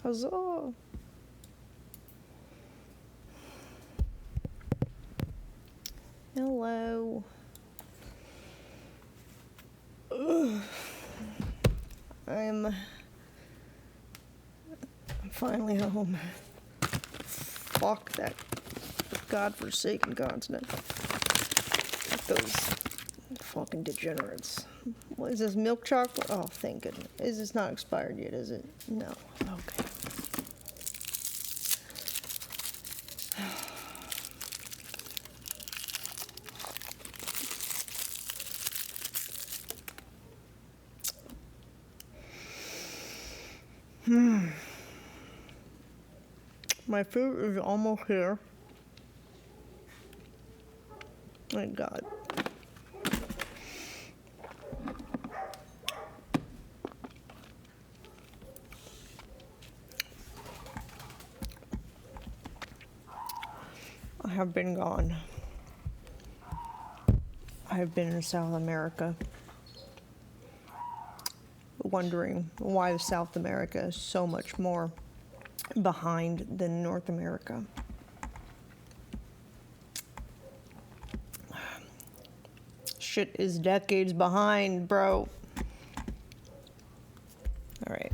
Huzzah! Hello. Ugh. I'm finally home. Fuck that godforsaken continent. Fuck those fucking degenerates. What is this, milk chocolate? Oh, thank goodness. Is this not expired yet, is it? No. Okay. My food is almost here. Thank God. I have been gone. I have been in South America, wondering why South America is so much more behind than North America. Shit is decades behind, bro. All right.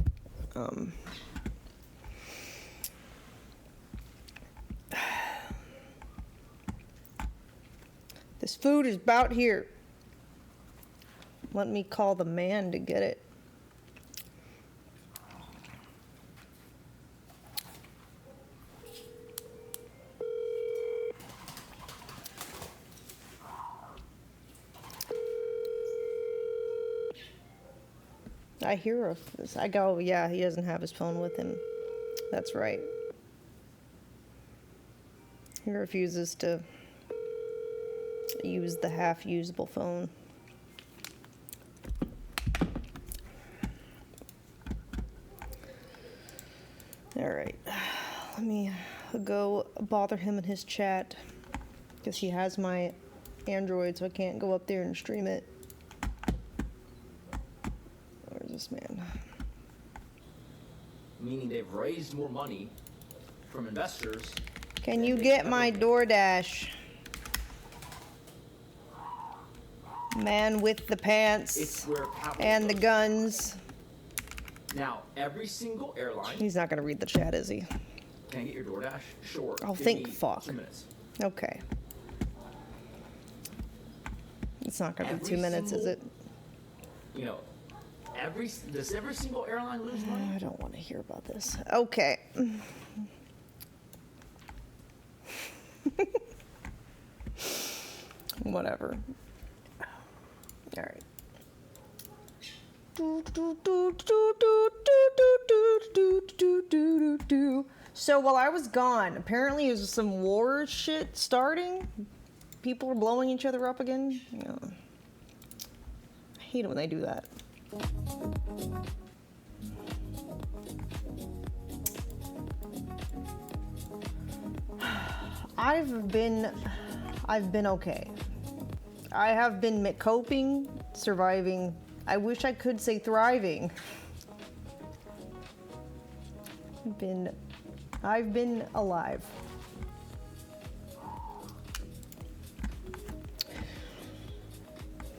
This food is about here. Let me call the man to get it. I hear of this. I go, yeah, he doesn't have his phone with him. That's right. He refuses to use the half-usable phone. All right. Let me go bother him in his chat, because he has my Android, so I can't go up there and stream it. Where's this man? Meaning they've raised more money from investors. Can you get my DoorDash? Man with the pants and the guns. Now, every single airline. He's not going to read the chat, is he? Can I get your DoorDash? Sure. Oh, thank fuck. 2 minutes. Okay. It's not going to be 2 minutes, is it? You know, does every single airline lose money? I don't want to hear about this. Okay. Whatever. All right. So while I was gone, apparently there's some war shit starting. People are blowing each other up again. Yeah. I hate it when they do that. I've been okay. I have been coping, surviving. I wish I could say thriving. I've been alive.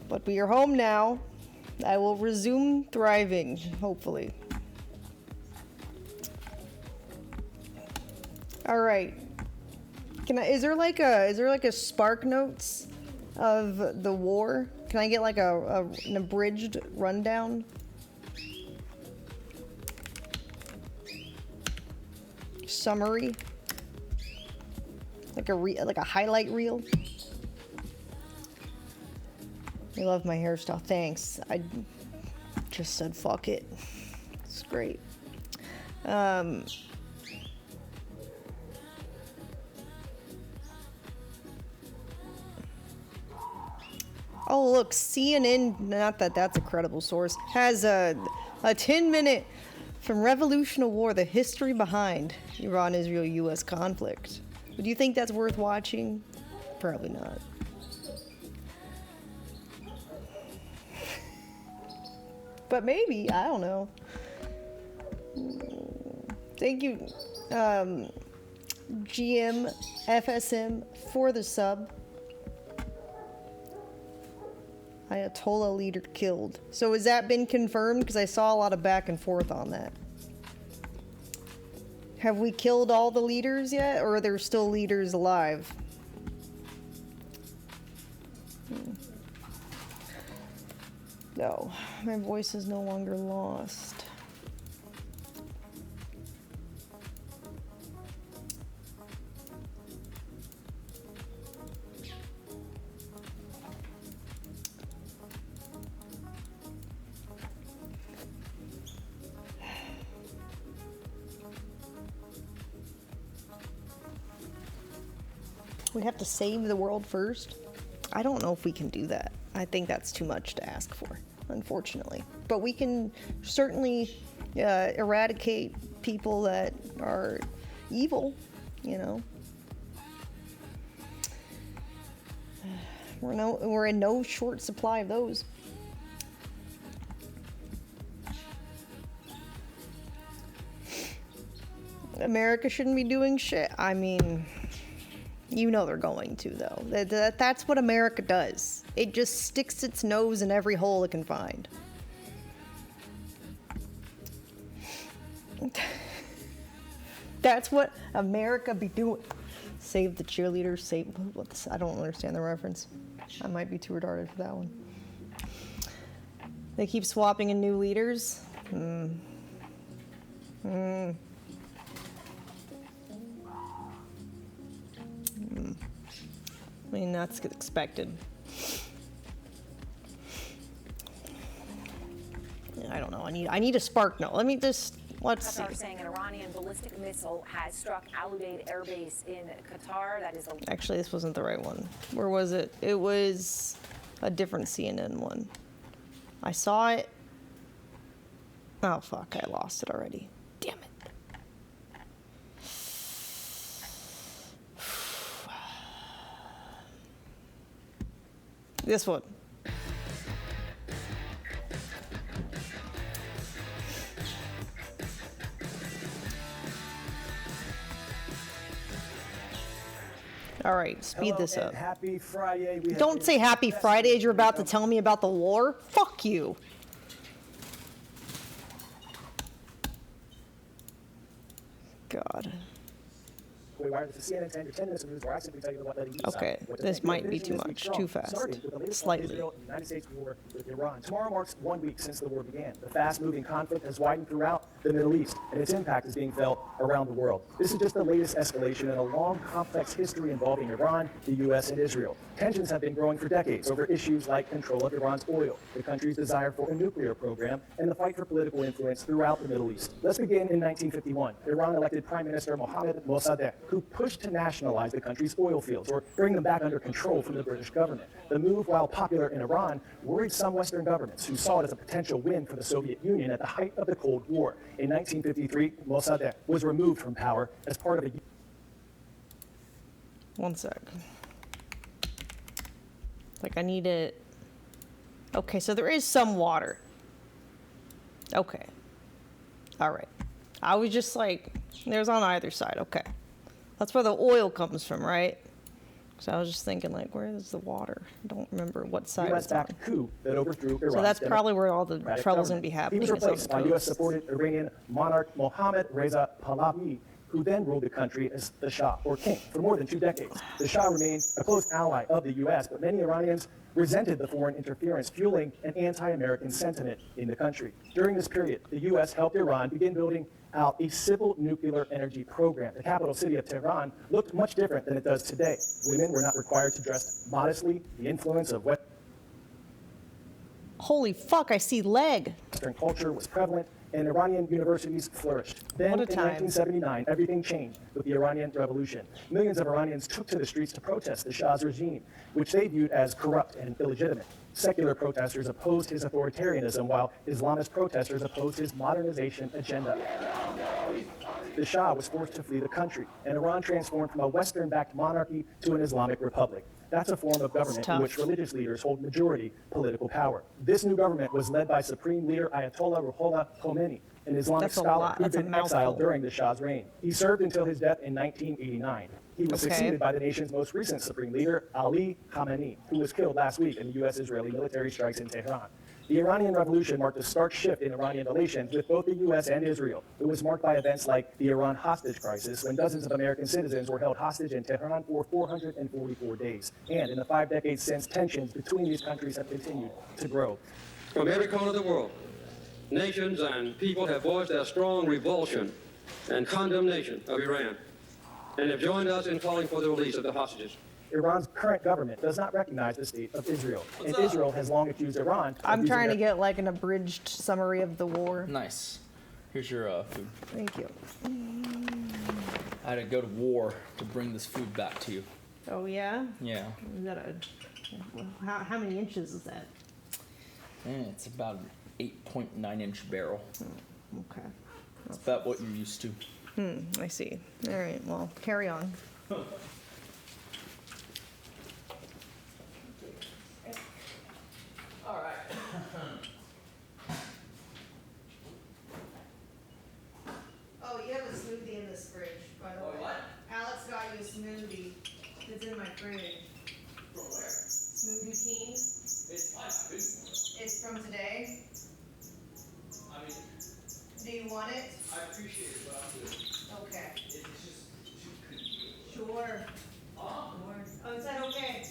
But we are home now. I will resume thriving, hopefully. All right. Is there like a Spark Notes of the war? Can I get like an abridged rundown? Summary? Like a highlight reel? I love my hairstyle. Thanks. I just said fuck it. It's great. Oh, look, CNN, not that that's a credible source, has a 10-minute from Revolutionary War, the history behind Iran-Israel-U.S. conflict. Would you think that's worth watching? Probably not. But maybe, I don't know. Thank you, GM FSM, for the sub. Ayatollah leader killed. So has that been confirmed? Because I saw a lot of back and forth on that. Have we killed all the leaders yet, or are there still leaders alive? No, my voice is no longer lost. We have to save the world first? I don't know if we can do that. I think that's too much to ask for, unfortunately. But we can certainly eradicate people that are evil, you know. We're in no short supply of those. America shouldn't be doing shit. I mean, you know they're going to, though. That's what America does. It just sticks its nose in every hole it can find. That's what America be doing. Save the cheerleaders, save... I don't understand the reference. I might be too retarded for that one. They keep swapping in new leaders. I mean, that's expected. I don't know. I need a spark note. Let's see. Qatar saying an Iranian ballistic missile has struck Al Udeid Air Base in Qatar. That is a... Actually, this wasn't the right one. Where was it? It was a different CNN one. I saw it. Oh, fuck. I lost it already. Damn it. This one. All right, speed this up. Happy Friday. Don't say happy Friday as you're about to tell me about the war. Fuck you. God. Okay, this might be too much, too fast. Slightly. United States war with Iran. Tomorrow marks 1 week since the war began. The fast-moving conflict has widened throughout the Middle East, and its impact is being felt around the world. This is just the latest escalation in a long, complex history involving Iran, the U.S., and Israel. Tensions have been growing for decades over issues like control of Iran's oil, the country's desire for a nuclear program, and the fight for political influence throughout the Middle East. Let's begin in 1951. Iran elected Prime Minister Mohammad Mossadegh, who pushed to nationalize the country's oil fields or bring them back under control from the British government. The move, while popular in Iran, worried some Western governments who saw it as a potential win for the Soviet Union at the height of the Cold War. In 1953, Mossadegh was removed from power as part of a... One sec. Like, I need it. Okay, so there is some water. Okay. All right. I was just like, there's on either side. Okay. That's where the oil comes from, right? So I was just thinking, like, where is the water? I don't remember what side it's on. U.S.-backed coup that overthrew Iran. So that's probably where all the trouble's going to be happening. He was replaced by U.S.-supported Iranian monarch Mohammad Reza Pahlavi, who then ruled the country as the Shah, or king, for more than 2 decades. The Shah remained a close ally of the U.S., but many Iranians resented the foreign interference, fueling an anti-American sentiment in the country. During this period, the U.S. helped Iran begin building out a civil nuclear energy program. The capital city of Tehran looked much different than it does today. Women were not required to dress modestly. The influence of Holy fuck, I see leg. Western culture was prevalent, and Iranian universities flourished. Then, in 1979, everything changed with the Iranian Revolution. Millions of Iranians took to the streets to protest the Shah's regime, which they viewed as corrupt and illegitimate. Secular protesters opposed his authoritarianism, while Islamist protesters opposed his modernization agenda. The Shah was forced to flee the country, and Iran transformed from a Western-backed monarchy to an Islamic republic. That's a form of government in which religious leaders hold majority political power. This new government was led by Supreme Leader Ayatollah Ruhollah Khomeini, an Islamic That's a scholar lot. who'd That's a been exiled mouthful. during the Shah's reign. He served until his death in 1989. He was Okay. succeeded by the nation's most recent supreme leader, Ali Khamenei, who was killed last week in the U.S.-Israeli military strikes in Tehran. The Iranian Revolution marked a stark shift in Iranian relations with both the U.S. and Israel. It was marked by events like the Iran hostage crisis, when dozens of American citizens were held hostage in Tehran for 444 days. And in the 5 decades since, tensions between these countries have continued to grow. From every corner of the world, nations and people have voiced their strong revulsion and condemnation of Iran and have joined us in calling for the release of the hostages. Iran's current government does not recognize the state of Israel, and Israel has long accused Iran of I'm using trying to their- get like an abridged summary of the war. Nice. Here's your food. Thank you. I had to go to war to bring this food back to you. Oh yeah? Yeah. Is that a how many inches is that? It's about an 8.9-inch barrel. Okay. It's about what you're used to. I see. All right. Well, carry on. All right. Oh, you have a smoothie in this fridge, by the way. what? Alex got you a smoothie. It's in my fridge. From where? Smoothie King. It's fine. It's from today. I mean, Do you want it? I appreciate it, but I'm good. Okay. It's just too convenient. Sure. Sure. Oh, is that okay?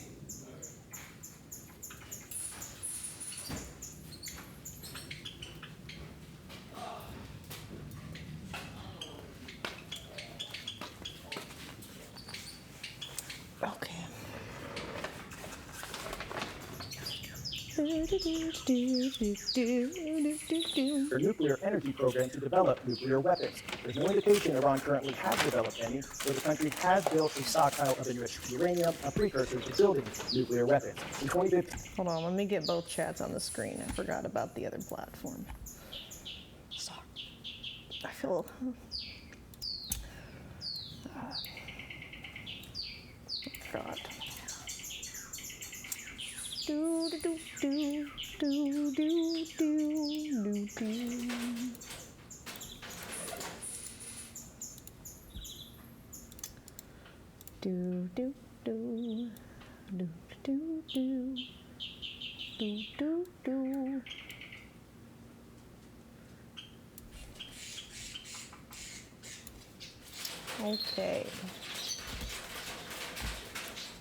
Okay. their nuclear energy program to develop nuclear weapons. There's no indication Iran currently has developed any, but the country has built a stockpile of enriched uranium, a precursor to building nuclear weapons. In 2015, Hold on, let me get both chats on the screen. I forgot about the other platform. Sorry. I feel. God. Do do do do do do do do. Do do do do do do do do do. Okay.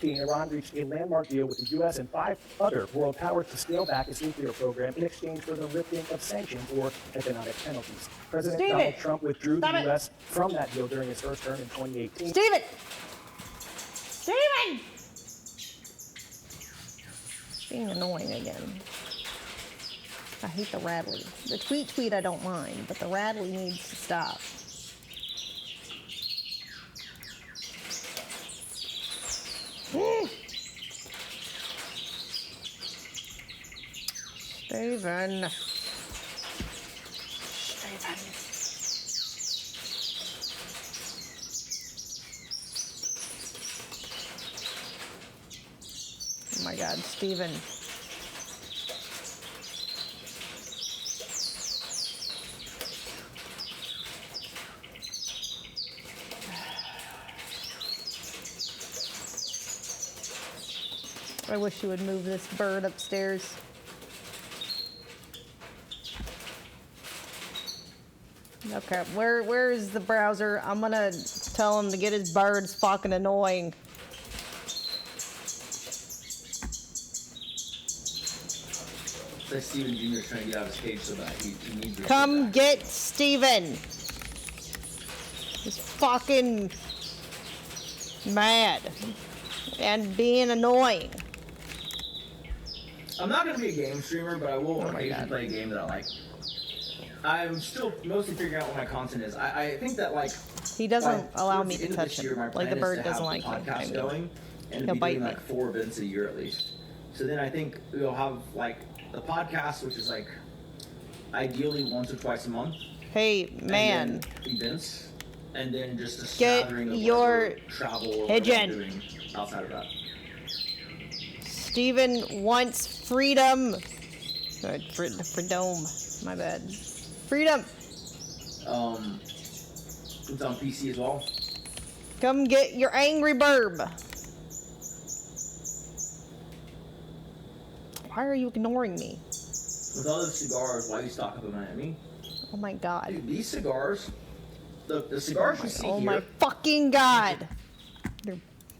Iran reached a landmark deal with the U.S. and 5 other world powers to scale back its nuclear program in exchange for the lifting of sanctions or economic penalties. President Steven! Donald Trump withdrew Stop the it! U.S. from that deal during his first term in 2018. Steven! Steven! It's being annoying again. I hate the rattly. The tweet I don't mind, but the rattly needs to stop. Steven. Oh my God, Steven. I wish you would move this bird upstairs. Okay, where is the browser? I'm gonna tell him to get his bird. It's fucking annoying. Say Steven Jr. is trying to get out of his cage so that he needs to Come get Steven. He's fucking mad and being annoying. I'm not gonna be a game streamer, but I will Oh my occasionally God. play a game that I like. I'm still mostly figuring out what my content is. I think that like He doesn't by allow towards me the to end of touch this year, him. my Like plan the is bird to doesn't have like the him. podcast I mean, going and he'll be bite doing me. like 4 events a year at least. So then I think we'll have like the podcast, which is like ideally once or twice a month. Hey, and man. then events, and then just a Get smattering of your whatever travel or whatever I'm pigeon. doing outside of that. Steven wants freedom. Freedom. My bad. Freedom. It's on PC as well. Come get your angry burb. Why are you ignoring me? With all those cigars, why you stock up in Miami? Oh my god. Dude, these cigars, the cigars you see Oh here. my fucking god.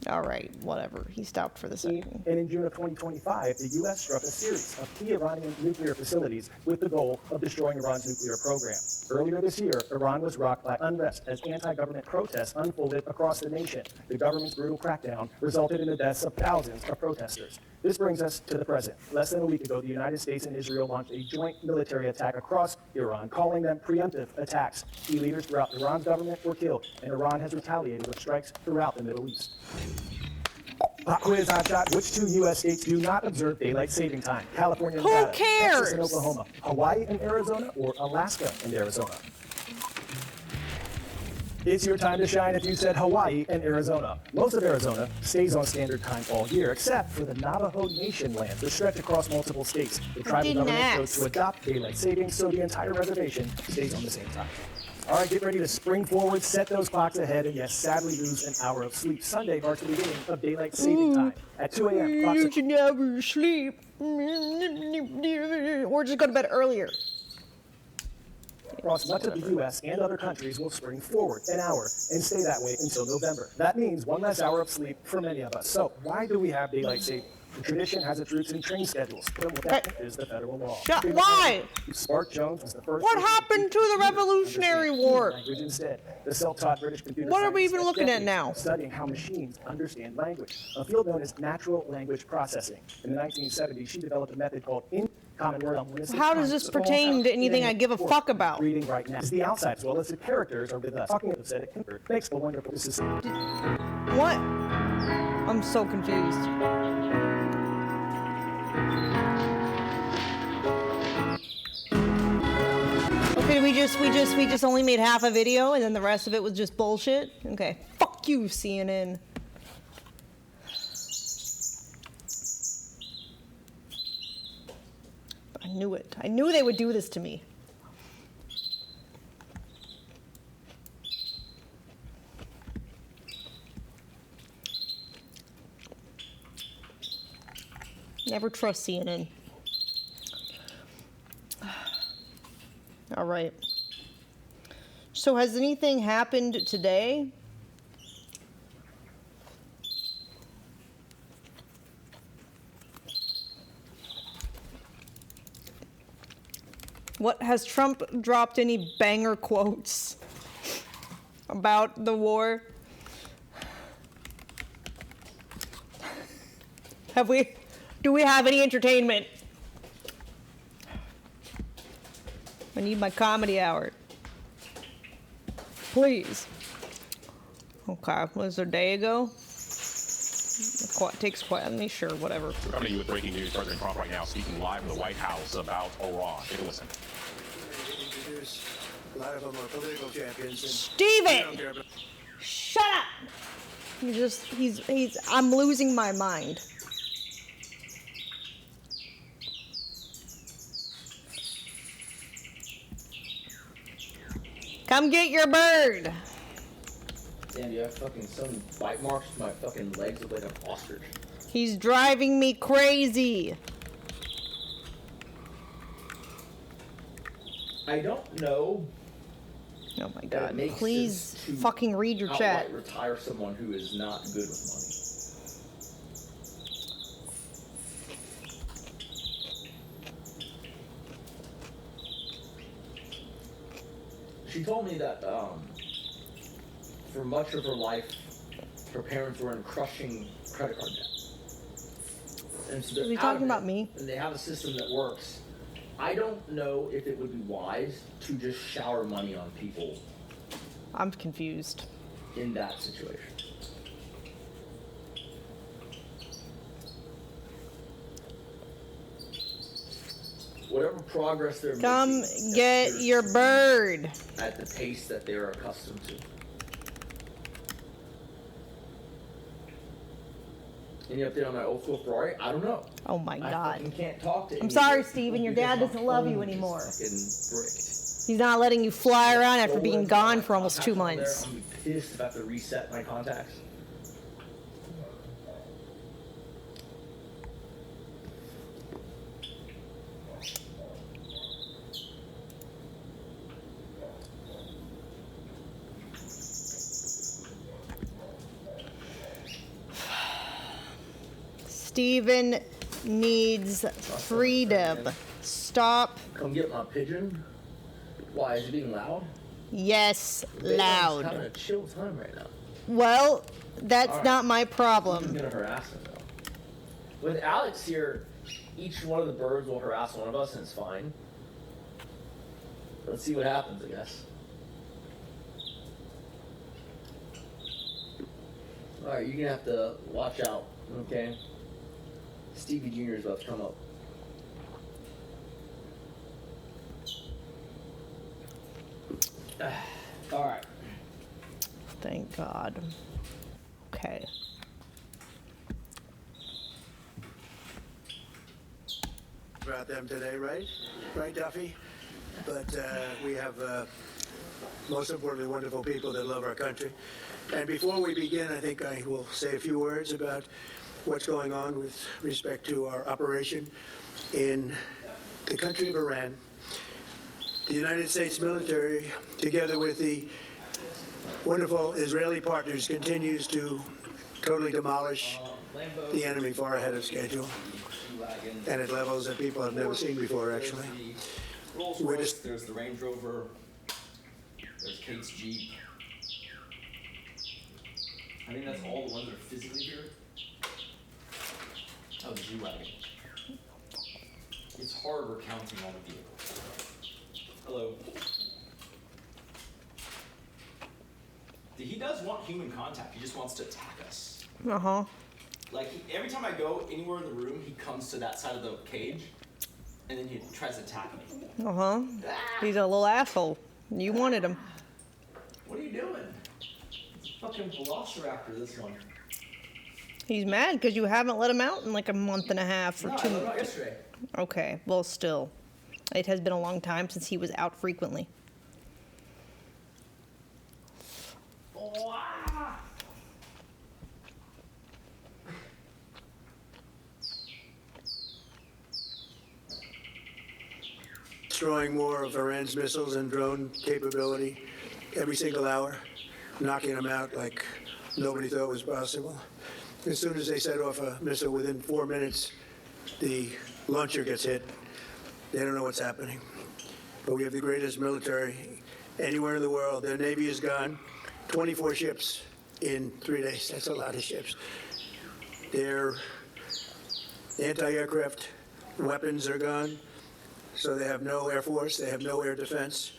Alright, whatever. He stopped for the second. And in June of 2025, the U.S. struck a series of key Iranian nuclear facilities with the goal of destroying Iran's nuclear program. Earlier this year, Iran was rocked by unrest as anti-government protests unfolded across the nation. The government's brutal crackdown resulted in the deaths of thousands of protesters. This brings us to the present. Less than a week ago, the United States and Israel launched a joint military attack across Iran, calling them preemptive attacks. Key leaders throughout Iran's government were killed, and Iran has retaliated with strikes throughout the Middle East. Pop quiz, hot shot. Which two U.S. states do not observe daylight saving time? California and Who Nevada, cares? Texas and Oklahoma, Hawaii and Arizona, or Alaska and Arizona? It's your time to shine if you said Hawaii and Arizona. Most of Arizona stays on standard time all year, except for the Navajo Nation lands that stretch across multiple states. The tribal didn't government chose ask. to adopt daylight savings, so the entire reservation stays on the same time. All right, get ready to spring forward, set those clocks ahead, and yes, sadly lose an hour of sleep. Sunday marks the beginning of daylight saving time. At 2 a.m., clocks You should never sleep. Or just go to bed earlier. across much of the U.S. and other countries will spring forward an hour and stay that way until November. That means one less hour of sleep for many of us. So why do we have daylight saving? The tradition has its roots in train schedules, but that is the federal law. Why? Spark Jones was the first. What happened to the Revolutionary War? Language instead. The self-taught British computer. What are we scientist even spent looking at decades now? Studying how machines understand language, a field known as natural language processing. In the 1970s, she developed a method called Common Word on How does this pertain to anything I give a fuck about? Reading right now. It's the outside as well as the characters are with us. Talking of said it makes a wonderful system. What? I'm so confused. Okay, we just only made half a video and then the rest of it was just bullshit? Okay. Fuck you, CNN. I knew it. I knew they would do this to me. Never trust CNN. All right. So has anything happened today? What, has Trump dropped any banger quotes about the war? Do we have any entertainment? I need my comedy hour. Please. Okay, was there a day ago? It takes quite, I'm not sure, whatever. We're coming to you with breaking news. President Trump right now speaking live from the White House about Iran. Take a listen. Introduce a lot of them are political champions. Steven! Shut up! I'm losing my mind. Come get your bird. Damn, you have fucking some bite marks. My fucking legs look like an ostrich. He's driving me crazy. I don't know. Oh my that it god. makes Please sense to fucking read your outright chat. retire someone who is not good with money. She told me that for much of her life, her parents were in crushing credit card debt. And so they're Is he out talking of about it, me? And they have a system that works. I don't know if it would be wise to just shower money on people I'm confused. in that situation. Whatever progress they're Come making get appears your to be bird. at the pace that they're accustomed to. Any update on my old school Ferrari? I don't know. Oh my I god. fucking can't talk to I'm any sorry, of it Steven, your because dad my doesn't love you phone is anymore. fucking bricked. He's not letting you fly around after being Stolen gone my for almost 2 contacts on there. months. I'm pissed if I have to reset my contacts. Steven needs freedom. Stop. Come get my pigeon. Why, is he being loud? Yes, Bacon's loud. having a chill time right now. Well, that's All right. not my I'm problem. gonna harass him though. With Alex here, each one of the birds will harass one of us, and it's fine. Let's see what happens, I guess. All right, you're gonna have to watch out, okay? Stevie Jr. is about to come up. All right. Thank God. Okay. About them today, right? Right, Duffy? But we have, most importantly, wonderful people that love our country. And before we begin, I think I will say a few words about what's going on with respect to our operation in the country of Iran. The United States military, together with the wonderful Israeli partners, continues to totally demolish the enemy far ahead of schedule and at levels that people have never seen before, actually. Rolls We're Royce, just- there's the Range Rover, there's Kate's Jeep. I think that's all the ones that are physically here. Oh, the G-Wagon. It's hard recounting all the vehicles. Hello. He does want human contact, he just wants to attack us. Uh-huh. Like, every time I go anywhere in the room, he comes to that side of the cage, and then he tries to attack me. Uh-huh. He's a little asshole. You wanted him. What are you doing? It's a fucking velociraptor, this one. He's mad because you haven't let him out in like a month and a half or No, I two. let him out yesterday. Okay, well, still. It has been a long time since he was out frequently. Destroying more of Iran's missiles and drone capability every single hour, knocking them out like nobody thought was possible. As soon as they set off a missile, within 4 minutes, the launcher gets hit. They don't know what's happening. But we have the greatest military anywhere in the world. Their Navy is gone. 24 ships in 3 days. That's a lot of ships. Their anti-aircraft weapons are gone. So they have no Air Force, they have no air defense.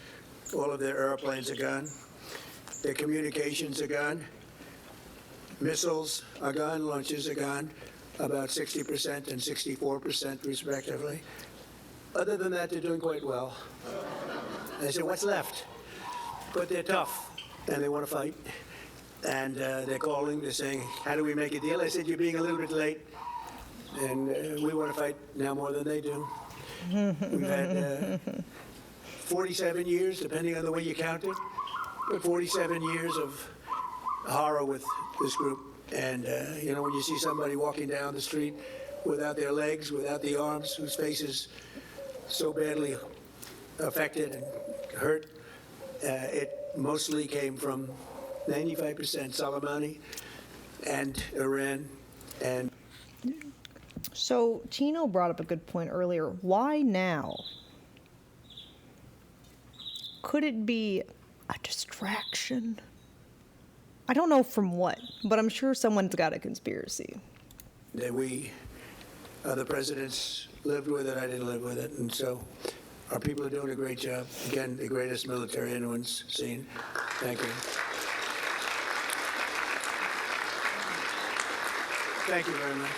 All of their airplanes are gone. Their communications are gone. Missiles are gone, launches are gone, about 60% and 64% respectively. Other than that, they're doing quite well. I said, what's left? But they're tough, and they want to fight. And they're calling, they're saying, how do we make a deal? I said, you're being a little bit late, and we want to fight now more than they do. We've had 47 years, depending on the way you count it, but 47 years of horror with this group. And, you know, when you see somebody walking down the street without their legs, without the arms, whose face is so badly affected and hurt, it mostly came from 95% Soleimani and Iran. And So Tino brought up a good point earlier. Why now? Could it be a distraction? I don't know from what, but I'm sure someone's got a conspiracy. that we, the presidents lived with it, I didn't live with it, and so our people are doing a great job. Again, the greatest military anyone's seen. Thank you. Thank you very much.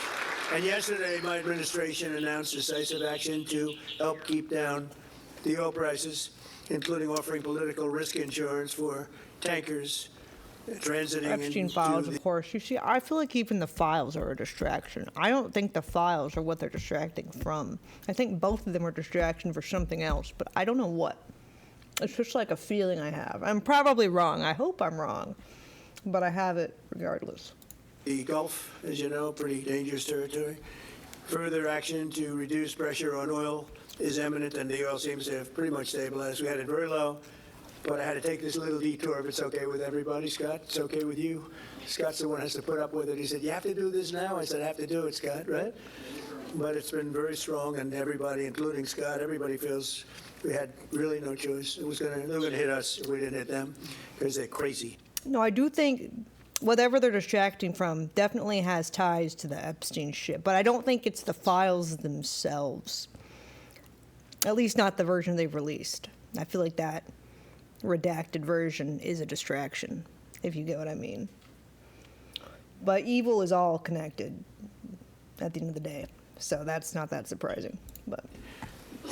And yesterday, my administration announced decisive action to help keep down the oil prices, including offering political risk insurance for tankers transiting Epstein into files, the of course. You see, I feel like even the files are a distraction. I don't think the files are what they're distracting from. I think both of them are distraction for something else, but I don't know what. It's just like a feeling I have. I'm probably wrong. I hope I'm wrong, but I have it regardless. The Gulf, as you know, pretty dangerous territory. Further action to reduce pressure on oil is imminent, and the oil seems to have pretty much stabilized. We had it very low, but I had to take this little detour. If it's okay with everybody, Scott, it's okay with you. Scott's the one who has to put up with it. He said, "You have to do this now." I said, "I have to do it, Scott," right? But it's been very strong, and everybody, including Scott, everybody feels we had really no choice. They were going to hit us if we didn't hit them, because they're crazy. No, I do think whatever they're distracting from definitely has ties to the Epstein shit, but I don't think it's the files themselves. At least not the version they've released. I feel like that redacted version is a distraction, if you get what I mean. But evil is all connected at the end of the day, so that's not that surprising. But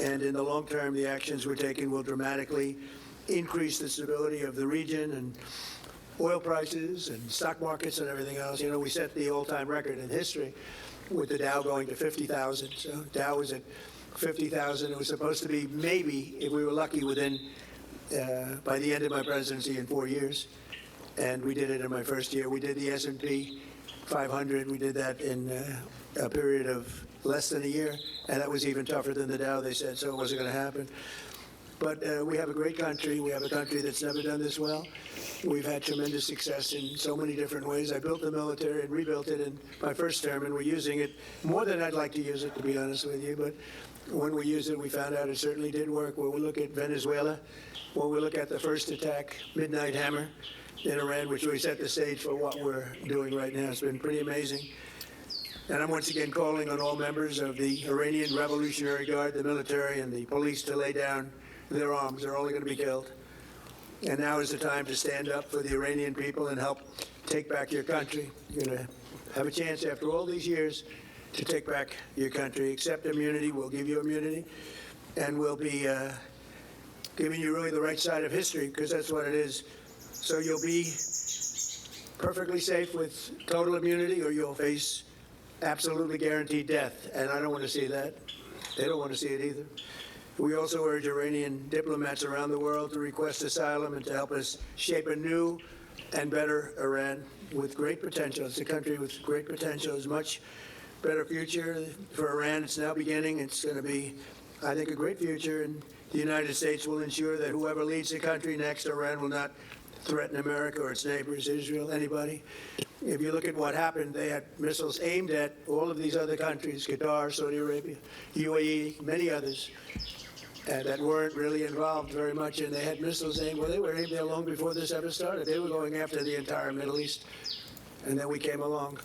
And in the long term, the actions we're taking will dramatically increase the stability of the region and oil prices and stock markets and everything else. You know, we set the all-time record in history with the Dow going to 50,000. So Dow was at 50,000. It was supposed to be maybe, if we were lucky, within by the end of my presidency in 4 years. And we did it in my first year. We did the S&P 500. We did that in a period of less than a year, and that was even tougher than the Dow, they said, so it wasn't going to happen. But we have a great country. We have a country that's never done this well. We've had tremendous success in so many different ways. I built the military and rebuilt it in my first term, and we're using it more than I'd like to use it, to be honest with you. But when we used it, we found out it certainly did work. When we look at Venezuela, when we look at the first attack, Midnight Hammer, in Iran, which really set the stage for what we're doing right now, it's been pretty amazing. And I'm once again calling on all members of the Iranian Revolutionary Guard, the military, and the police to lay down their arms. They're only going to be killed. And now is the time to stand up for the Iranian people and help take back your country. You're going to have a chance after all these years to take back your country. Accept immunity. We'll give you immunity. And we'll be giving you really the right side of history, because that's what it is. So you'll be perfectly safe with total immunity, or you'll face absolutely guaranteed death, and I don't want to see that. They don't want to see it either. We also urge Iranian diplomats around the world to request asylum and to help us shape a new and better Iran with great potential. It's a country with great potential. It's a much better future for Iran. It's now beginning. It's going to be, I think, a great future, and the United States will ensure that whoever leads the country next, Iran will not threaten America or its neighbors, Israel, anybody. If you look at what happened, they had missiles aimed at all of these other countries, Qatar, Saudi Arabia, UAE, many others, that weren't really involved very much, and they had missiles aimed. Well, they were aimed there long before this ever started. They were going after the entire Middle East, and then we came along.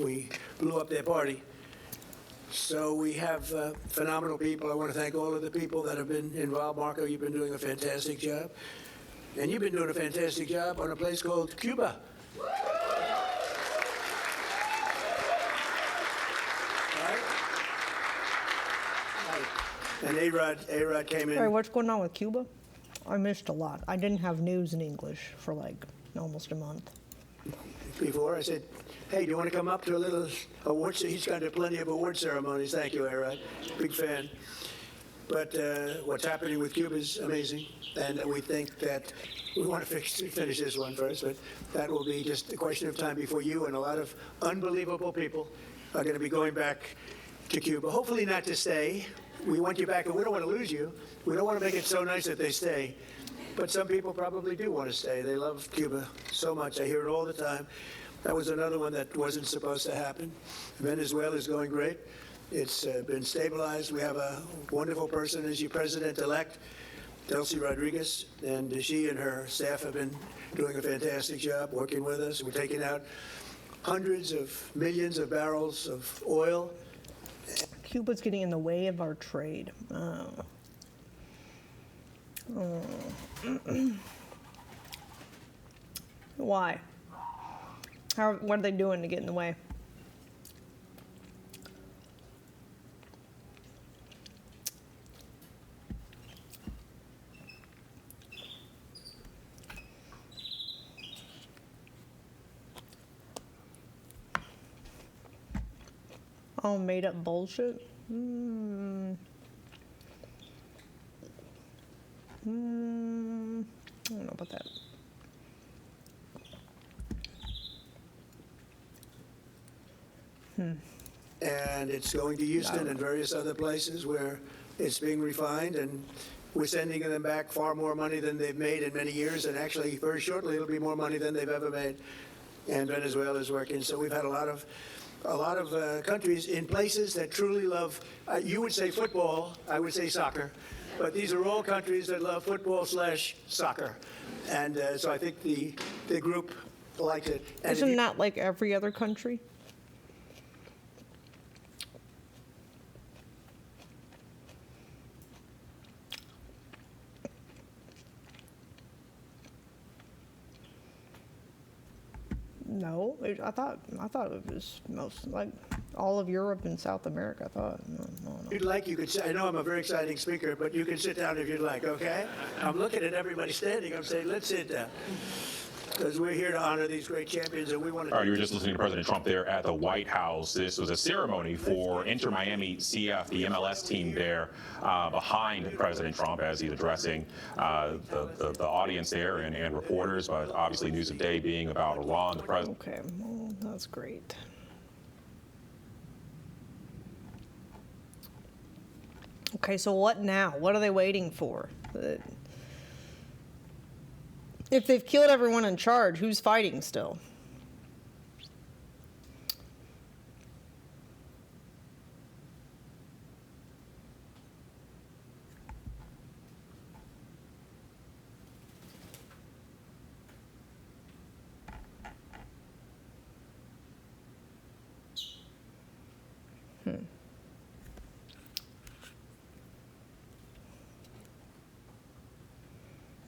We blew up their party. So we have phenomenal people. I want to thank all of the people that have been involved. Marco, you've been doing a fantastic job. And you've been doing a fantastic job on a place called Cuba. And A-Rod came in. sorry, what's going on with Cuba? I missed a lot. I didn't have news in English for like almost a month. Before I said, hey, do you want to come up to a little award? He's gone to plenty of award ceremonies. Thank you, A-Rod. Big fan. But what's happening with Cuba is amazing, and we think that we want to finish this one first, but that will be just a question of time before you and a lot of unbelievable people are going to be going back to Cuba. Hopefully not to stay. We want you back, and we don't want to lose you. We don't want to make it so nice that they stay. But some people probably do want to stay. They love Cuba so much. I hear it all the time. That was another one that wasn't supposed to happen. Venezuela is going great. It's been stabilized. We have a wonderful person as your president-elect, Delcy Rodriguez, and she and her staff have been doing a fantastic job working with us. We're taking out hundreds of millions of barrels of oil. Cuba's getting in the way of our trade. Why? What are they doing to get in the way? All made up bullshit? that. And it's going to Houston and various other places where it's being refined, and we're sending them back far more money than they've made in many years, and actually very shortly it'll be more money than they've ever made. And Venezuela is working. So we've had a lot of countries in places that truly love, you would say football, I would say soccer, but these are all countries that love football/soccer. And so I think the group likes it. And if Isn't you- that like every other country? No, I thought it was most like all of Europe and South America. I thought. No. If you'd like, you could say, I know I'm a very exciting speaker, but you can sit down if you'd like, okay? I'm looking at everybody standing. I'm saying, let's sit down. Because we're here to honor these great champions, and we want to. All right, you were just listening to President Trump there at the White House. This was a ceremony for Inter Miami CF, the MLS team there behind President Trump as he's addressing the audience there and reporters, but obviously news of day being about Iran, the president. Okay, well, that's great. Okay, so what now? What are they waiting for? If they've killed everyone in charge, who's fighting still?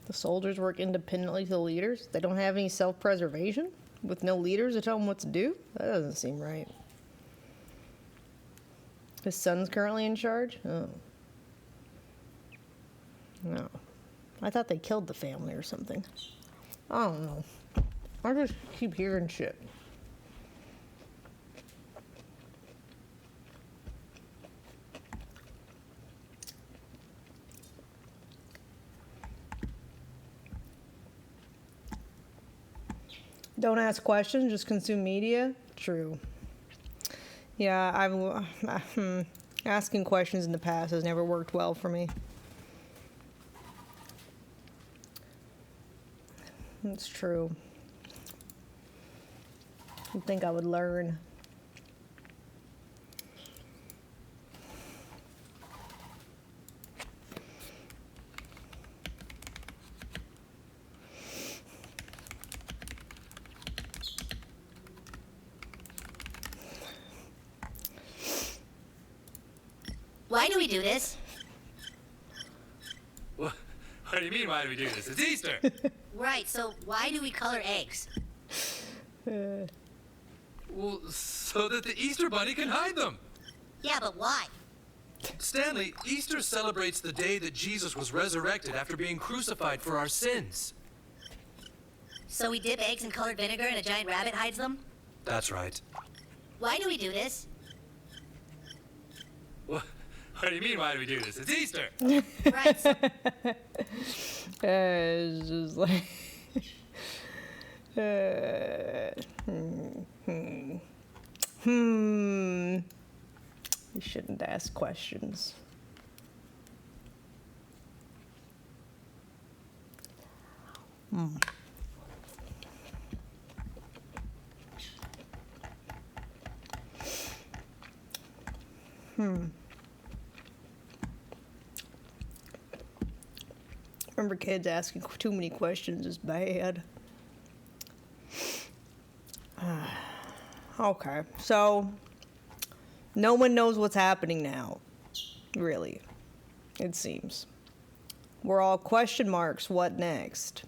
The soldiers work independently to the leaders? They don't have any self-preservation? With no leaders to tell them what to do? That doesn't seem right. His son's currently in charge? Oh. No. I thought they killed the family or something. I don't know. I just keep hearing shit. Don't ask questions, just consume media? True. Yeah, asking questions in the past has never worked well for me. It's true. I think I would learn. Why do we do this? What do you mean, why do we do this? It's Easter! Right, so why do we color eggs? Well, so that the Easter Bunny can hide them! Yeah, but why? Stanley, Easter celebrates the day that Jesus was resurrected after being crucified for our sins. So we dip eggs in colored vinegar and a giant rabbit hides them? That's right. Why do we do this? What do you mean, why do we do this? It's Easter! Right, so It's just like... You shouldn't ask questions. Remember, kids asking too many questions is bad. Okay, so no one knows what's happening now, really, it seems. We're all question marks, what next?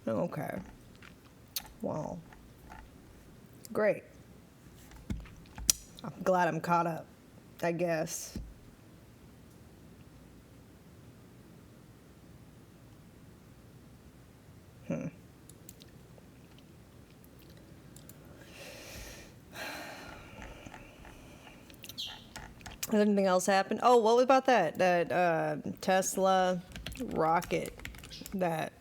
Okay, well, great. I'm glad I'm caught up, I guess. Has anything else happened? Oh, what was about that Tesla rocket that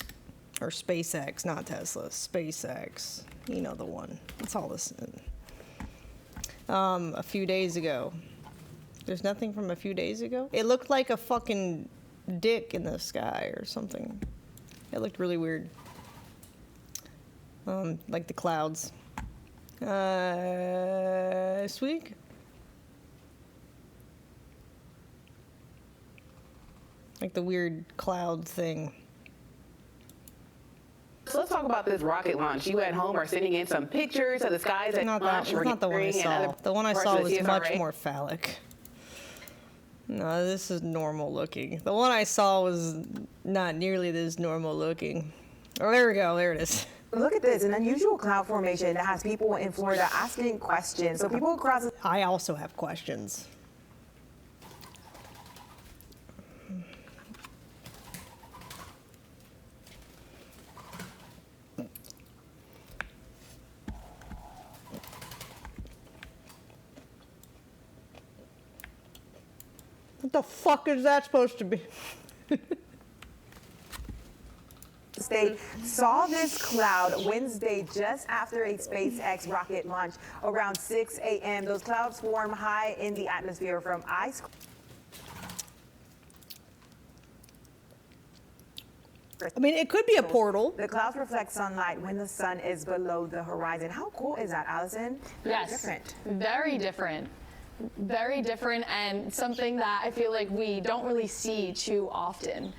Or SpaceX, not Tesla. SpaceX. You know the one. It's all this. A few days ago. There's nothing from a few days ago? It looked like a fucking dick in the sky or something. It looked really weird. Like the clouds. This week? Like the weird cloud thing. So let's talk about this rocket launch. You at home are sending in some pictures of the skies at Not launch. that. Not the one I saw. The one I saw was much more phallic. No, this is normal looking. The one I saw was not nearly this normal looking. Oh, there we go. There it is. Look at this, an unusual cloud formation that has people in Florida asking questions. So people across. I also have questions. What the fuck is that supposed to be? They saw this cloud Wednesday just after a SpaceX rocket launch around 6 a.m. Those clouds form high in the atmosphere from ice. I mean, it could be a portal. The clouds reflect sunlight when the sun is below the horizon. How cool is that, Allison? Yes. Different. Very different. Very different, and something that I feel like we don't really see too often.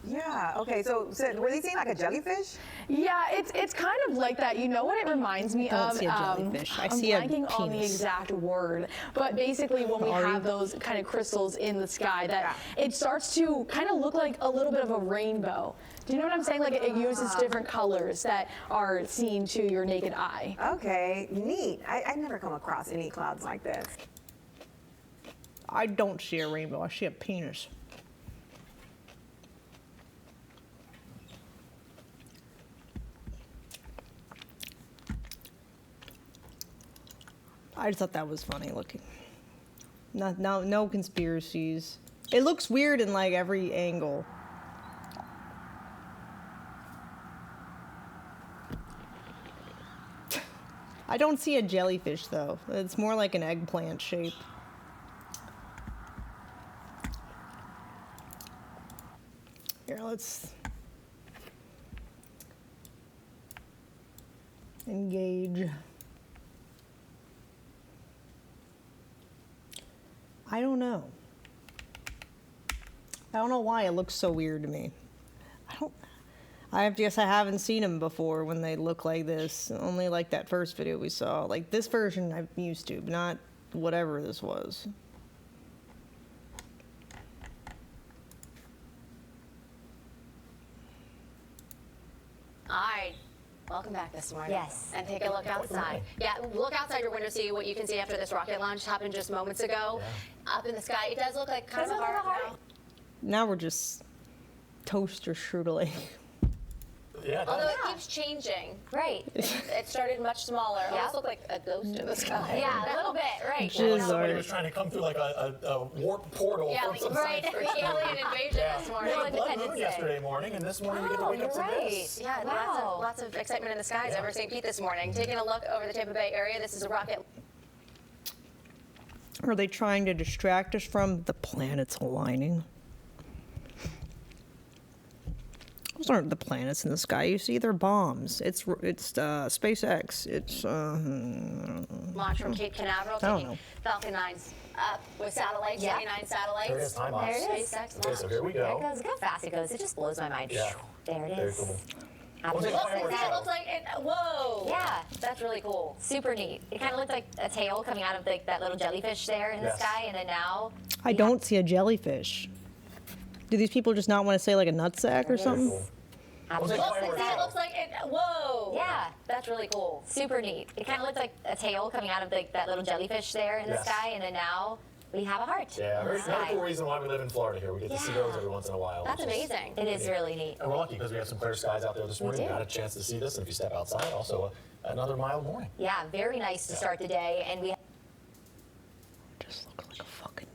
Yeah, okay, so were they seeing like a jellyfish? Yeah, it's kind of like that. You know what it reminds me I don't of? see a jellyfish. I see I'm a blanking on the penis. exact word, but basically when we have those kind of crystals in the sky, that it starts to kind of look like a little bit of a rainbow. Do you know what I'm saying? Like it uses different colors that are seen to your naked eye. Okay, neat. I never come across any clouds like this. I don't see a rainbow. I see a penis. I just thought that was funny looking. No conspiracies. It looks weird in like every angle. I don't see a jellyfish though. It's more like an eggplant shape. Here, let's engage. I don't know. I don't know why it looks so weird to me. I guess I haven't seen them before when they look like this. Only like that first video we saw. Like this version I'm used to, but not whatever this was. All right. Welcome back this morning. Yes. And take a look outside. Yeah, look outside your window, see what you can see after this rocket launch happened just moments ago. Yeah. Up in the sky, it does look like kind of a heart. Now we're just toaster strudel. Yeah, although it keeps changing. Right. It started much smaller. It almost looked like a ghost in the sky. Yeah, a little bit, right. Somebody was trying to come through like a warp portal from some right. science fiction The alien invasion this morning. We had a blood moon yesterday morning, and this morning we get to wake up to this. Yeah, lots of excitement in the skies over St. Pete this morning. Taking a look over the Tampa Bay area, this is a rocket. Are they trying to distract us from the planets aligning? Those aren't the planets in the sky. You see, they're bombs. It's SpaceX. It's launch from Cape Canaveral, taking Falcon 9s up with satellites, 79 satellites. There it is, time There it is. SpaceX. Okay, so here we go. There it goes. Look how fast it goes. It just blows my mind. Yeah. There it Very is. cool. It looks like it. Whoa. Yeah, that's really cool. Super neat. It kind of looked like a tail coming out of like that little jellyfish there in the sky, and then now. I don't see a jellyfish. Do these people just not want to say like a nutsack or something? It looks like it. Whoa. Yeah, that's really cool. Super neat. It kind of looked like a tail coming out of like that little jellyfish there in the sky, and then now we have a heart. Yeah, very cool reason why we live in Florida here. We get to see those every once in a while. That's amazing. It is really neat. And we're lucky because we have some clear skies out there this morning. We got a chance to see this, and if you step outside, also another mild morning. Yeah, very nice to start the day, and we. Just looks like a fucking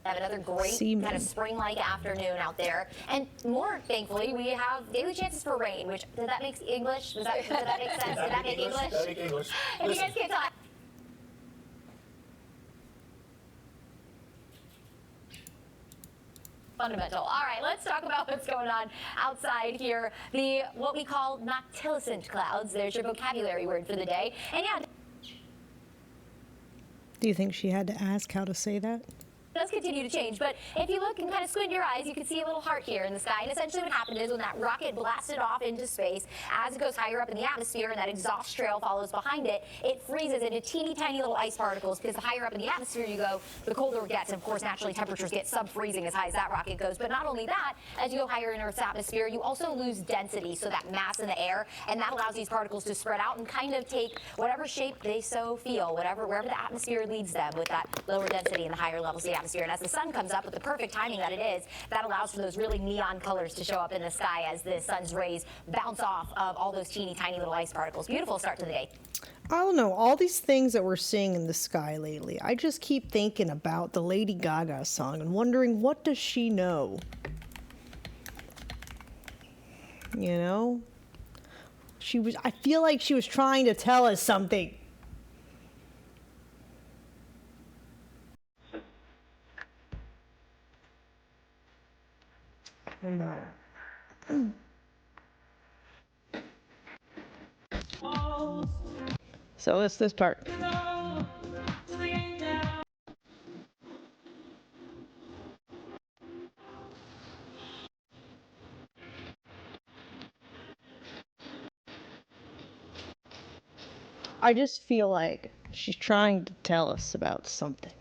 Have another great Seaman. kind of spring-like afternoon out there, and more thankfully, we have daily chances for rain. Which did that make English? Does that make sense? Did that make English? That make English. If you guys can't talk. Fundamental. All right, let's talk about what's going on outside here. What we call noctilucent clouds. There's your vocabulary word for the day. And yeah. Do you think she had to ask how to say that? Does continue to change, but if you look and kind of squint your eyes, you can see a little heart here in the sky. And essentially what happened is when that rocket blasted off into space, as it goes higher up in the atmosphere and that exhaust trail follows behind it, it freezes into teeny tiny little ice particles, because the higher up in the atmosphere you go, the colder it gets. And of course, naturally, temperatures get sub-freezing as high as that rocket goes. But not only that, as you go higher in Earth's atmosphere, you also lose density, so that mass in the air, and that allows these particles to spread out and kind of take whatever shape they so feel, wherever the atmosphere leads them, with that lower density and the higher levels of the atmosphere. And as the sun comes up with the perfect timing that it is, that allows for those really neon colors to show up in the sky as the sun's rays bounce off of all those teeny tiny little ice particles. Beautiful start to the day. I don't know, all these things that we're seeing in the sky lately, I just keep thinking about the Lady Gaga song and wondering, what does she know? You know? I feel like she was trying to tell us something. So it's this part. I just feel like she's trying to tell us about something.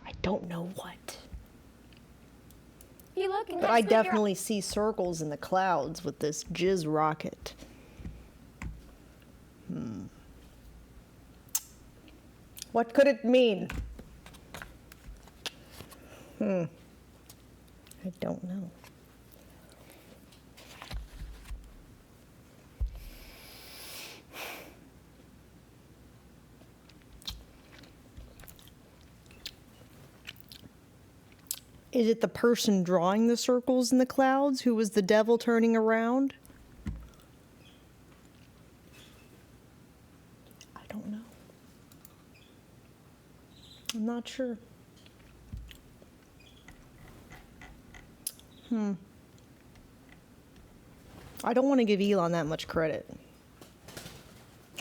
I don't know what. You look, but I definitely see circles in the clouds with this jizz rocket. What could it mean? I don't know. Is it the person drawing the circles in the clouds who was the devil turning around? I don't know. I'm not sure. I don't want to give Elon that much credit.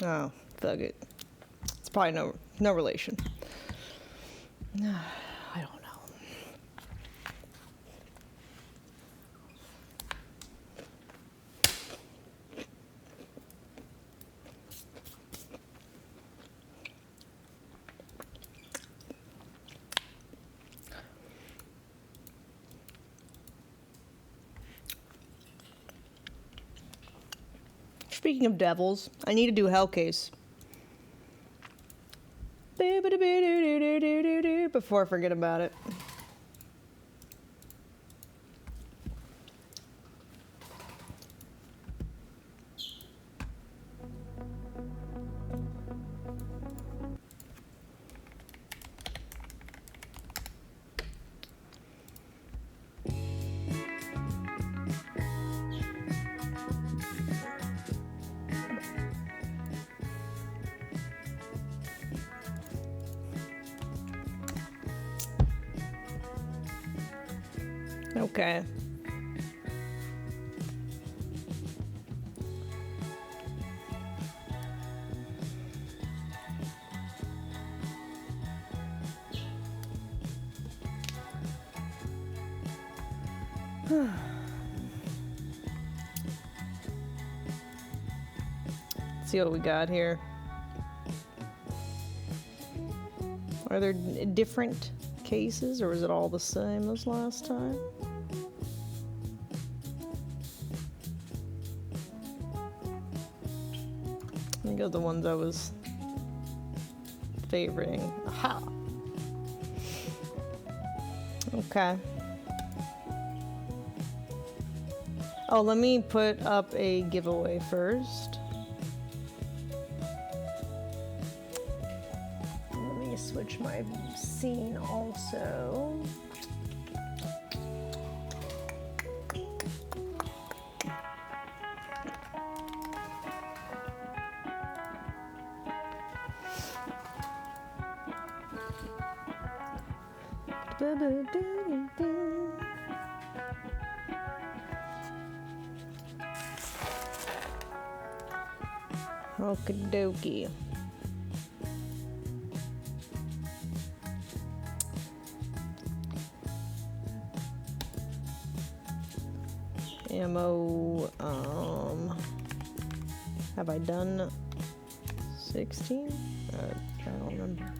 Oh, fuck it. It's probably no relation. I don't know. Speaking of devils, I need to do Hellcase. Before I forget about it. Okay. Let's see what we got here. Are there different cases, or is it all the same as last time? I think of the ones I was favoriting. Aha! Okay. Oh, let me put up a giveaway first. Let me switch switch my scene also. Okie dokie. Ammo, have I done 16? I don't remember.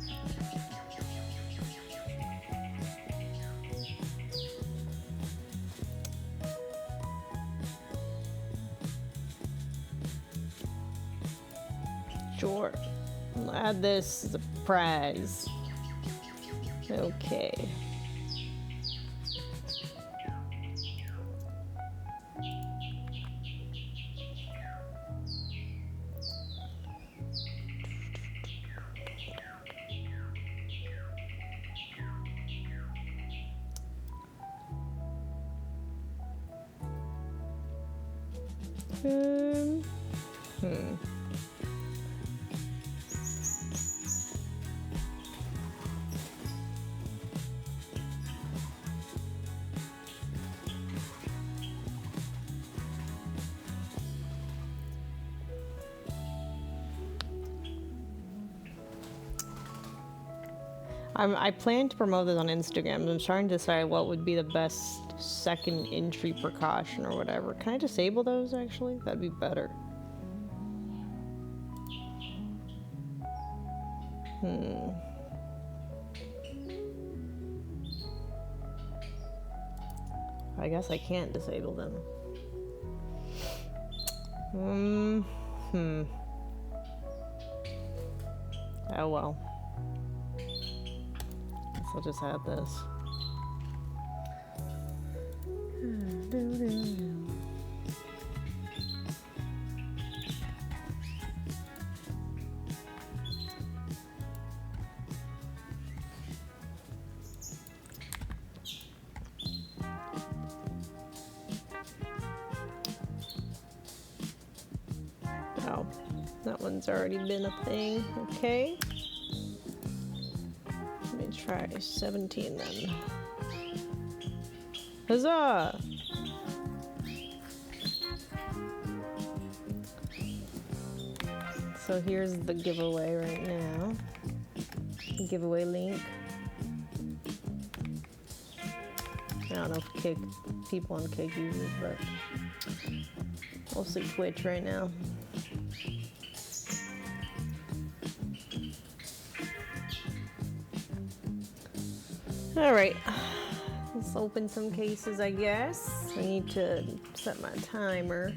Sure. I'll add this as a prize. Okay. I plan to promote this on Instagram. I'm trying to decide what would be the best second entry precaution or whatever. Can I disable those actually? That'd be better. I guess I can't disable them. Oh well. Guess I'll just add this. Oh, that one's already been a thing. Okay. Let me try 17 then. Huzzah! So here's the giveaway right now. The giveaway link. I don't know if people on Kick use it, but mostly Twitch right now. Alright, let's open some cases, I guess. I need to set my timer.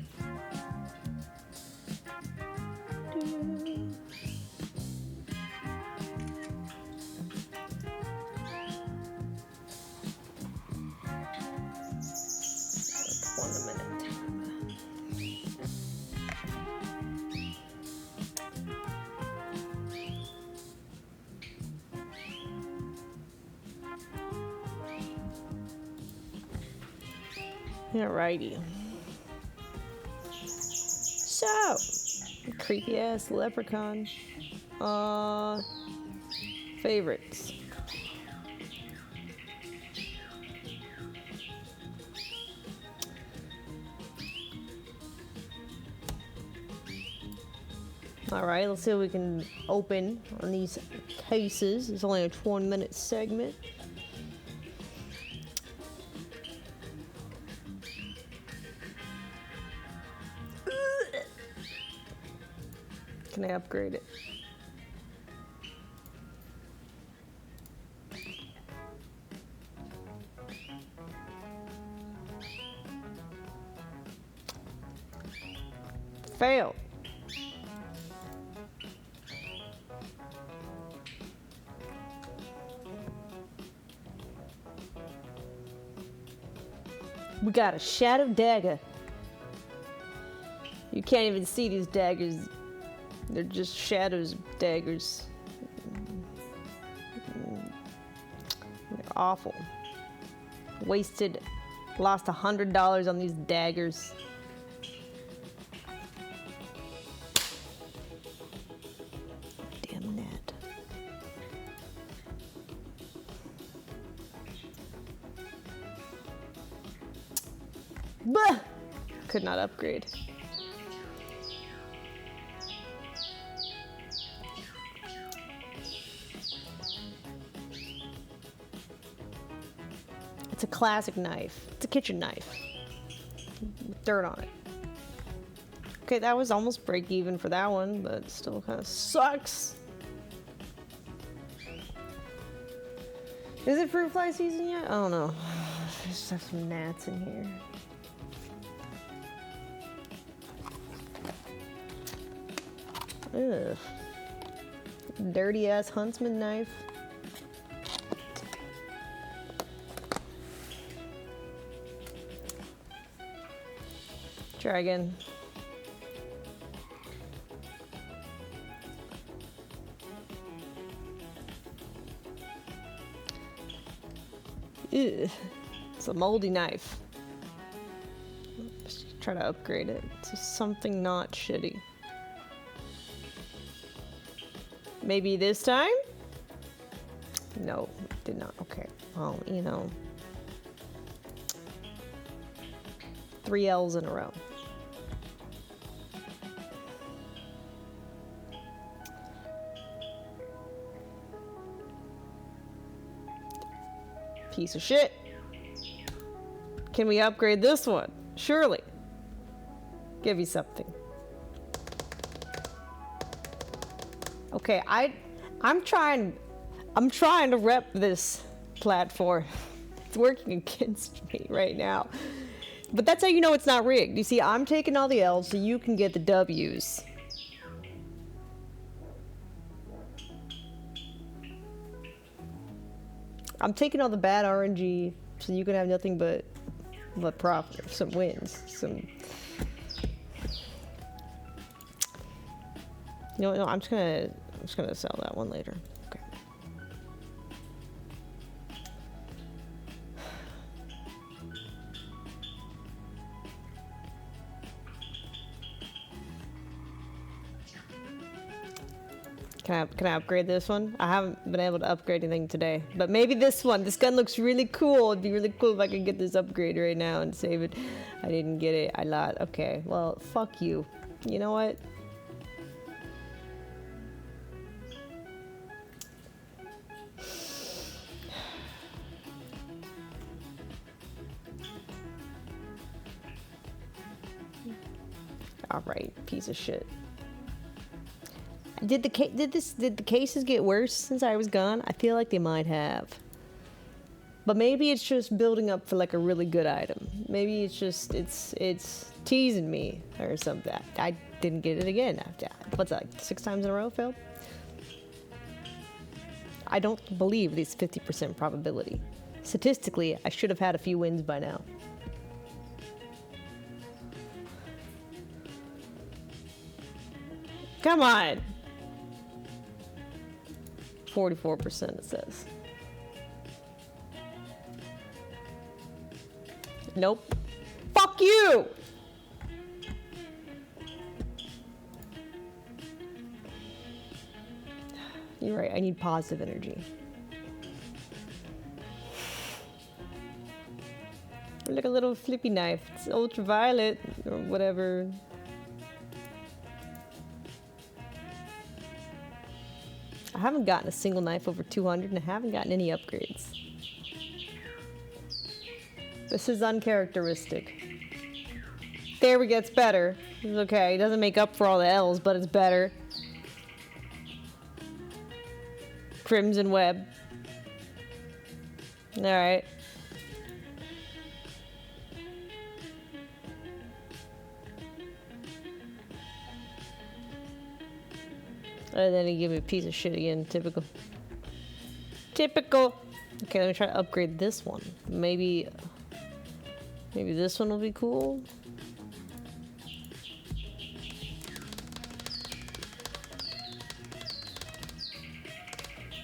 Alrighty. So, creepy ass leprechaun. Favorites. Alright, let's see what we can open on these cases. It's only a 20-minute segment. Can I upgrade it? Failed. We got a shadow dagger. You can't even see these daggers. They're just shadows of daggers. awful. Lost $100 on these daggers. Damn net. Bah! Could not upgrade. It's a classic knife. It's a kitchen knife. With dirt on it. Okay, that was almost break even for that one, but still kind of sucks. Is it fruit fly season yet? I don't know. Just have some gnats in here. Ugh. Dirty ass huntsman knife. Try again. Ew. It's a moldy knife. Let's try to upgrade it to something not shitty. Maybe this time? No, did not. Okay. Well, you know. 3 L's in a row. Piece of shit. Can we upgrade this one? Surely. Give you something. Okay, I'm trying to rep this platform. It's working against me right now. But that's how you know it's not rigged. You see, I'm taking all the L's so you can get the W's. I'm taking all the bad RNG so you can have nothing but profit, some wins, some. You know what? No, I'm just gonna sell that one later. Okay. Can I upgrade this one? I haven't been able to upgrade anything today, but maybe this one. This gun looks really cool. It'd be really cool if I could get this upgrade right now and save it. I didn't get it. I lied. Okay, well, fuck you. You know what? All right, piece of shit. Did the cases get worse since I was gone? I feel like they might have. But maybe it's just building up for like a really good item. Maybe it's just it's teasing me or something. I didn't get it again. What's that? Like 6 times in a row failed? I don't believe this 50% probability. Statistically, I should have had a few wins by now. Come on. 44% it says. Nope. Fuck you! You're right, I need positive energy. Look, a little flippy knife. It's ultraviolet or whatever. I haven't gotten a single knife over 200 and I haven't gotten any upgrades. This is uncharacteristic. There we go, it's better. It's okay, it doesn't make up for all the L's, but it's better. Crimson Web. Alright. And then he gave me a piece of shit again. Typical. Typical. Okay, let me try to upgrade this one. Maybe this one will be cool.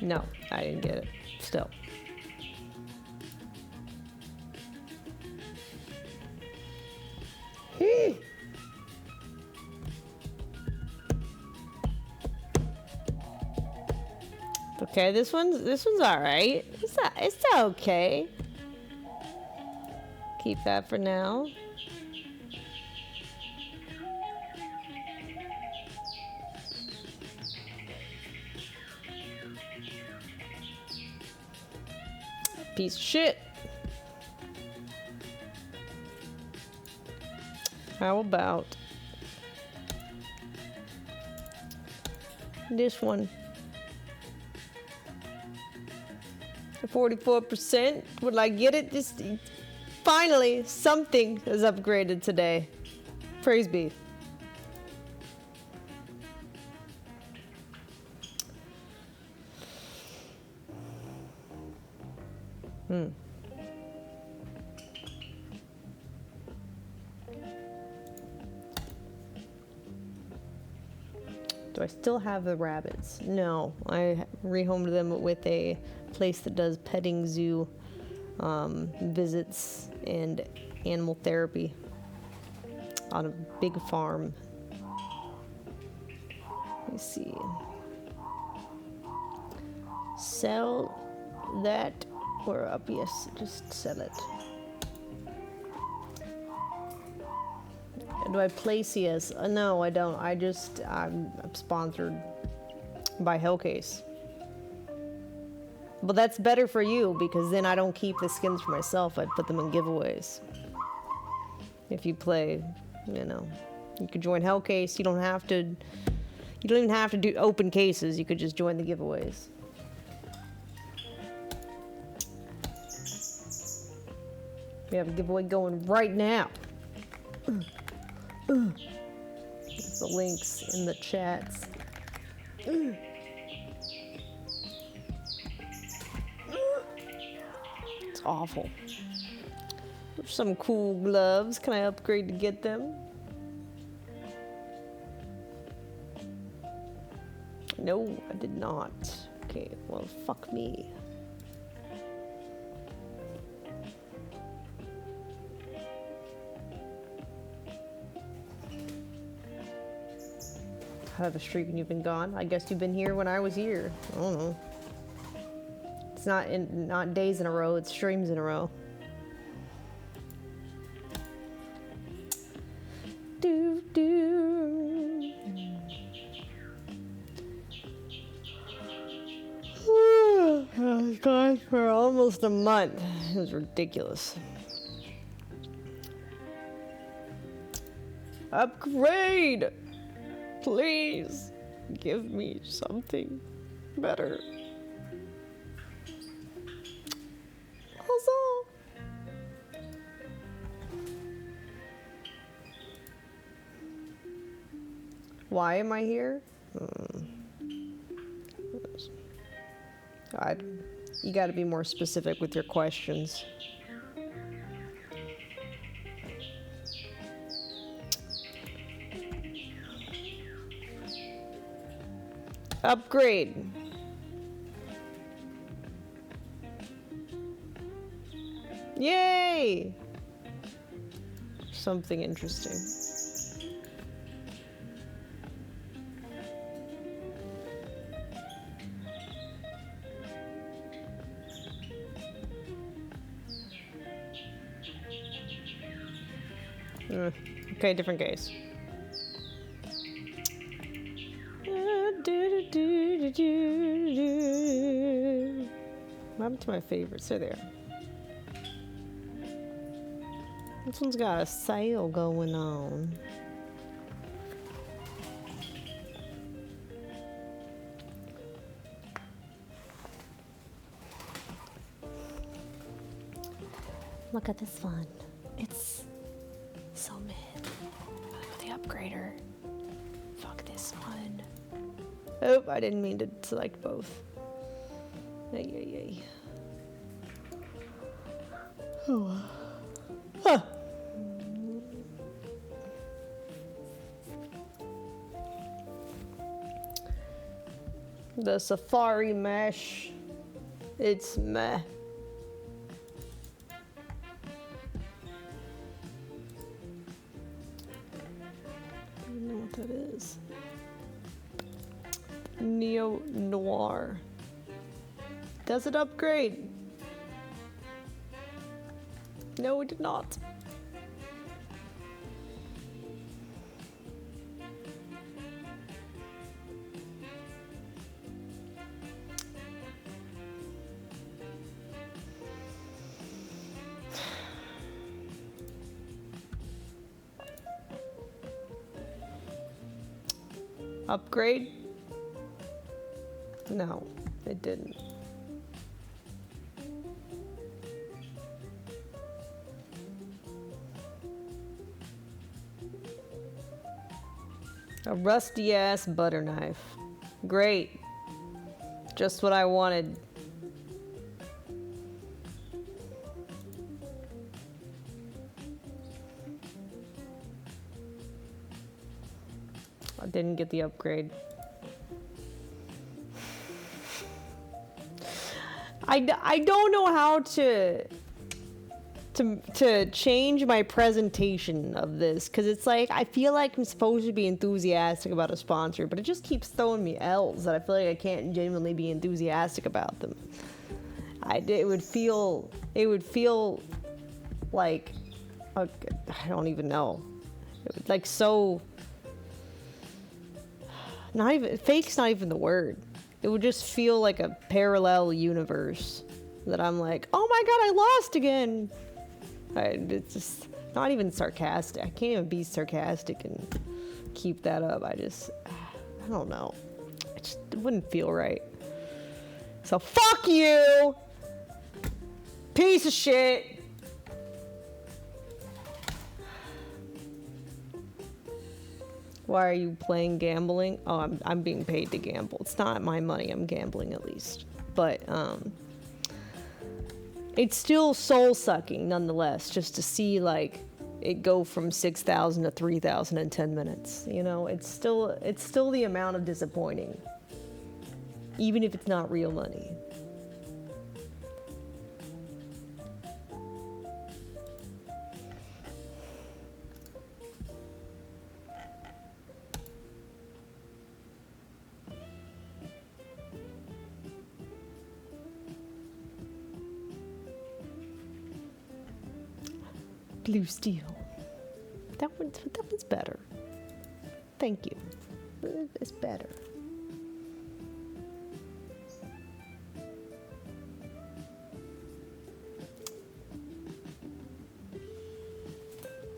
No, I didn't get it. Still. Okay, this one's all right. It's okay. Keep that for now. Piece of shit. How about this one? 44%. Will I get it? Just finally, something is upgraded today. Praise be. Do I still have the rabbits? No, I rehomed them with a place that does petting zoo visits and animal therapy on a big farm. Let me see. Sell that or up? Yes, just sell it. Do I place yes? No, I don't. I'm sponsored by Hellcase. But that's better for you because then I don't keep the skins for myself. I'd put them in giveaways. If you play, you could join Hellcase. You don't even have to do open cases. You could just join the giveaways. We have a giveaway going right now. There's the links in the chats. It's awful. There's some cool gloves. Can I upgrade to get them? No, I did not. Okay, well, fuck me. How have a streak when you've been gone? I guess you've been here when I was here. I don't know. It's not days in a row, it's streams in a row. I was gone for almost a month. It was ridiculous. Upgrade! Please give me something better. Also, why am I here? You got to be more specific with your questions. Upgrade. Yay! Something interesting. Okay, different case. What happened to my favorites? They're there. This one's got a sale going on. Look at this one. It's so mid. The upgrader. Fuck this one. Oh, I didn't mean to select both. Ay. Oh. Huh. The Safari mesh. It's meh. I don't know what that is. Neo Noir. Does it upgrade? No, it did not. Upgrade? No, it didn't. A rusty ass butter knife. Great. Just what I wanted. I didn't get the upgrade. I don't know how to change my presentation of this, because it's like I feel like I'm supposed to be enthusiastic about a sponsor, but it just keeps throwing me L's that I feel like I can't genuinely be enthusiastic about them. It would feel like I don't even know. It would, like, so not even fake's not even the word. It would just feel like a parallel universe that I'm like, oh my god, I lost again. It's just not even sarcastic. I can't even be sarcastic and keep that up. I don't know. It wouldn't feel right. So fuck you, piece of shit. Why are you playing gambling? Oh, I'm being paid to gamble. It's not my money. I'm gambling at least. But it's still soul sucking nonetheless, just to see like it go from 6,000 to 3,000 in 10 minutes. You know, it's still the amount of disappointing, even if it's not real money. Blue steel. That one's better. Thank you. It's better.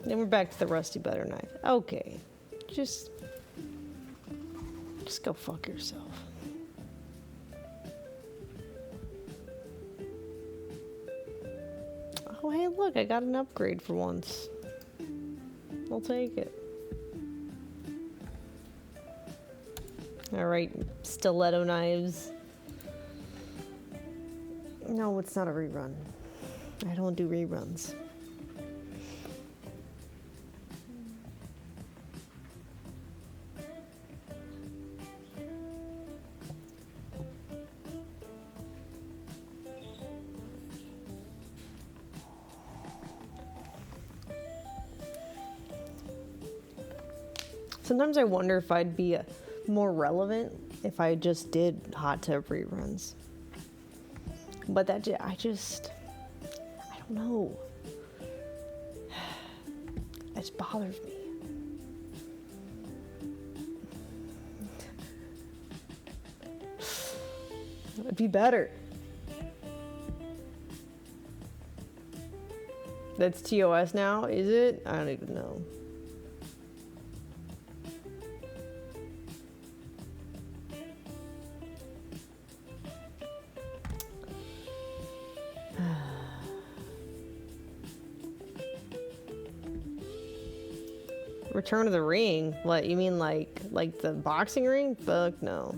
Then we're back to the rusty butter knife. Okay. Just go fuck yourself. Oh, hey, look, I got an upgrade for once. I'll take it. Alright, stiletto knives. No, it's not a rerun. I don't do reruns. Sometimes I wonder if I'd be more relevant if I just did hot tub reruns. But I don't know. It just bothers me. It'd be better. That's TOS now, is it? I don't even know. Return of the Ring? What, you mean like the boxing ring? Fuck no.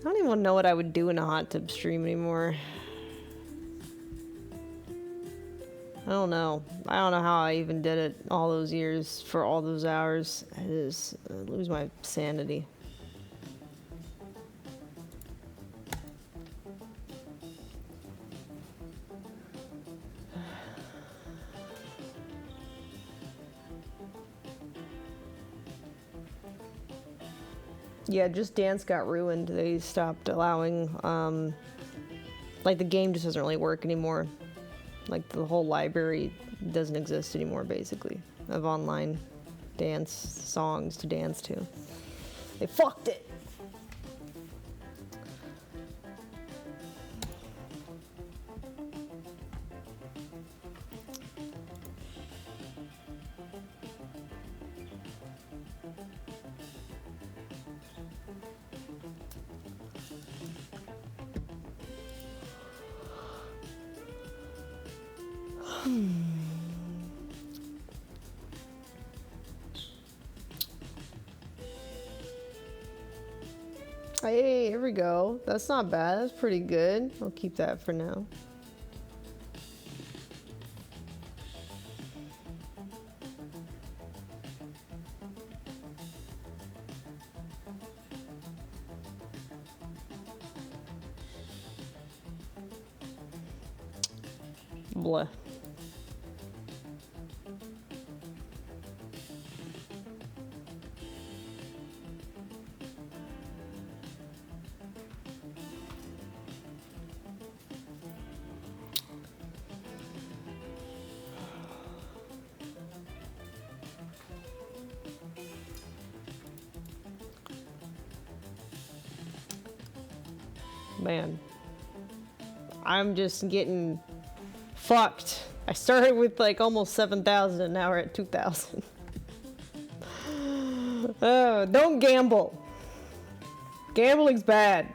I don't even know what I would do in a hot tub stream anymore. don't know. I don't know how I even did it all those years for all those hours. I just lose my sanity. Yeah, Just Dance got ruined. They stopped allowing, like the game just doesn't really work anymore. Like the whole library doesn't exist anymore, basically, of online dance songs to dance to. They fucked it. Hey, here we go. That's not bad. That's pretty good. I'll keep that for now. Blah. Man, I'm just getting fucked. I started with like almost 7,000 and now we're at 2,000. Oh, don't gamble. Gambling's bad.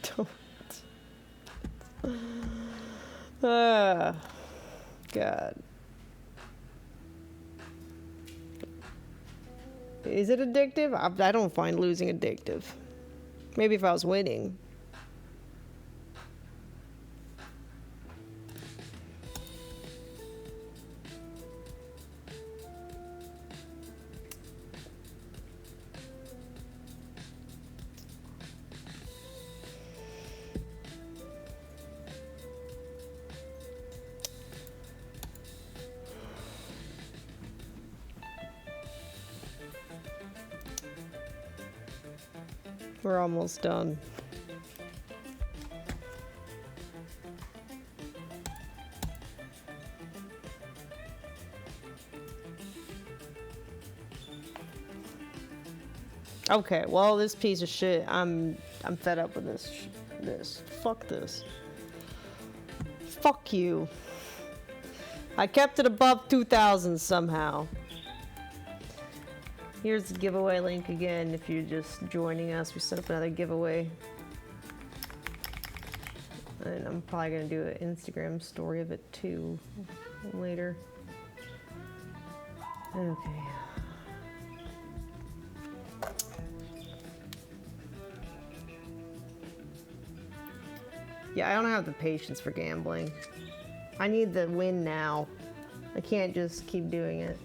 Don't. God. Is it addictive? I don't find losing addictive. Maybe if I was winning. We're almost done. Okay, well, this piece of shit, I'm fed up with this. Fuck this. Fuck you. I kept it above 2,000 somehow. Here's the giveaway link again if you're just joining us. We set up another giveaway. And I'm probably going to do an Instagram story of it too later. Okay. Yeah, I don't have the patience for gambling. I need the win now. I can't just keep doing it.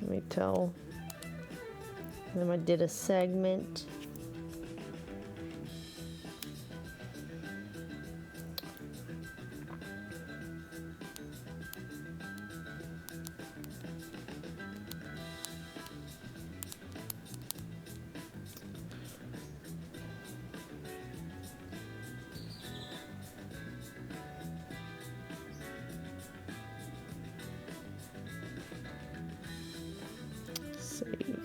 Let me tell them I did a segment. Save.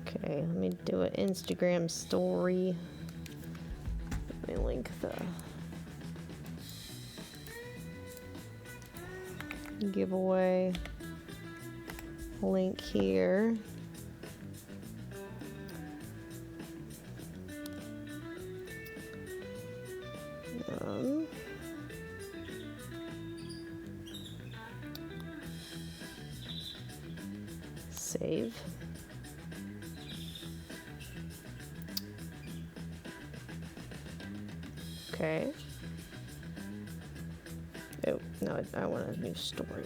Okay, let me do an Instagram story. Let me link the giveaway link here. Save. Okay. Oh, no, I want a new story.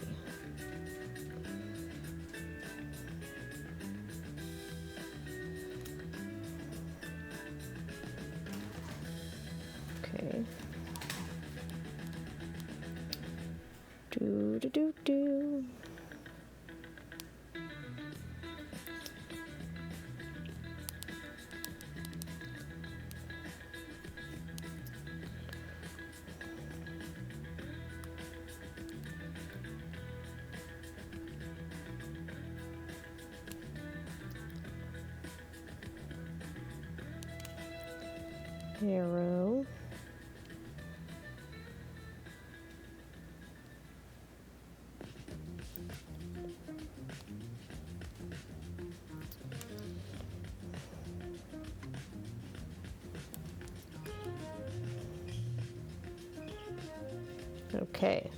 Okay. Do. Arrow. Okay.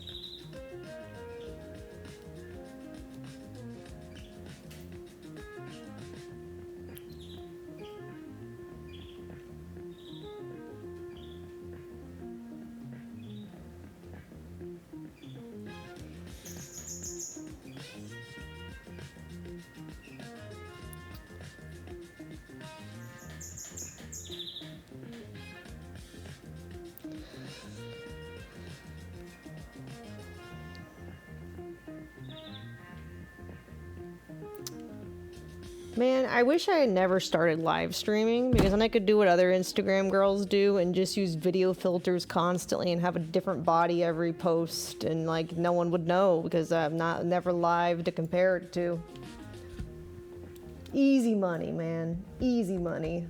Man, I wish I had never started live streaming, because then I could do what other Instagram girls do and just use video filters constantly and have a different body every post, and like no one would know because I'm never live to compare it to. Easy money, man. Easy money.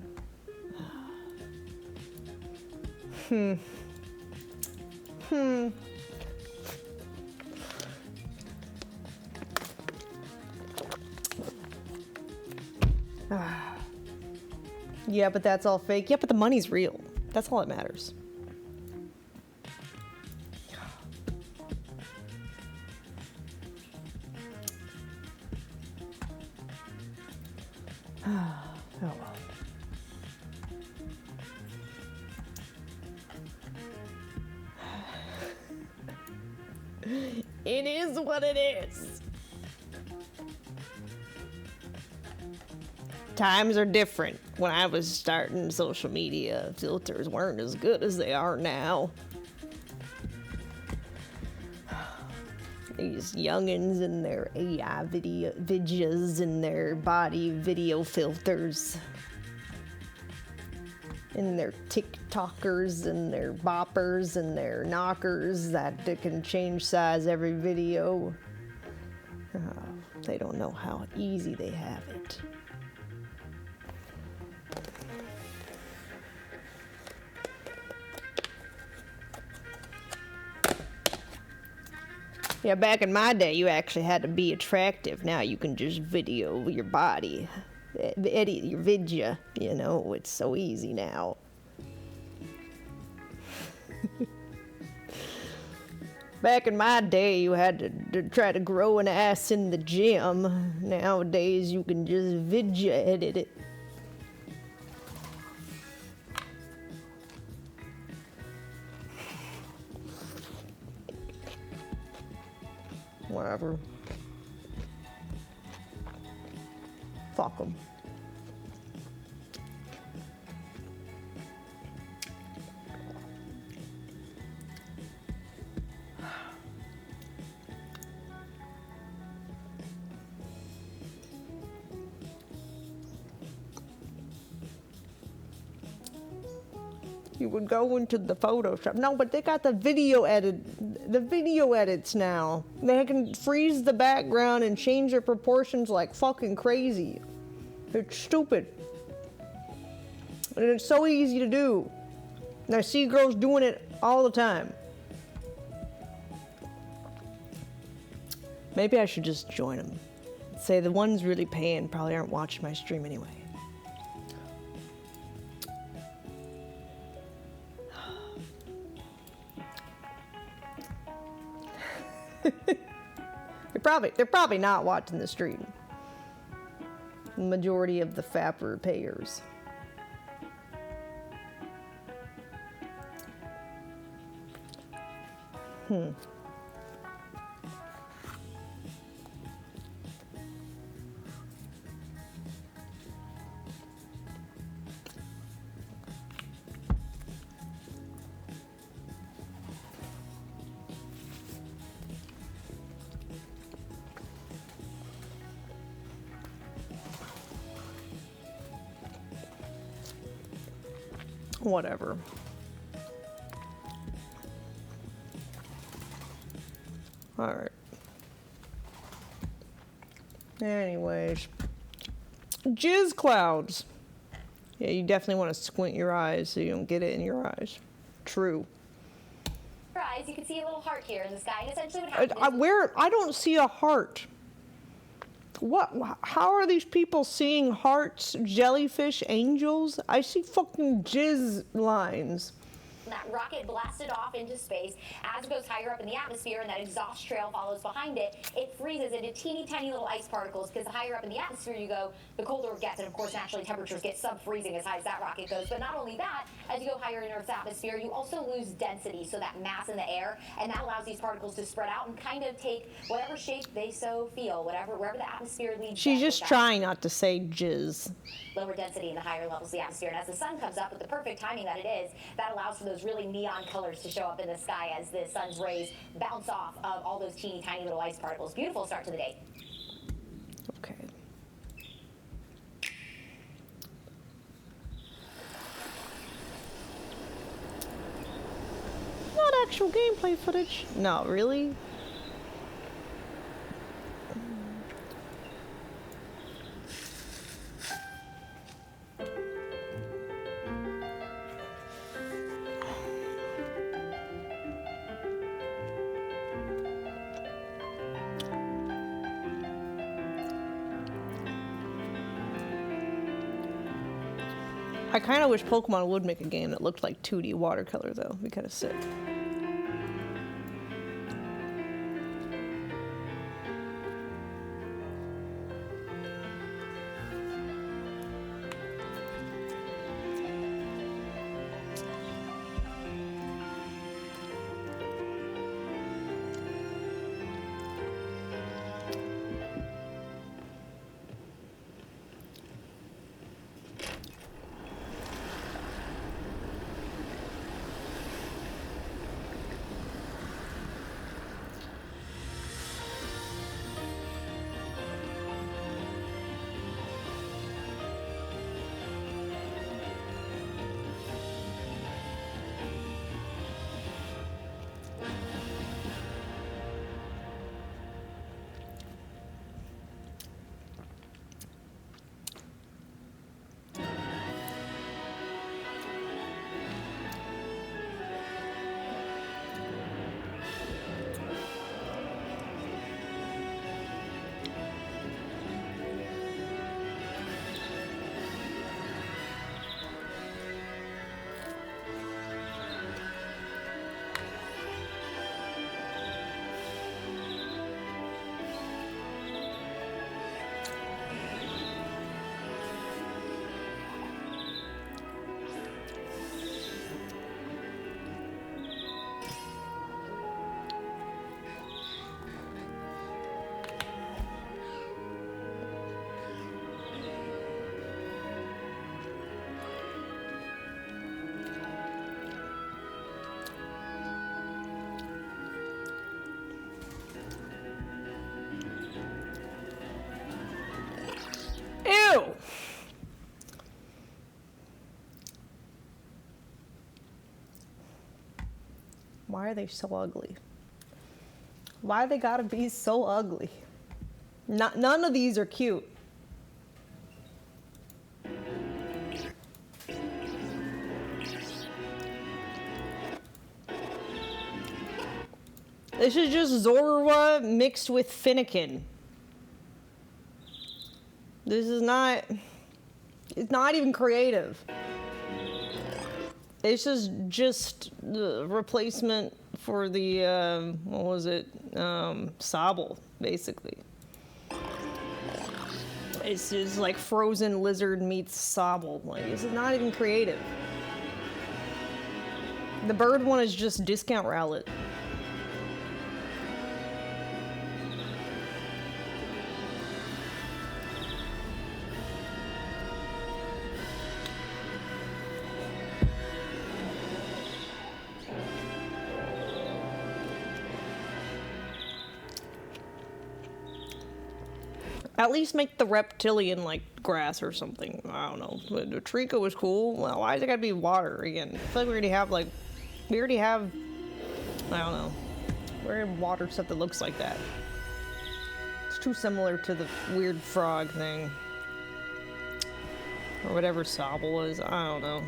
Yeah, but that's all fake. Yeah, but the money's real. That's all that matters. Oh well. It is what it is. Times are different. When I was starting social media, filters weren't as good as they are now. These youngins and their AI videos and their body video filters. And their TikTokers and their boppers and their knockers that can change size every video. They don't know how easy they have it. Yeah, back in my day, you actually had to be attractive. Now you can just video your body, edit your vidya. You know, it's so easy now. Back in my day, you had to try to grow an ass in the gym. Nowadays, you can just vidya edit it. Whatever. Fuck them. You would go into the Photoshop. No, but they got the video edits now. They can freeze the background and change their proportions like fucking crazy. It's stupid. And it's so easy to do. And I see girls doing it all the time. Maybe I should just join them. Say the ones really paying probably aren't watching my stream anyway. They're probably not watching the stream. majority of the FAPR payers. Whatever. All right. Anyways, jizz clouds. Yeah, you definitely want to squint your eyes so you don't get it in your eyes. True. Your eyes, you can see a little heart here in the sky, and essentially what happens I don't see a heart. What? How are these people seeing hearts, jellyfish, angels? I see fucking jizz lines. that rocket blasted off into space. As it goes higher up in the atmosphere and that exhaust trail follows behind it, it freezes into teeny tiny little ice particles, because the higher up in the atmosphere you go, the colder it gets. And of course, naturally, temperatures get sub-freezing as high as that rocket goes. But not only that, as you go higher in Earth's atmosphere, you also lose density, so that mass in the air, and that allows these particles to spread out and kind of take whatever shape they so feel, wherever the atmosphere leads. She's just trying not to say jizz. Lower density in the higher levels of the atmosphere. And as the sun comes up with the perfect timing that it is, that allows for those really neon colors to show up in the sky as the sun's rays bounce off of all those teeny tiny little ice particles. Beautiful start to the day. Okay. Not actual gameplay footage. No, really? I kind of wish Pokemon would make a game that looked like 2D watercolor, though. It'd be kind of sick. Ew! Why are they so ugly? Why they gotta be so ugly? None of these are cute. This is just Zorua mixed with Finnegan. This is not, it's not even creative. This is just the replacement for the, what was it, Sobble, basically. It's just like frozen lizard meets Sobble. Like, this is not even creative. The bird one is just discount Rowlet. At least make the reptilian like grass or something. I don't know. The Trico was cool. Well, why is it gotta be water again? I feel like we already have I don't know. We already have water stuff that looks like that. It's too similar to the weird frog thing. Or whatever Sobble is. I don't know.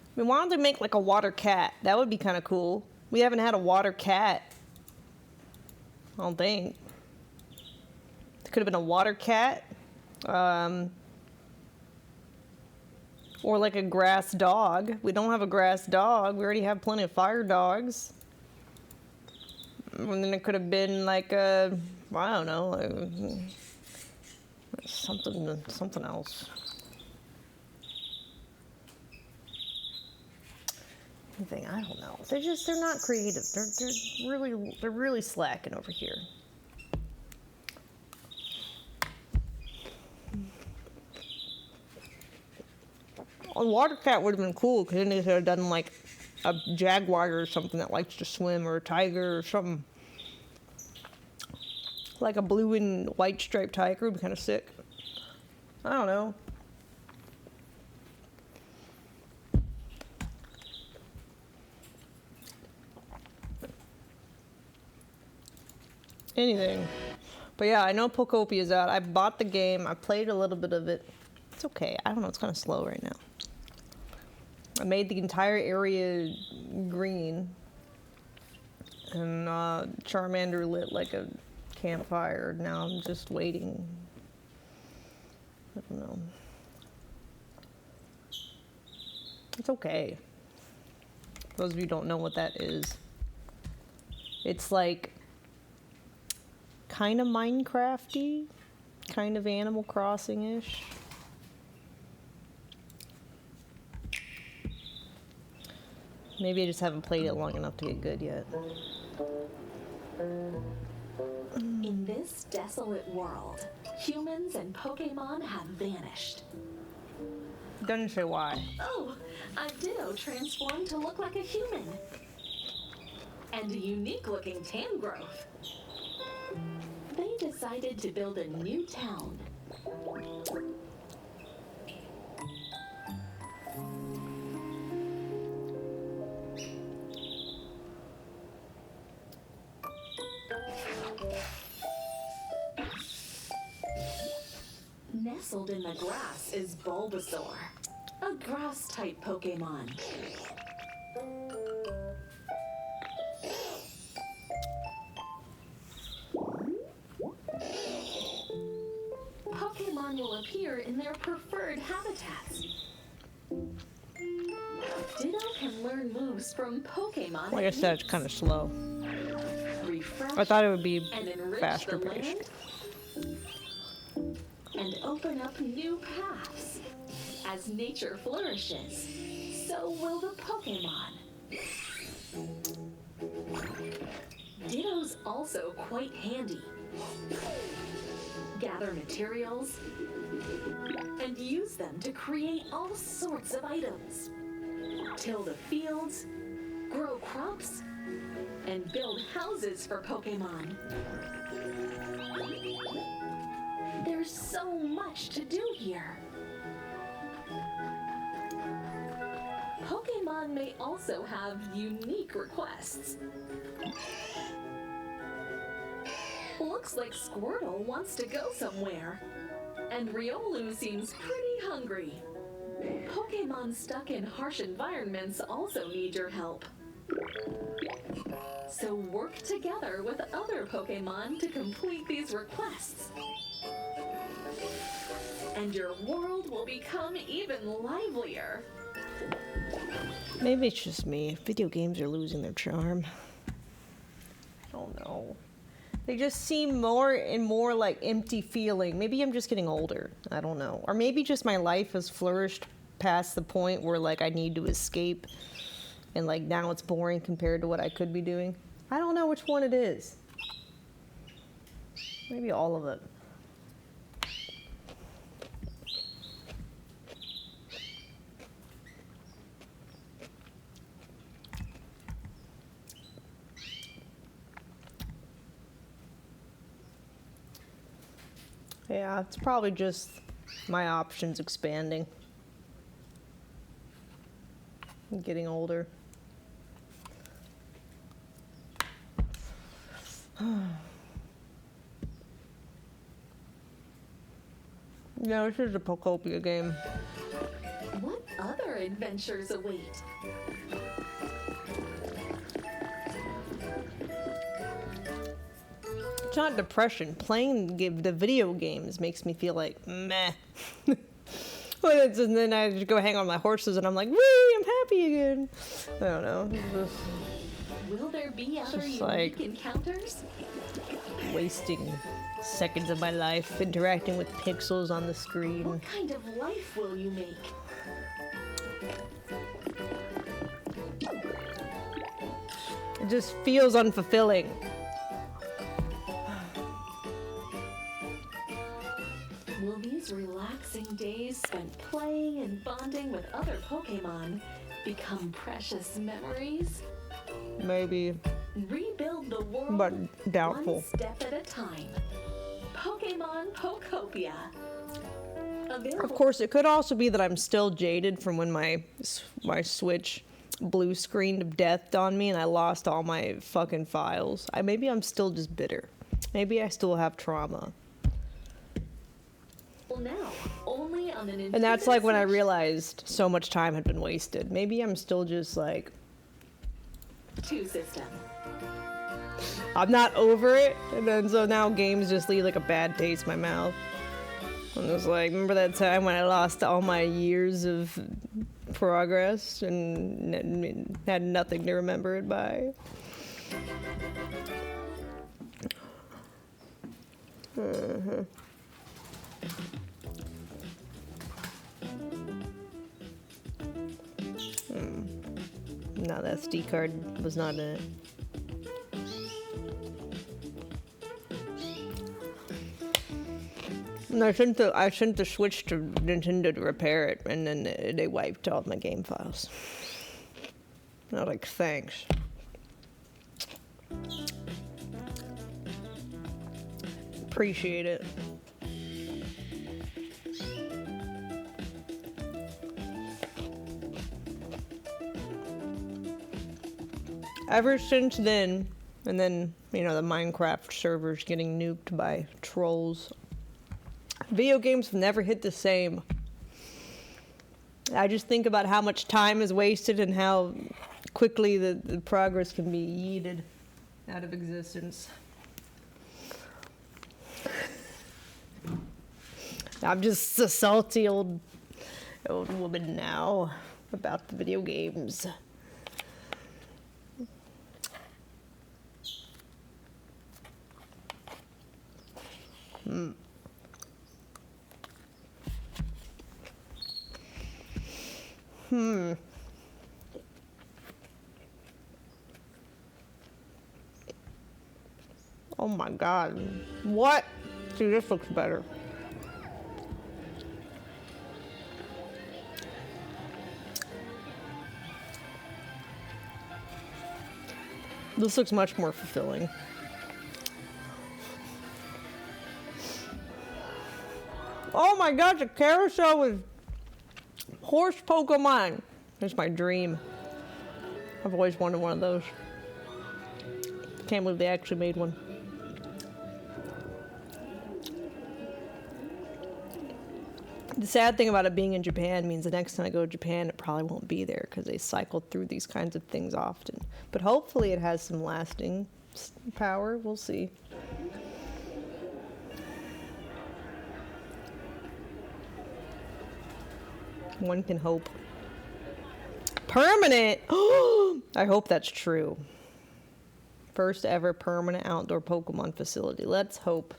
I mean, why don't they make like a water cat? That would be kind of cool. We haven't had a water cat. I don't think. It could have been a water cat. Or like a grass dog. We don't have a grass dog. We already have plenty of fire dogs. And then it could have been like a, I don't know, something else. Anything, I don't know. They're not creative. They're really slacking over here. A water cat would have been cool because then they could have done like a jaguar or something that likes to swim, or a tiger or something. Like a blue and white striped tiger would be kind of sick. I don't know. Anything. But yeah, I know Pocopia's out. I bought the game. I played a little bit of it. It's okay. I don't know. It's kind of slow right now. I made the entire area green. And Charmander lit like a campfire. Now I'm just waiting. I don't know. It's okay. For those of you who don't know what that is. It's like kind of Minecraft-y, kind of Animal Crossing-ish. Maybe I just haven't played it long enough to get good yet. In this desolate world, humans and Pokemon have vanished. Doesn't say why. Oh, a Ditto transformed to look like a human. And a unique-looking tan growth. They decided to build a new town. Nestled in the grass is Bulbasaur, a grass-type Pokemon. Pokemon will appear in their preferred habitats. Ditto can learn moves from Pokemon. Like I said, it's kind of slow. Refresh I thought it would be and enrich faster the paced. land, and open up new paths. As nature flourishes, so will the Pokemon. Ditto's also quite handy. Gather materials and use them to create all sorts of items. Till the fields, grow crops, and build houses for Pokemon. There's so much to do here. Pokemon may also have unique requests. Looks like Squirtle wants to go somewhere. And Riolu seems pretty hungry. Pokemon stuck in harsh environments also need your help. So work together with other Pokemon to complete these requests. And your world will become even livelier. Maybe it's just me. Video games are losing their charm. I don't know. They just seem more and more like empty feeling. Maybe I'm just getting older. I don't know. Or maybe just my life has flourished past the point where like I need to escape and like now it's boring compared to what I could be doing. I don't know which one it is. Maybe all of it. Yeah, it's probably just my options expanding. I'm getting older. Yeah, this is a Pocopia game. What other adventures await? It's not depression. Playing the video games makes me feel like meh. And then I just go hang on my horses and I'm like, wee, I'm happy again. I don't know. It's just Will there be other just unique like- encounters? wasting seconds of my life interacting with pixels on the screen. What kind of life will you make? It just feels unfulfilling. Will these relaxing days spent playing and bonding with other Pokemon become precious memories? Maybe, Rebuild the world but doubtful. one step at a time. Pokemon Pocopia. Available. Of course, it could also be that I'm still jaded from when my Switch blue screened of death on me and I lost all my fucking files. Maybe I'm still just bitter. Maybe I still have trauma. Now, only on an And that's like when I Switch. realized so much time had been wasted. Maybe I'm still just like, 2 system. I'm not over it. And then so now games just leave like a bad taste in my mouth. I'm just like, remember that time when I lost all my years of progress and had nothing to remember it by? No, that SD card was not in it. And I sent the Switch to Nintendo to repair it, and then they wiped all my game files. I was like, thanks. Appreciate it. Ever since then, and then, you know, the Minecraft servers getting nuked by trolls, video games have never hit the same. I just think about how much time is wasted and how quickly the progress can be yeeted out of existence. I'm just a salty old woman now about the video games. Oh my god. What? See, this looks better. This looks much more fulfilling. Oh my gosh, a carousel with horse Pokemon. That's my dream. I've always wanted one of those. Can't believe they actually made one. The sad thing about it being in Japan means the next time I go to Japan, it probably won't be there because they cycle through these kinds of things often. But hopefully it has some lasting power. We'll see. One can hope. permanent. I hope that's true. First ever permanent outdoor Pokemon facility. Let's hope.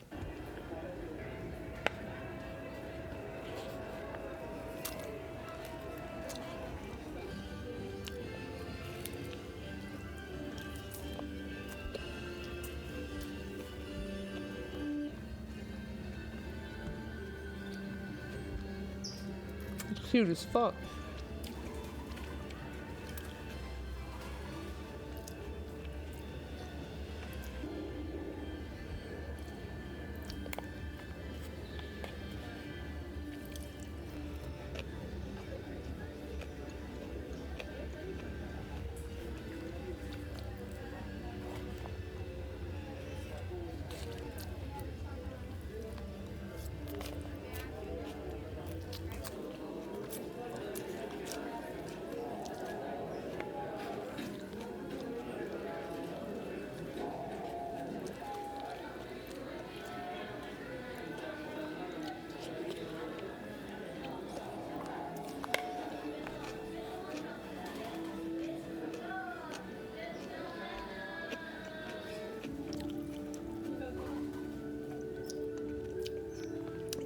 It's cute as fuck.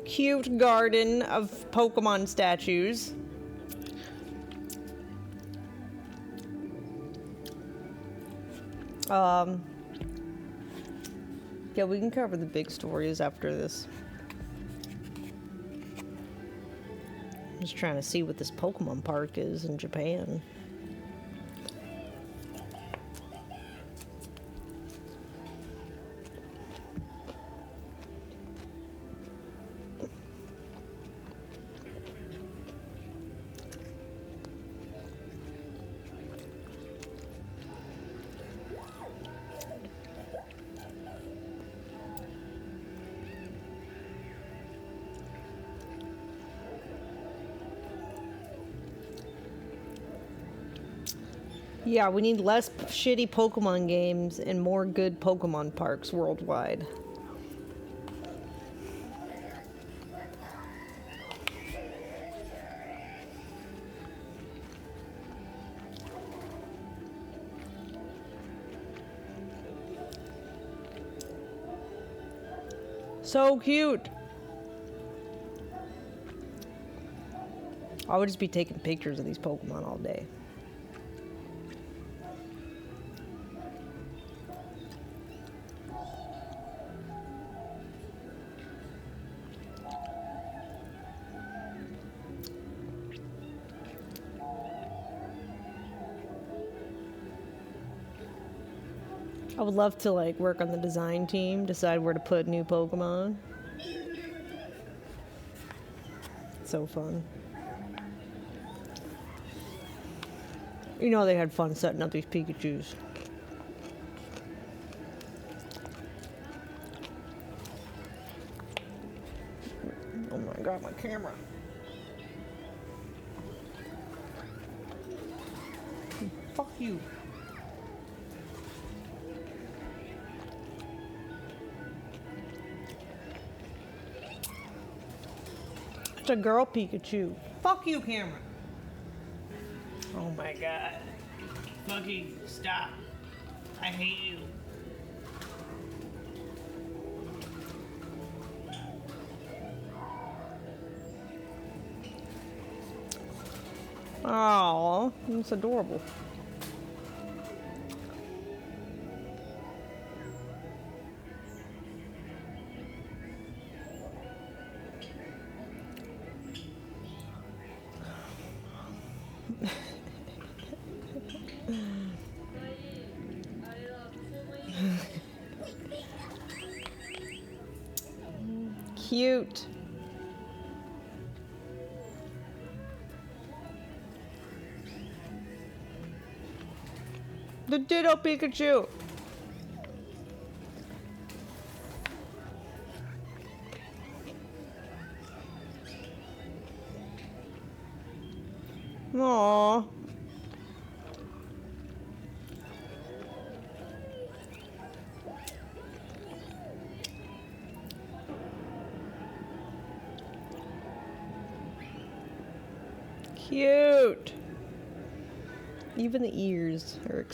Cute garden of Pokemon statues. Yeah, we can cover the big stories after this. I'm just trying to see what this Pokemon park is in Japan. Yeah, we need less shitty Pokemon games and more good Pokemon parks worldwide. So cute. I would just be taking pictures of these Pokemon all day. I would love to like work on the design team, decide where to put new Pokemon. So fun. You know they had fun setting up these Pikachus. Oh my god, my camera. Fuck you. It's a girl Pikachu. Fuck you, camera. Oh my god. Fucking stop. I hate you. Oh, it's adorable. Cute. The Ditto Pikachu. Aww. Cute. Even the ears are,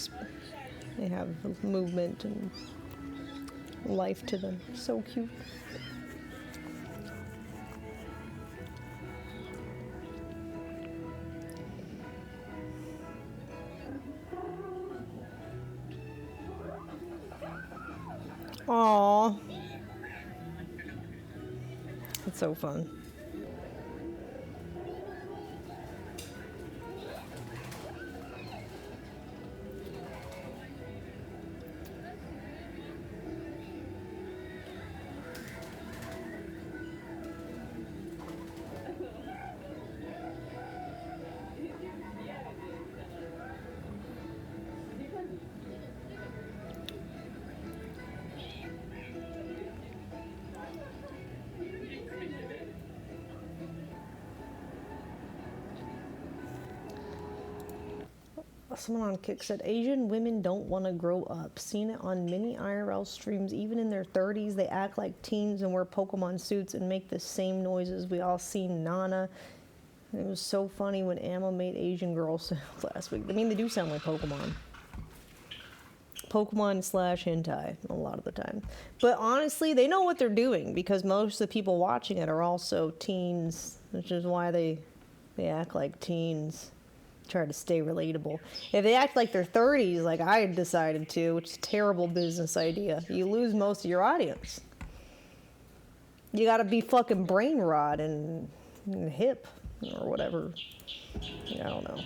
they have movement and life to them. So cute. Aww. It's so fun. Someone on Kick said, Asian women don't want to grow up. Seen it on many IRL streams. Even in their 30s, they act like teens and wear Pokemon suits and make the same noises. We all seen Nana. It was so funny when Ammo made Asian girls last week. I mean, they do sound like Pokemon. Pokemon / hentai a lot of the time. But honestly, they know what they're doing because most of the people watching it are also teens, which is why they act like teens. Try to stay relatable. If they act like they're 30s, like I decided to, which is a terrible business idea, you lose most of your audience. You gotta be fucking brain rot and hip or whatever. I don't know.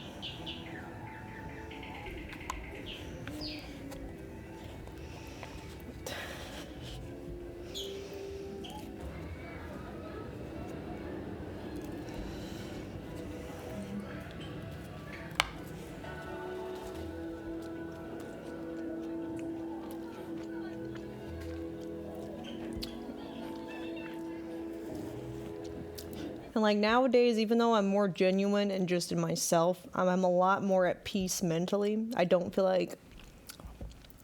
And like nowadays, even though I'm more genuine and just in myself, I'm a lot more at peace mentally. I don't feel like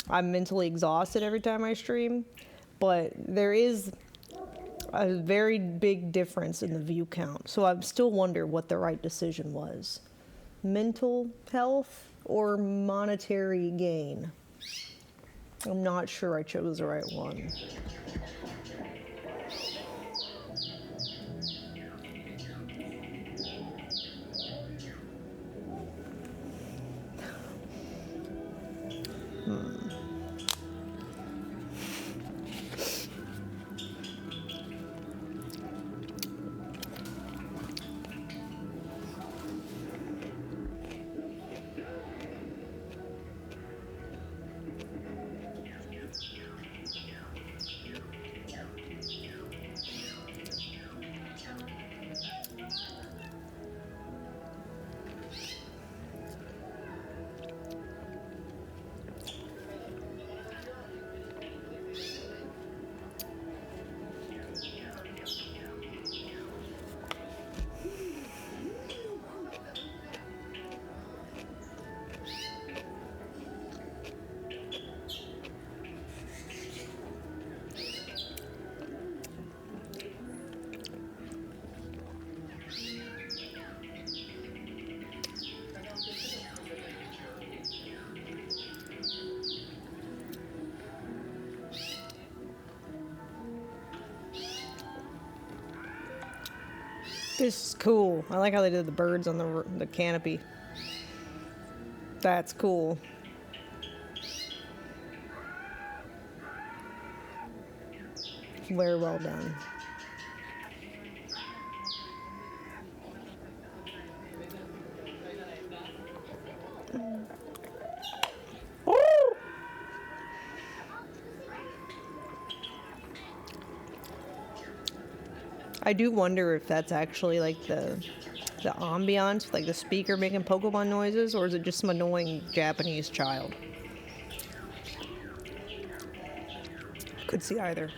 I'm mentally exhausted every time I stream, but there is a very big difference in the view count. So I still wonder what the right decision was. Mental health or monetary gain? I'm not sure I chose the right one. This is cool. I like how they did the birds on the canopy. That's cool. Very well done. I do wonder if that's actually like the ambiance, like the speaker making Pokemon noises, or is it just some annoying Japanese child? Could see either.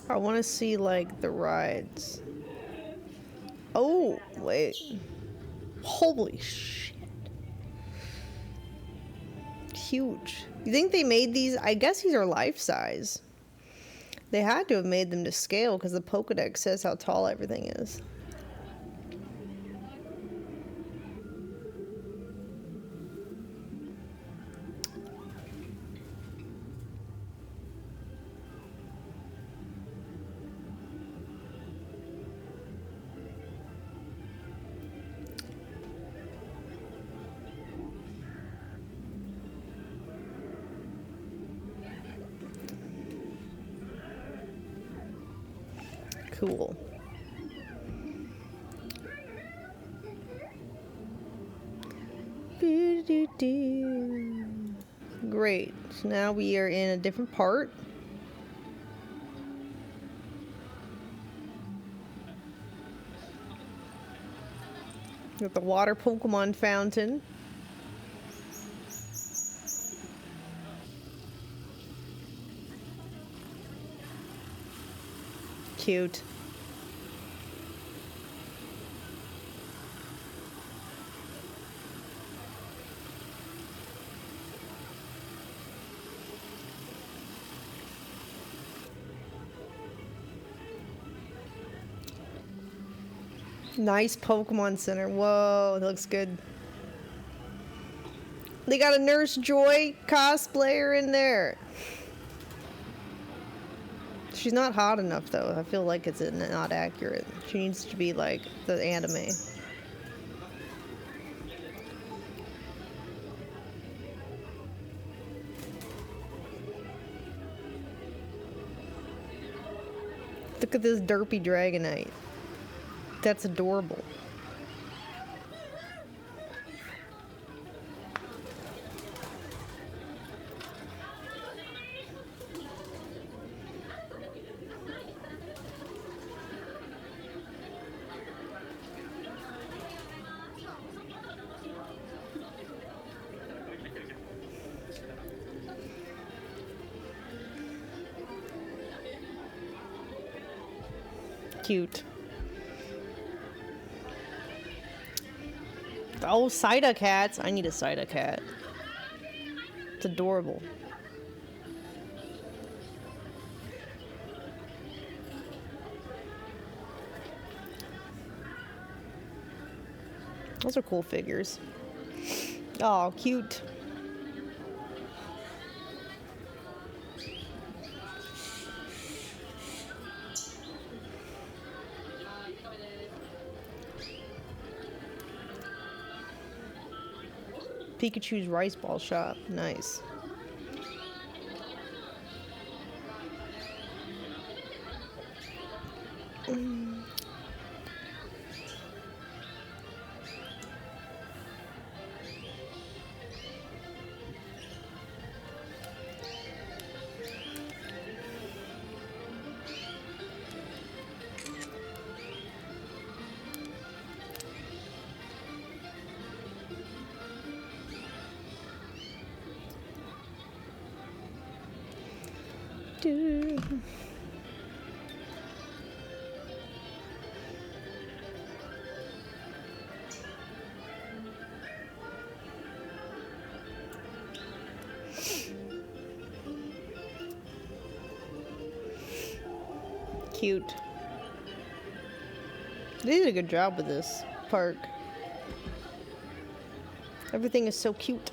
I want to see like the rides. Oh, wait. Holy shit. Huge. You think they made these? I guess these are life size. They had to have made them to scale because the Pokédex says how tall everything is. Cool. Great. So now we are in a different part. With the water Pokemon fountain. Cute. Nice Pokemon Center. Whoa, that looks good. They got a Nurse Joy cosplayer in there. She's not hot enough, though. I feel like it's not accurate. She needs to be like the anime. Look at this derpy Dragonite. That's adorable. Cute. Oh, Psyduck hats. I need a Psyduck hat. It's adorable. Those are cool figures. Oh, cute. Pikachu's Rice Ball Shop. Nice. Cute. They did a good job with this park. Everything is so cute.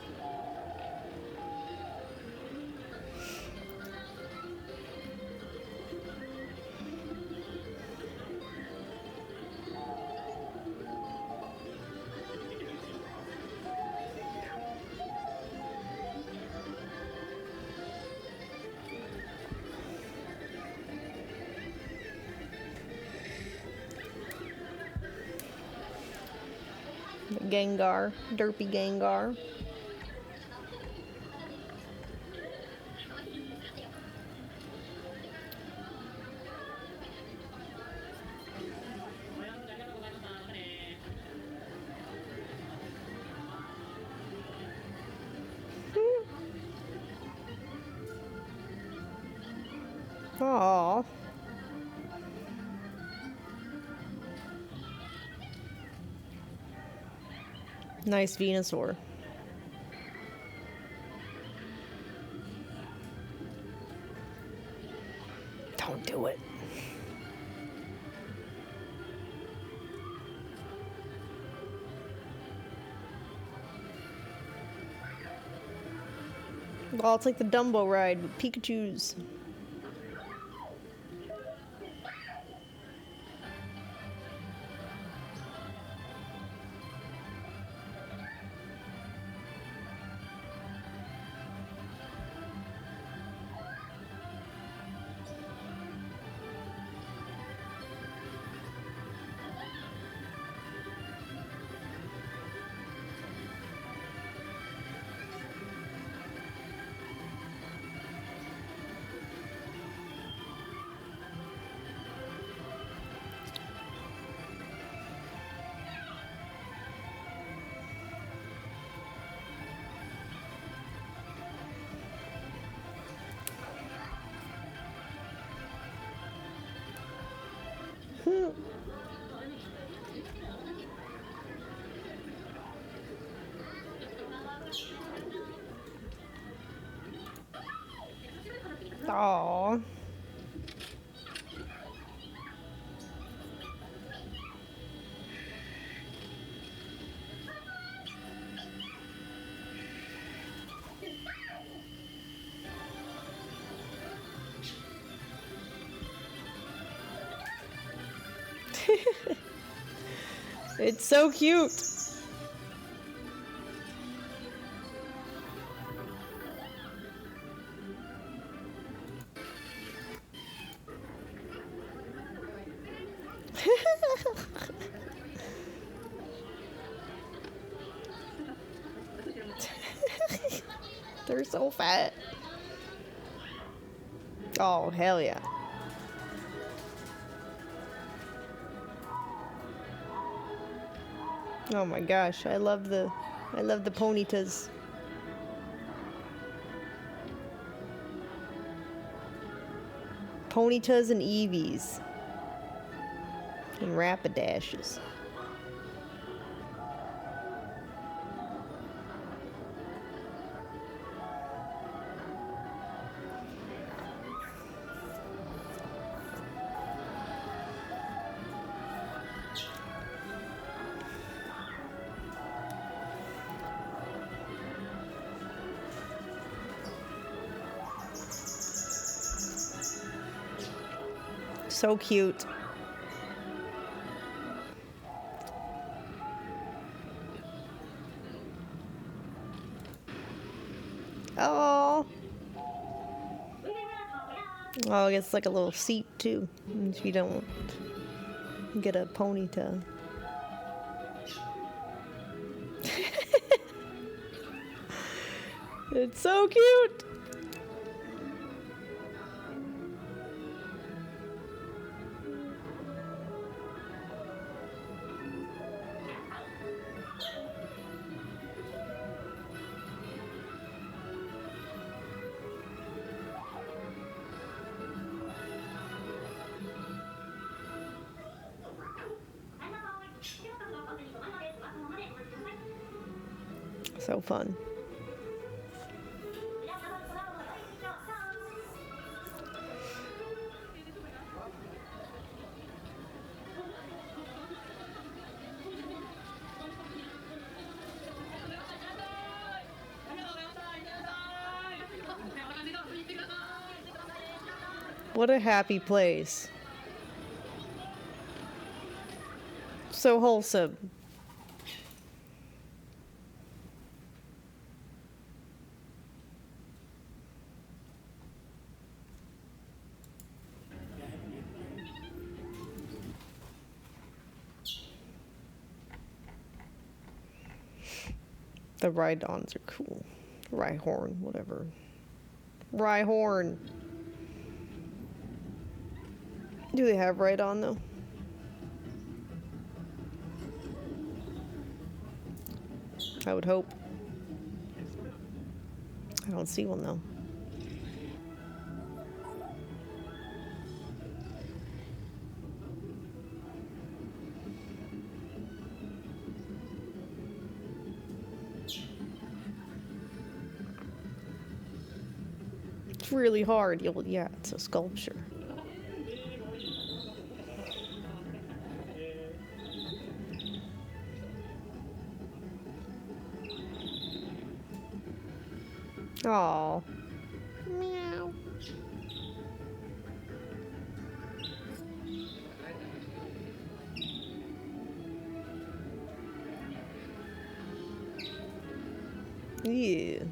Gengar, derpy Gengar. Aww. Nice Venusaur. Don't do it. Well, I'll take the Dumbo ride with Pikachus. Aww. It's so cute. They're so fat. Oh, hell yeah. Oh my gosh, I love the Ponytas. Ponytas and Eevees. And Rapidashes. So cute. Oh. Oh, I guess like a little seat too, if you don't get a Ponyta. It's so cute. So fun. What a happy place. So wholesome. The Rhydons are cool. Rhyhorn, whatever. Rhyhorn. Do they have Rhydon though? I would hope. I don't see one though. It's really hard. Yeah, it's a sculpture. Aww. Meow. Yeah.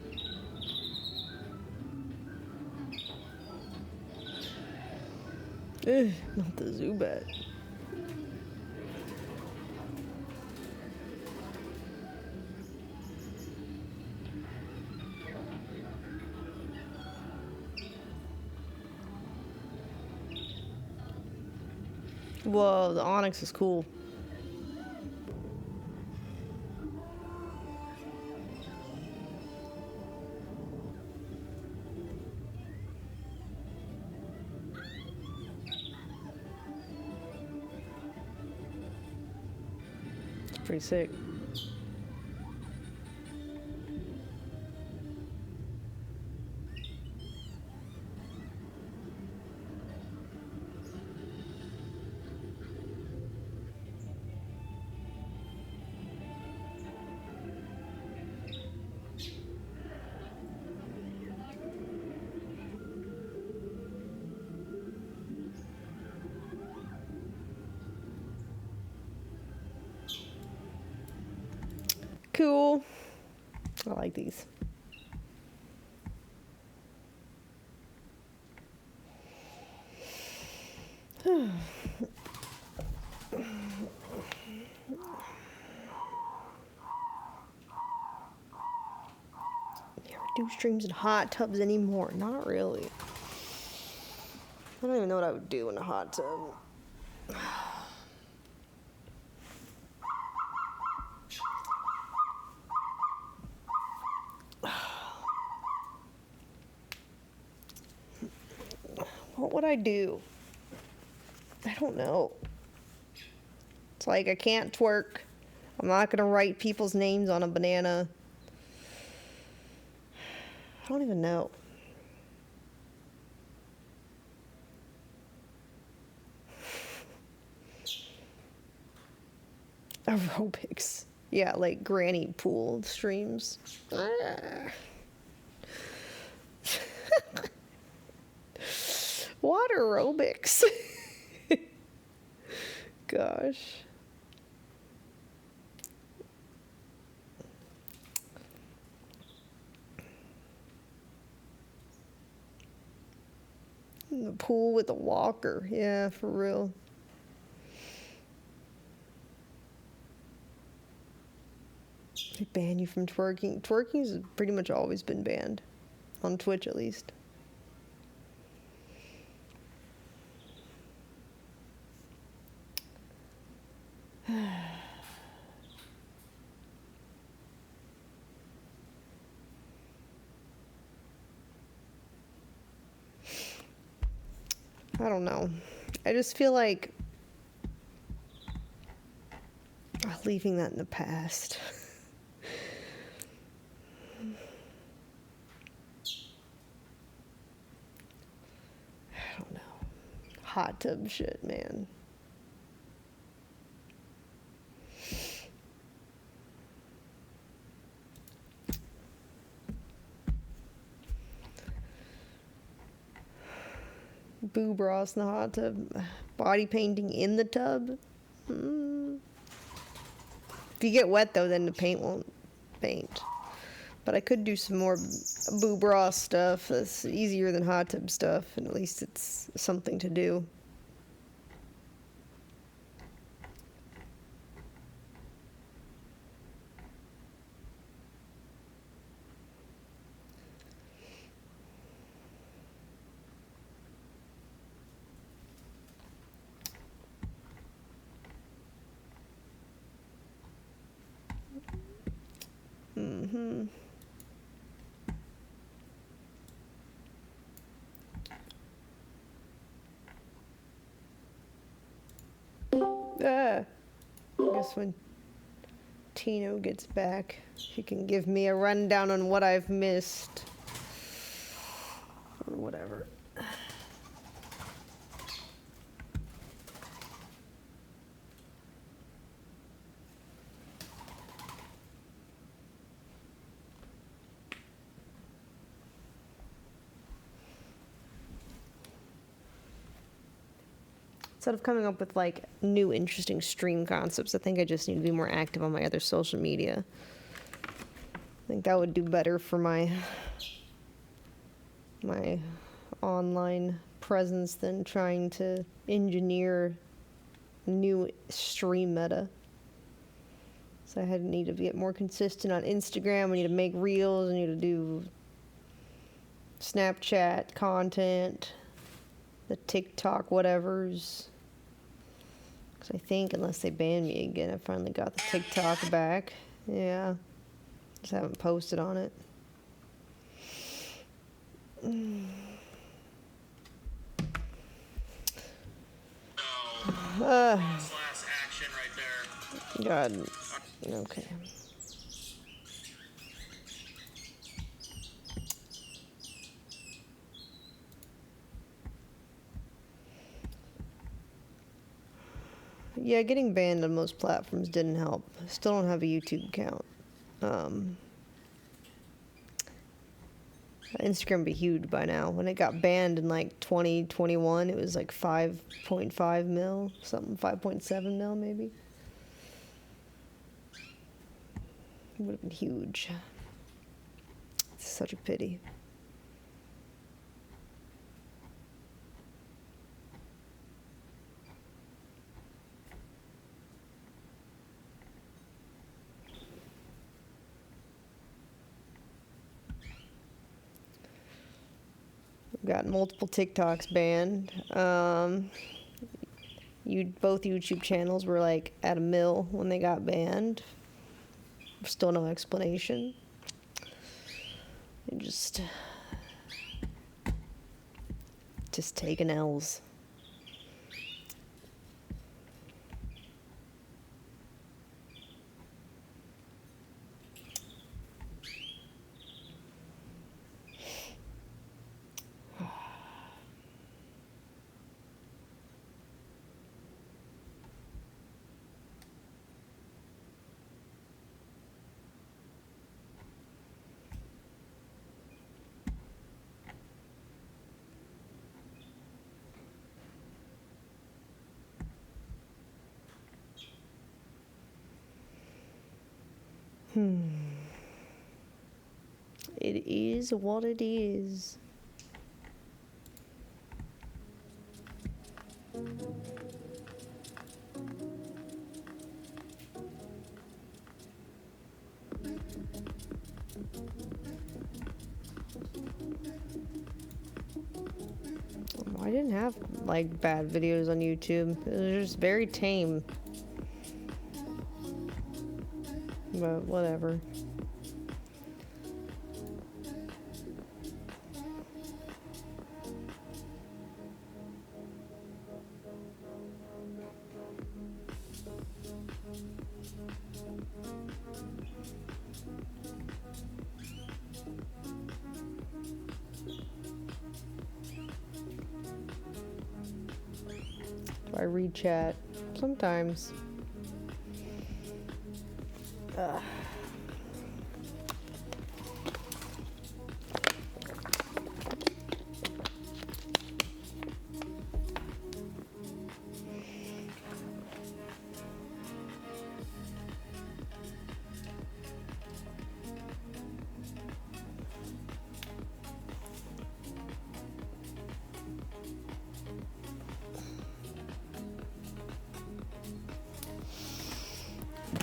Ugh, not the Zubat. Whoa, the Onyx is cool. It's pretty sick. Cool. I like these. Do streams in hot tubs anymore? Not really. I don't even know what I would do in a hot tub. What would I do? I don't know. It's like I can't twerk. I'm not gonna write people's names on a banana. I don't even know. Aerobics. Yeah, like granny pool streams. Water aerobics. Gosh. In the pool with a walker. Yeah, for real. They ban you from twerking. Twerking's pretty much always been banned. On Twitch, at least. I don't know. I just feel like leaving that in the past. I don't know. Hot tub shit, man. Boob bras in the hot tub. Body painting in the tub. If you get wet though, then the paint won't paint. But I could do some more boob bra stuff. That's easier than hot tub stuff, and at least it's something to do. I guess when Tino gets back, she can give me a rundown on what I've missed. Or whatever. Instead of coming up with like new interesting stream concepts, I think I just need to be more active on my other social media. I think that would do better for my online presence than trying to engineer new stream meta. So I need to get more consistent on Instagram. I need to make reels. I need to do Snapchat content, the TikTok whatevers. Because I think unless they ban me again, I finally got the TikTok back. Yeah. Just haven't posted on it. Action right there. God. Okay. Yeah, getting banned on most platforms didn't help. Still don't have a YouTube account. Instagram would be huge by now. When it got banned in like 2021, it was like 5.5 mil, something, 5.7 mil maybe. It would have been huge. It's such a pity. Got multiple TikToks banned. Both YouTube channels were like at 1 mil when they got banned. Still no explanation. And just taking L's. It is what it is. I didn't have like bad videos on YouTube. It was just very tame. But whatever. I read chat sometimes.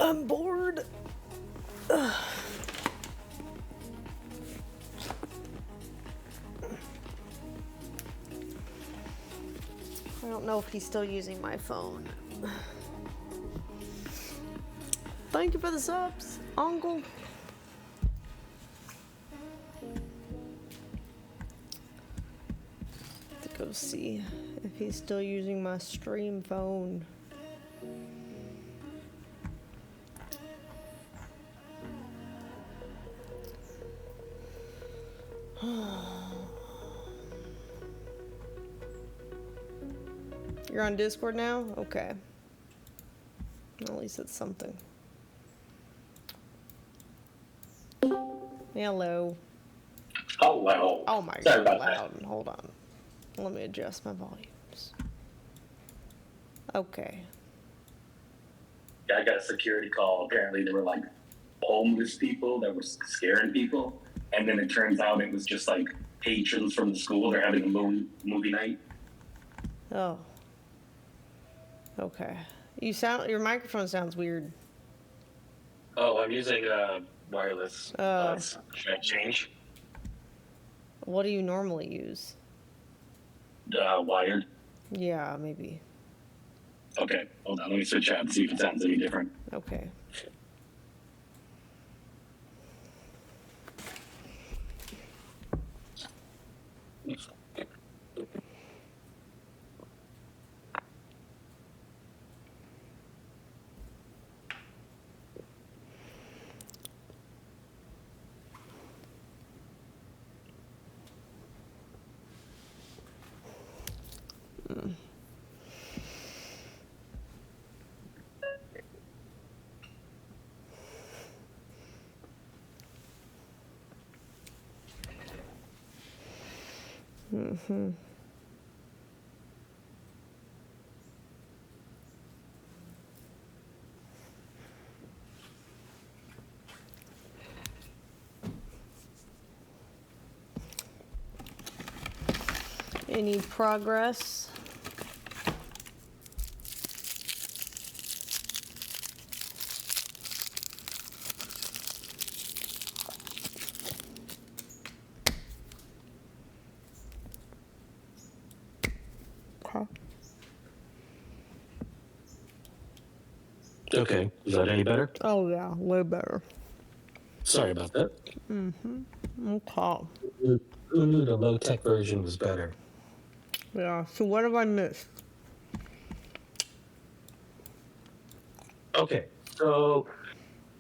I'm bored. Ugh. I don't know if he's still using my phone. Thank you for the subs, Uncle. go see if he's still using my stream phone. You're on Discord now? Okay. At least it's something. Hello. Hello. Oh my Sorry god, about that. loud. Hold on. Let me adjust my volumes. Okay. Yeah, I got a security call. Apparently, there were like homeless people that were scaring people, and then it turns out it was just like patrons from the school. They're having a movie night. Oh. Okay. Your microphone sounds weird. Oh, I'm using wireless. Should I change? What do you normally use? Wired. Yeah, maybe. Okay, hold on. Let me switch out and see if it sounds any different. Okay. Mm-hmm. Any progress? Okay, is that any better? Oh yeah, way better. Sorry about that. Mm-hmm. Okay. Who knew the low-tech version was better? Yeah, so what have I missed? Okay, so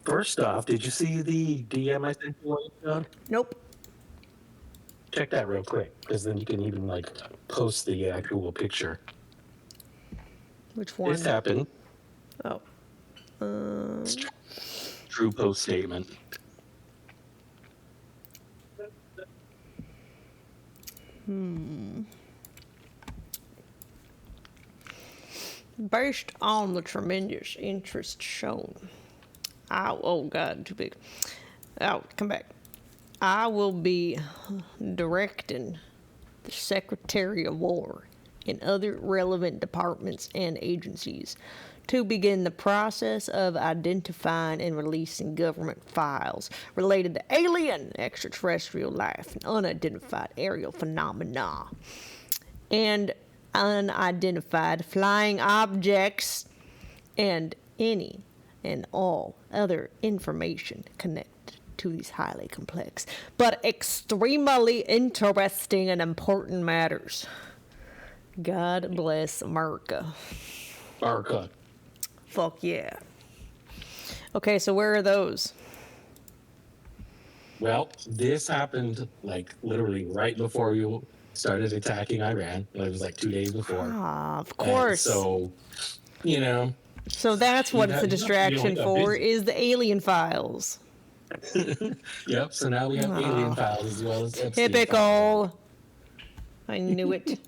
first off, did you see the DM I sent you, John? Nope. Check that real quick, because then you can even like post the actual picture. Which one? This happened. Oh. True post statement. Based on the tremendous interest shown, oh god, too big. Oh, come back. I will be directing the Secretary of War and other relevant departments and agencies to begin the process of identifying and releasing government files related to alien extraterrestrial life and unidentified aerial phenomena and unidentified flying objects and any and all other information connected to these highly complex but extremely interesting and important matters. God bless America. America. Fuck yeah. Okay, so where are those? Well, this happened like literally right before you started attacking Iran. It was like 2 days before. Ah, of course. And so, you know. So that's what it's a distraction for, is the alien files. Yep, so now we have alien files as well as Epstein typical. Files. I knew it.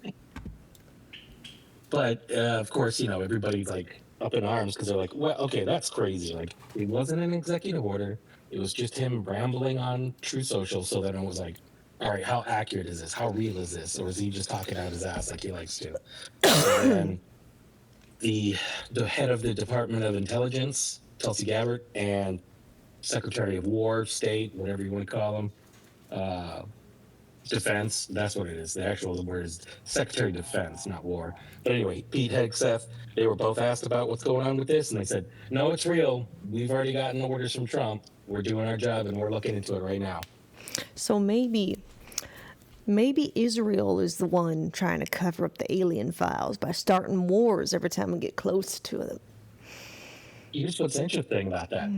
But, of course, you know, everybody's like up in arms because they're like, well, okay, that's crazy. Like, it wasn't an executive order. It was just him rambling on True Social. So then it was like, all right, how accurate is this? How real is this? Or is he just talking out his ass like he likes to? And then the head of the Department of Intelligence, Tulsi Gabbard, and Secretary of War, State, whatever you want to call them, Defense, that's what it is. The actual word is Secretary of Defense, not War. But anyway, Pete Hegseth, they were both asked about what's going on with this, and they said, no, it's real. We've already gotten orders from Trump. We're doing our job, and we're looking into it right now. So maybe Maybe Israel is the one trying to cover up the alien files by starting wars every time we get close to them. Here's what's interesting about that.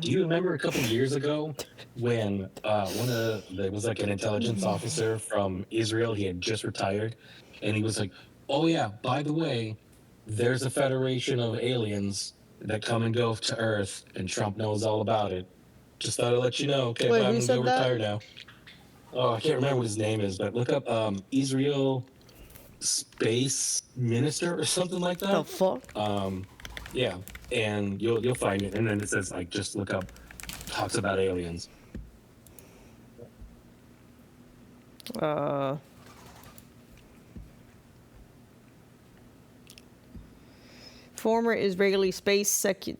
Do you remember a couple years ago when there was like an intelligence officer from Israel? He had just retired, and he was like, "Oh yeah, by the way, there's a federation of aliens that come and go to Earth, and Trump knows all about it. Just thought I'd let you know. Okay, Wait, but I'm who gonna said go that? retire now." Oh, I can't remember what his name is, but look up Israel space minister or something like that. The fuck? Yeah, and you'll find it, and then it says like just look up talks about aliens. Former Israeli space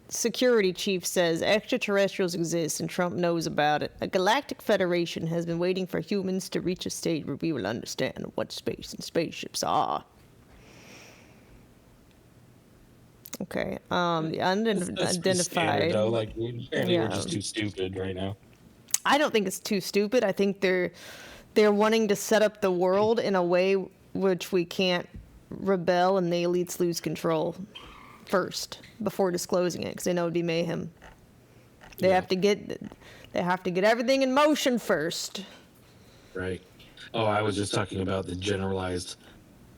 security chief says extraterrestrials exist and Trump knows about it. A galactic federation has been waiting for humans to reach a state where we will understand what space and spaceships are. Okay. The That's pretty standard, unidentified. though. Like apparently we're just too stupid right now. I don't think it's too stupid. I think they're wanting to set up the world in a way which we can't rebel and the elites lose control first before disclosing it because they know it'd be mayhem. They have to get everything in motion first. Right. Oh, I was just talking about the generalized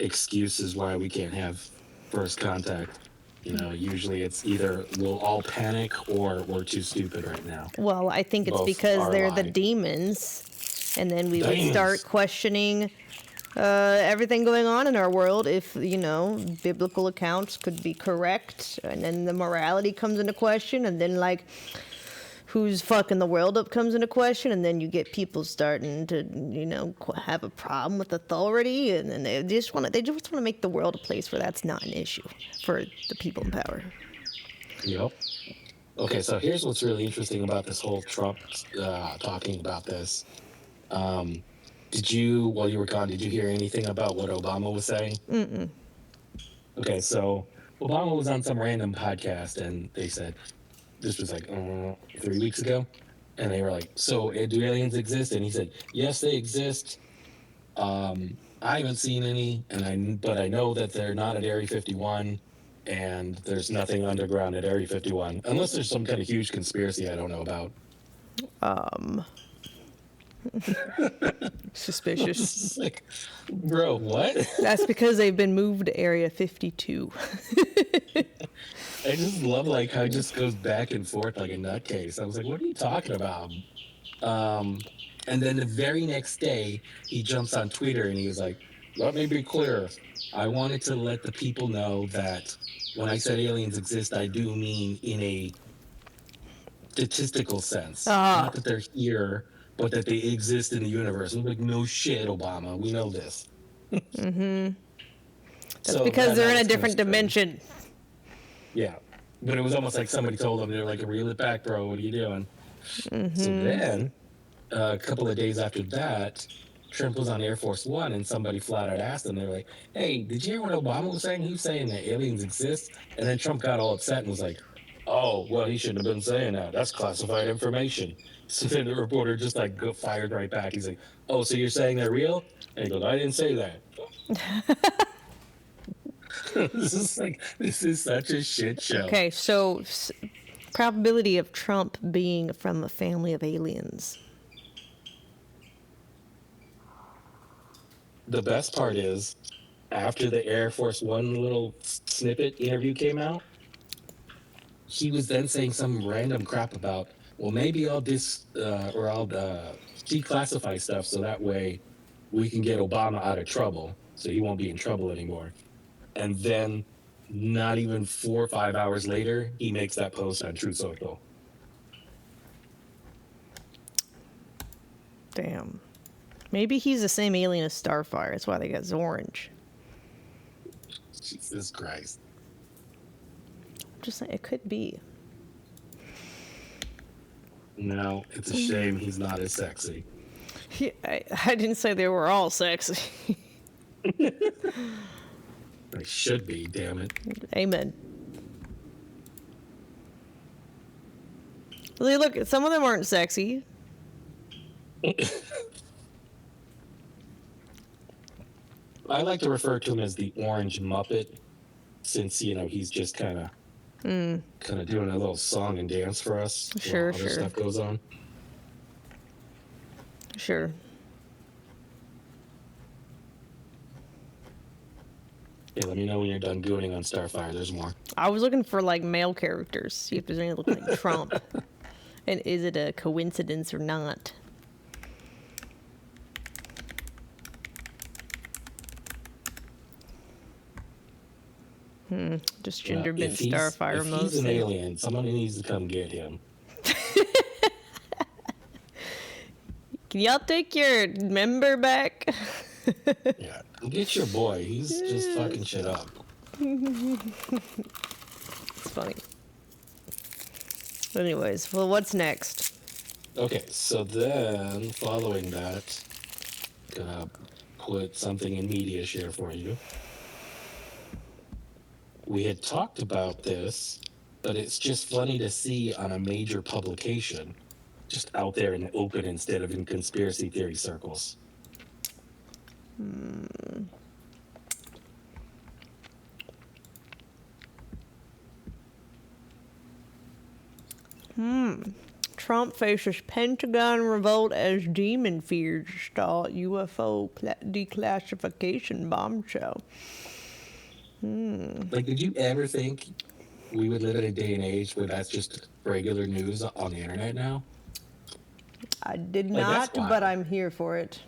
excuses why we can't have first contact. You know, usually it's either we'll all panic or we're too stupid right now. Well, I think it's Both because are they're lie. the demons, and then we would Demons. start questioning everything going on in our world if, biblical accounts could be correct, and then the morality comes into question, and then, like, who's fucking the world up comes into question, and then you get people starting to, have a problem with authority, and then they just want to make the world a place where that's not an issue for the people in power. Yep. Okay, so here's what's really interesting about this whole Trump talking about this. While you were gone, did you hear anything about what Obama was saying? Mm-mm. Okay, so Obama was on some random podcast, and they said, this was like 3 weeks ago, and they were like, so do aliens exist? And he said, yes, they exist. I haven't seen any, but I know that they're not at Area 51, and there's nothing underground at Area 51, unless there's some kind of huge conspiracy I don't know about. Suspicious. Like, bro, what? That's because they've been moved to Area 52. I just love like how it just goes back and forth like a nutcase. I was like, what are you talking about? And then the very next day, he jumps on Twitter and he was like, let me be clear. I wanted to let the people know that when I said aliens exist, I do mean in a statistical sense. Not that they're here, but that they exist in the universe. I'm like, no shit, Obama. We know this. Mm-hmm. That's because they're in a different dimension. Yeah. But it was almost like somebody told them, they're like, reel it back, bro. What are you doing? Mm-hmm. So then, a couple of days after that, Trump was on Air Force One, and somebody flat out asked him, they're like, hey, did you hear what Obama was saying? He was saying that aliens exist. And then Trump got all upset and was like, oh, well, he shouldn't have been saying that. That's classified information. So then the reporter just like fired right back. He's like, oh, so you're saying they're real? And he goes, I didn't say that. This is such a shit show. Okay, so probability of Trump being from a family of aliens. The best part is, after the Air Force One little snippet interview came out, he was then saying some random crap about, well, maybe I'll declassify stuff so that way we can get Obama out of trouble, so he won't be in trouble anymore. And then, not even 4 or 5 hours later, he makes that post on Truth Social. Damn. Maybe he's the same alien as Starfire. That's why they got Orange. Jesus Christ. Just saying, it could be. No, it's a shame he's not as sexy. I didn't say they were all sexy. They should be, damn it. Amen. Look, some of them aren't sexy. I like to refer to him as the Orange Muppet, since he's just kind of doing a little song and dance for us Sure, while other sure. stuff goes on. Sure. Yeah, let me know when you're done gooning on Starfire. There's more. I was looking for like male characters, see if there's any that look like Trump. And is it a coincidence or not? Just gender bent Starfire if mostly. he's an alien, somebody needs to come get him. Can y'all take your member back? Yeah, get your boy. He's just fucking shit up. It's funny. Anyways, well, what's next? Okay, so then following that, gonna put something in media share for you. We had talked about this, but it's just funny to see on a major publication, just out there in the open instead of in conspiracy theory circles. Trump faces Pentagon revolt as demon fears stall UFO declassification bombshell. Like, did you ever think we would live in a day and age where that's just regular news on the internet now? I did Like, not, that's wild. but I'm here for it.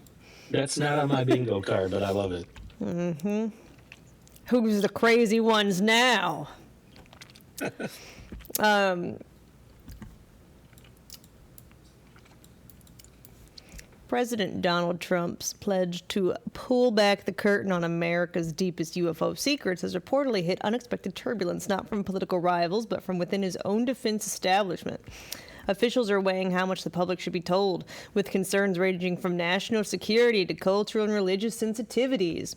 That's not on my bingo card, but I love it. Who's the crazy ones now? President Donald Trump's pledge to pull back the curtain on America's deepest UFO secrets has reportedly hit unexpected turbulence, not from political rivals, but from within his own defense establishment. Officials are weighing how much the public should be told, with concerns ranging from national security to cultural and religious sensitivities.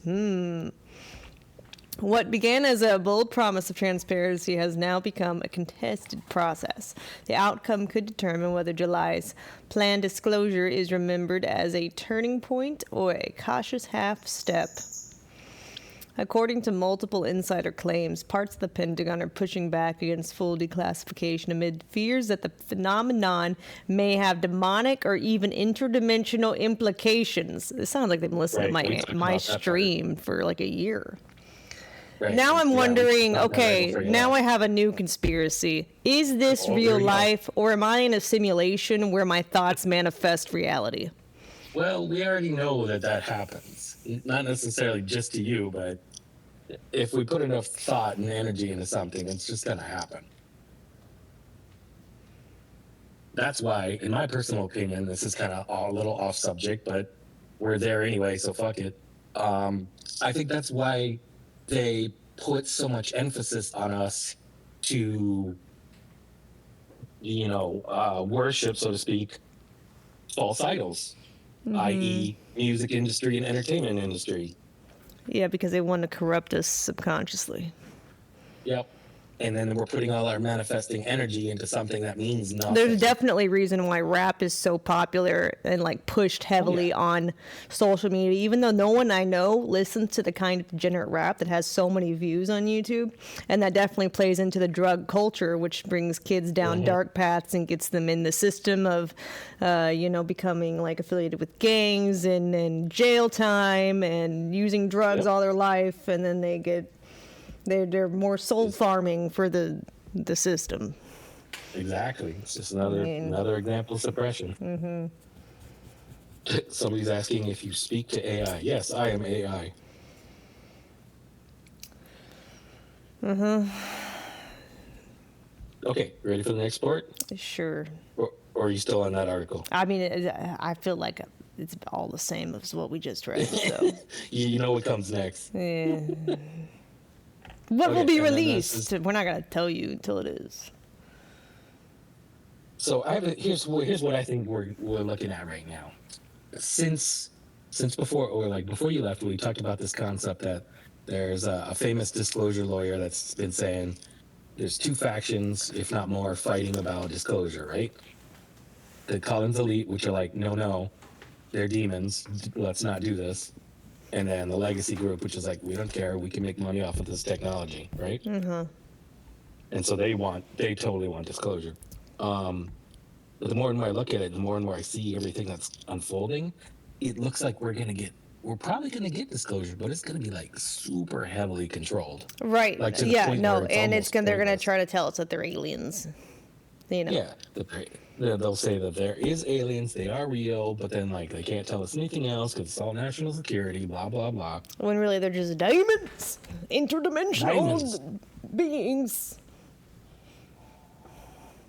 What began as a bold promise of transparency has now become a contested process. The outcome could determine whether July's planned disclosure is remembered as a turning point or a cautious half step. According to multiple insider claims, parts of the Pentagon are pushing back against full declassification amid fears that the phenomenon may have demonic or even interdimensional implications. It sounds like they've been listening to my stream for like a year. Right. Now I'm wondering, okay, now I have a new conspiracy. Is this real life, or am I in a simulation where my thoughts manifest reality? Well, we already know that happens. Not necessarily just to you, but if we put enough thought and energy into something, it's just going to happen. That's why, in my personal opinion, this is kind of a little off subject, but we're there anyway, so fuck it. I think that's why they put so much emphasis on us to, worship, so to speak, false idols, i.e. music industry and entertainment industry. Yeah, because they want to corrupt us subconsciously. Yep. And then we're putting all our manifesting energy into something that means nothing. There's definitely a reason why rap is so popular and like pushed heavily on social media, even though no one I know listens to the kind of degenerate rap that has so many views on YouTube. And that definitely plays into the drug culture, which brings kids down dark paths and gets them in the system of, becoming like affiliated with gangs and jail time and using drugs all their life. And then they get They're more soul farming for the system. Exactly. It's just another example of suppression. Somebody's asking if you speak to AI. Yes, I am AI. Okay, ready for the next part? Sure. Or are you still on that article? I mean, I feel like it's all the same as what we just read. So. You know what comes next. Yeah. What will be released? We're not going to tell you until it is. So here's what I think we're looking at right now. Since before you left, we talked about this concept that there's a famous disclosure lawyer that's been saying there's two factions, if not more, fighting about disclosure, right? The Collins elite, which are like, no, they're demons. Let's not do this. and then the legacy group, which is like, we don't care, we can make money off of this technology, right? And so they totally want disclosure. But the more and more I look at it, the more and more I see everything that's unfolding, it looks like we're probably gonna get disclosure, but it's gonna be like super heavily controlled. Right. Like to the Yeah. point No. where it's And almost they're gonna pointless. try to tell us that they're aliens. You know. Yeah, they'll say that there is aliens, they are real, but then like they can't tell us anything else because it's all national security, blah blah blah. When really they're just diamonds, interdimensional beings.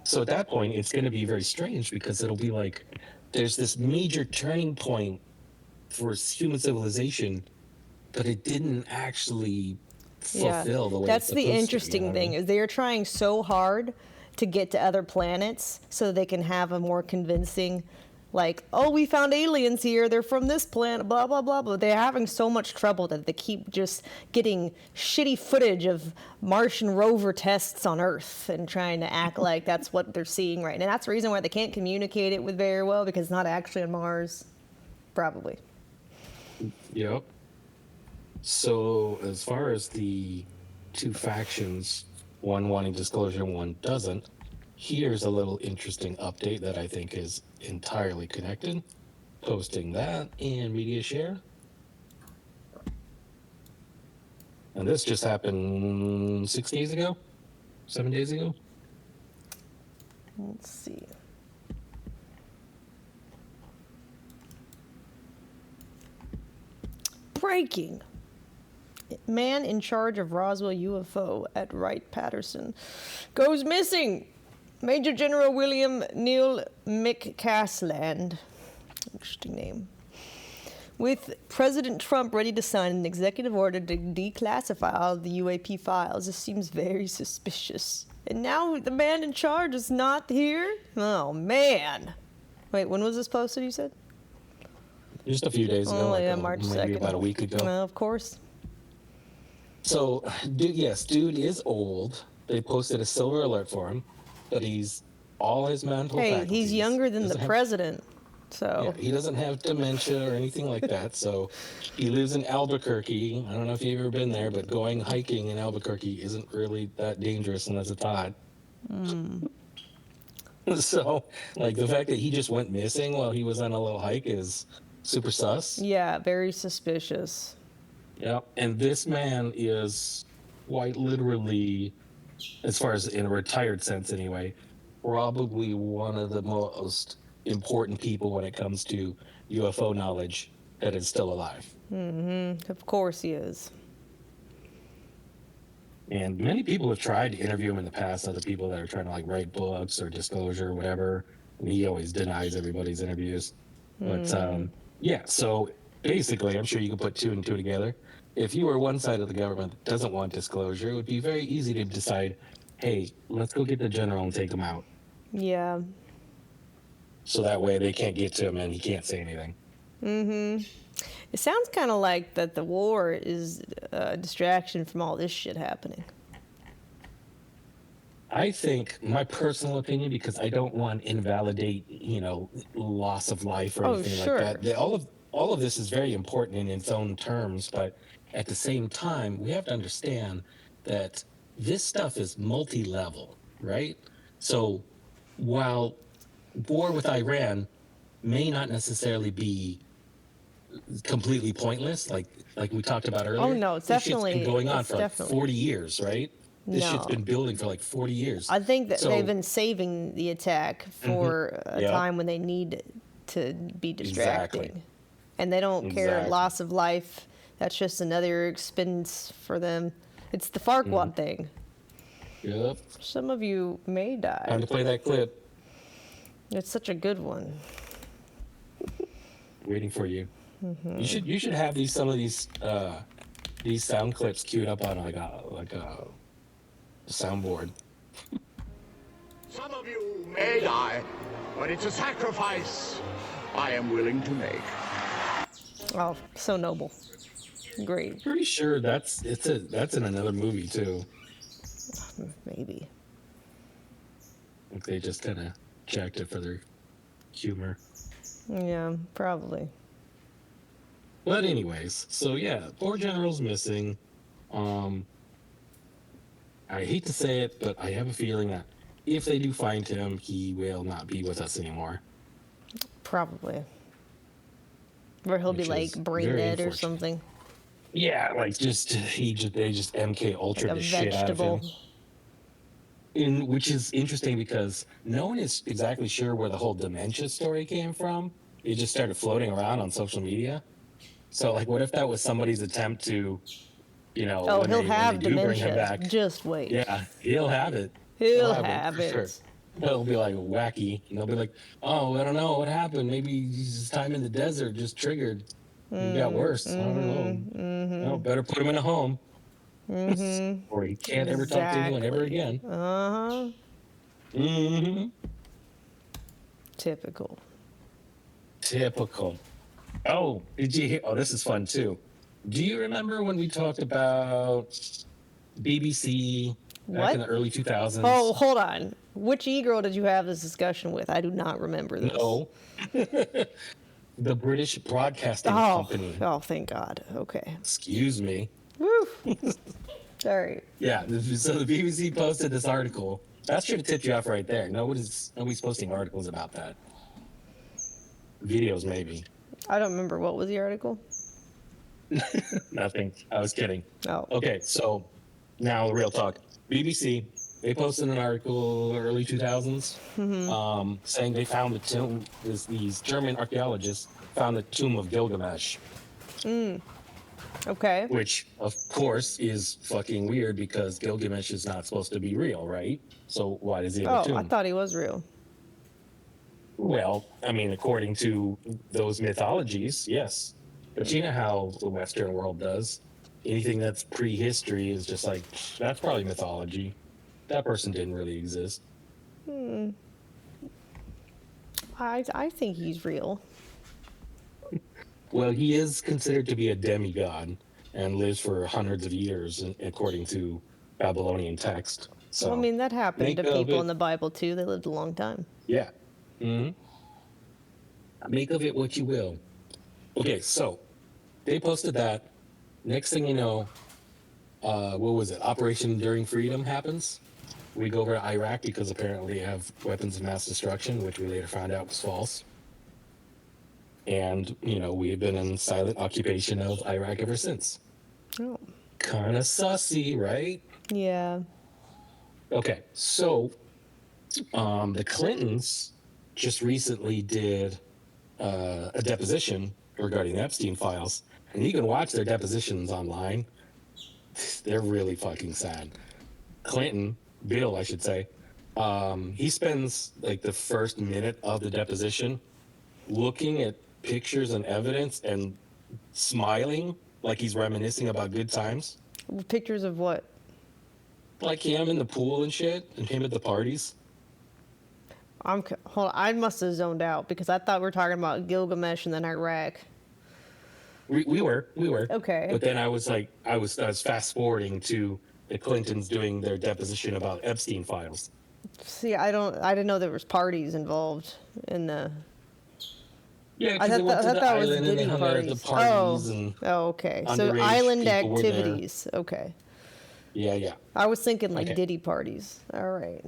So at that point, it's going to be very strange because it'll be like there's this major turning point for human civilization, but it didn't actually fulfill the way That's it's the supposed interesting to, you know thing what I mean? is they are trying so hard to get to other planets so they can have a more convincing, like, oh, we found aliens here, they're from this planet, blah blah blah. But they're having so much trouble that they keep just getting shitty footage of Martian rover tests on Earth and trying to act like that's what they're seeing right now. And that's the reason why they can't communicate it with very well, because it's not actually on Mars, probably. Yep. So as far as the two factions, one wanting disclosure, one doesn't, here's a little interesting update that I think is entirely connected. Posting that in media share. And this just happened 6 days ago? 7 days ago? Let's see. Breaking. Man in charge of Roswell UFO at Wright-Patterson goes missing. Major General William Neil McCasland. Interesting name. With President Trump ready to sign an executive order to declassify all of the UAP files, this seems very suspicious. And now the man in charge is not here? Oh, man. Wait, when was this posted, you said? Just a few days ago, Oh, yeah, March 2nd. maybe about a week ago. Well, of course. So, dude is old. They posted a silver alert for him, but he's all his mental Hey, faculties. he's younger than the Doesn't have- president, so... Yeah, he doesn't have dementia or anything like that. So he lives in Albuquerque. I don't know if you've ever been there, but going hiking in Albuquerque isn't really that dangerous unless it's hot. So, like, the fact that he just went missing while he was on a little hike is super sus. Yeah, very suspicious. Yeah, and this man is quite literally, as far as in a retired sense anyway, probably one of the most important people when it comes to UFO knowledge that is still alive. Mm-hmm. Of course he is. And many people have tried to interview him in the past, other people that are trying to like write books or disclosure or whatever. And he always denies everybody's interviews. But yeah, so basically, I'm sure you can put two and two together. If you were one side of the government that doesn't want disclosure, it would be very easy to decide, hey, let's go get the general and take him out. Yeah. So that way they can't get to him and he can't say anything. Mm-hmm. It sounds kind of like that the war is a distraction from all this shit happening. I think, my personal opinion, because I don't want to invalidate, loss of life or anything sure. like that. All of this is very important in its own terms, but at the same time, we have to understand that this stuff is multi-level, right? So while war with Iran may not necessarily be completely pointless, like we talked about earlier. Oh, no, it's this definitely... shit's been going on it's for like definitely- 40 years, right? This No. shit's been building for like 40 years. I think that So- they've been saving the attack for a Yeah. time when they need to be distracting. Exactly. And they don't care Exactly. loss of life. That's just another expense for them. It's the Farquaad thing. Yep. Some of you may die. Time to play that clip. It's such a good one. Waiting for you. Mhm. You should have some of these sound clips queued up on like a soundboard. Some of you may die, but it's a sacrifice I am willing to make. Oh, so noble. Great. Pretty sure that's in another movie too. Maybe. Like they just kind of checked it for their humor. Yeah, probably. But anyways, so yeah, poor general's missing. I hate to say it, but I have a feeling that if they do find him, he will not be with us anymore. Probably. Or he'll be Which like is brain very dead or unfortunate. something. Yeah, like they just MK Ultra Like a the shit out of him. vegetable. Which is interesting because no one is exactly sure where the whole dementia story came from. It just started floating around on social media. So like, what if that was somebody's attempt to, Oh, when he'll they have do bring him dementia. back, Just wait. yeah, he'll have it. He'll for have sure. it. It'll be like wacky, and they'll be like, "Oh, I don't know what happened. Maybe his time in the desert just triggered. It got worse. I don't know. No, better put him in a home, or he can't ever talk to anyone ever again." Uh-huh. Typical. Oh, did you hear? Oh, this is fun too. Do you remember when we talked about BBC back in the early 2000s? Oh, hold on. Which e-girl did you have this discussion with? I do not remember this. No. The British Broadcasting Company. Oh, thank God. Okay. Excuse me. Woo. Sorry. Yeah, so the BBC posted this article. That should have tipped you off right there. Nobody's posting articles about that. Videos, maybe. I don't remember. What was the article? Nothing. I was kidding. Oh. Okay, so now real talk. BBC, they posted an article early 2000s saying they found the tomb. These German archaeologists found the tomb of Gilgamesh. Okay. Which, of course, is fucking weird because Gilgamesh is not supposed to be real, right? So why does he have a tomb? I thought he was real. Well, I mean, according to those mythologies, yes. But you know how the Western world does. Anything that's prehistory is just like, that's probably mythology. That person didn't really exist. I think he's real. Well, he is considered to be a demigod and lives for hundreds of years, according to Babylonian text. So, well, I mean, that happened to make of people it- in the Bible, too. They lived a long time. Yeah. Make of it what you will. Okay, so they posted that. Next thing you know, what was it? Operation Enduring Freedom happens. We go over to Iraq because apparently they have weapons of mass destruction, which we later found out was false. And, we have been in silent occupation of Iraq ever since. Oh. Kind of sussy, right? Yeah. Okay, so the Clintons just recently did a deposition regarding the Epstein files, and you can watch their depositions online. They're really fucking sad. Bill, I should say, he spends like the first minute of the deposition looking at pictures and evidence and smiling like he's reminiscing about good times. Pictures of what? Like him in the pool and shit, and him at the parties. Hold on. I must have zoned out because I thought we were talking about Gilgamesh and then Iraq. We were. Okay. But then I was fast forwarding to the Clintons doing their deposition about Epstein files. See, I didn't know there was parties involved in the. Yeah, I because they went to the thought that was island and they Diddy hung out at the parties. parties and okay. So underage island people were there. activities. Okay. Yeah. I was thinking like Okay. Diddy parties. All right.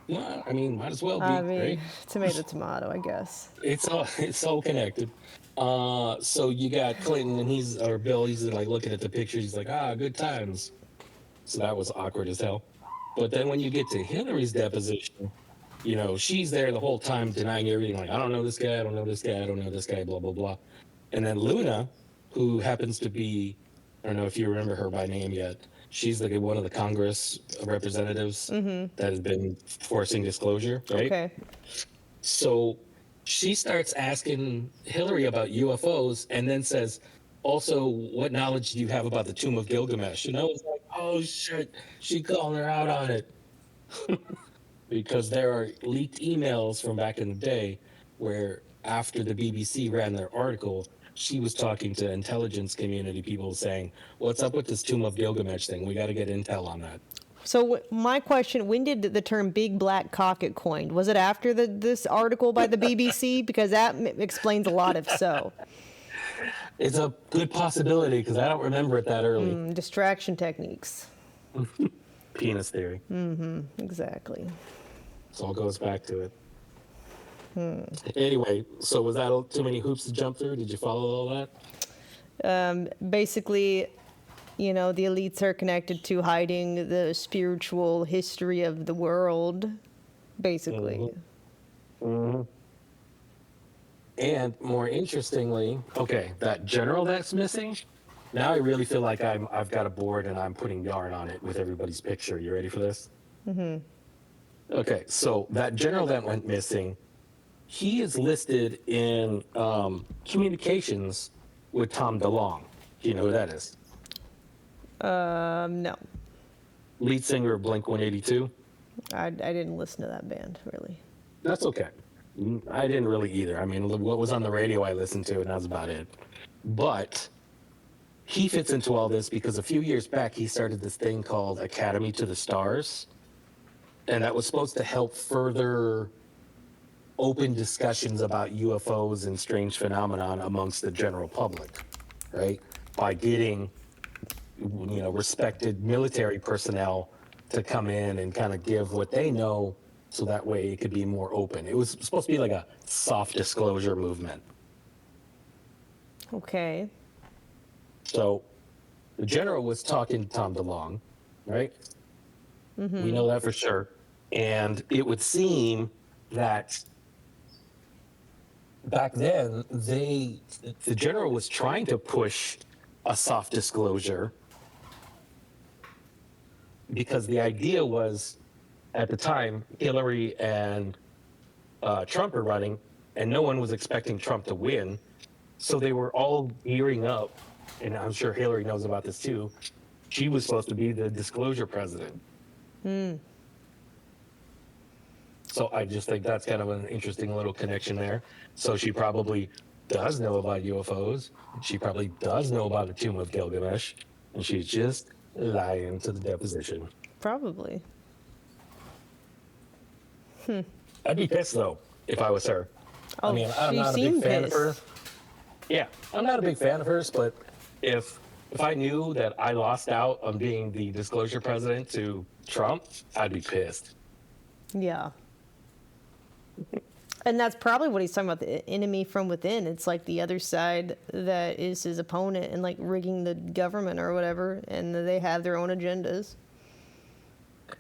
Well, I mean, might as well be, I mean, right? tomato, I guess. It's all connected. So you got Clinton and Bill, he's like looking at the pictures, he's like, good times. So that was awkward as hell. But then when you get to Hillary's deposition, she's there the whole time denying everything, like, I don't know this guy, I don't know this guy, I don't know this guy, blah, blah, blah. And then Luna, who happens to be, I don't know if you remember her by name yet, she's like one of the Congress representatives that has been forcing disclosure, right? Okay. So she starts asking Hillary about UFOs and then says, also, what knowledge do you have about the Tomb of Gilgamesh? And I was like, oh shit, she called her out on it. Because there are leaked emails from back in the day where after the BBC ran their article, she was talking to intelligence community people saying, what's up with this Tomb of Gilgamesh thing? We got to get intel on that. So my question, when did the term big black cock get coined? Was it after this article by the BBC? Because that explains a lot if so. It's a good possibility because I don't remember it that early. Distraction techniques. Penis theory. Exactly. So it goes back to it. Anyway, so was that too many hoops to jump through? Did you follow all that? Basically, the elites are connected to hiding the spiritual history of the world, basically. And more interestingly, okay, that general that's missing, now I really feel like I've got a board and I'm putting yarn on it with everybody's picture. You ready for this? Okay, so that general that went missing, he is listed in communications with Tom DeLonge. Do you know who that is? No. Lead singer of Blink-182? I didn't listen to that band, really. That's okay. I didn't really either. I mean, what was on the radio I listened to, and that's about it. But he fits into all this because a few years back, he started this thing called Academy to the Stars. And that was supposed to help further open discussions about UFOs and strange phenomenon amongst the general public, right? By getting, respected military personnel to come in and kind of give what they know so that way it could be more open. It was supposed to be like a soft disclosure movement. Okay. So the general was talking to Tom DeLonge, right? We know that for sure. And it would seem that back then, the general was trying to push a soft disclosure because the idea was, at the time, Hillary and Trump were running, and no one was expecting Trump to win. So they were all gearing up, and I'm sure Hillary knows about this too. She was supposed to be the disclosure president. So I just think that's kind of an interesting little connection there. So she probably does know about UFOs. She probably does know about the Tomb of Gilgamesh, and she's just lying to the deposition. Probably. I'd be pissed though if I was her. Oh, I mean, I'm not a big fan of her. Yeah, I'm not a big fan of hers, but if I knew that I lost out on being the disclosure president to Trump, I'd be pissed. Yeah. And that's probably what he's talking about, the enemy from within. It's like the other side that is his opponent and like rigging the government or whatever, and they have their own agendas.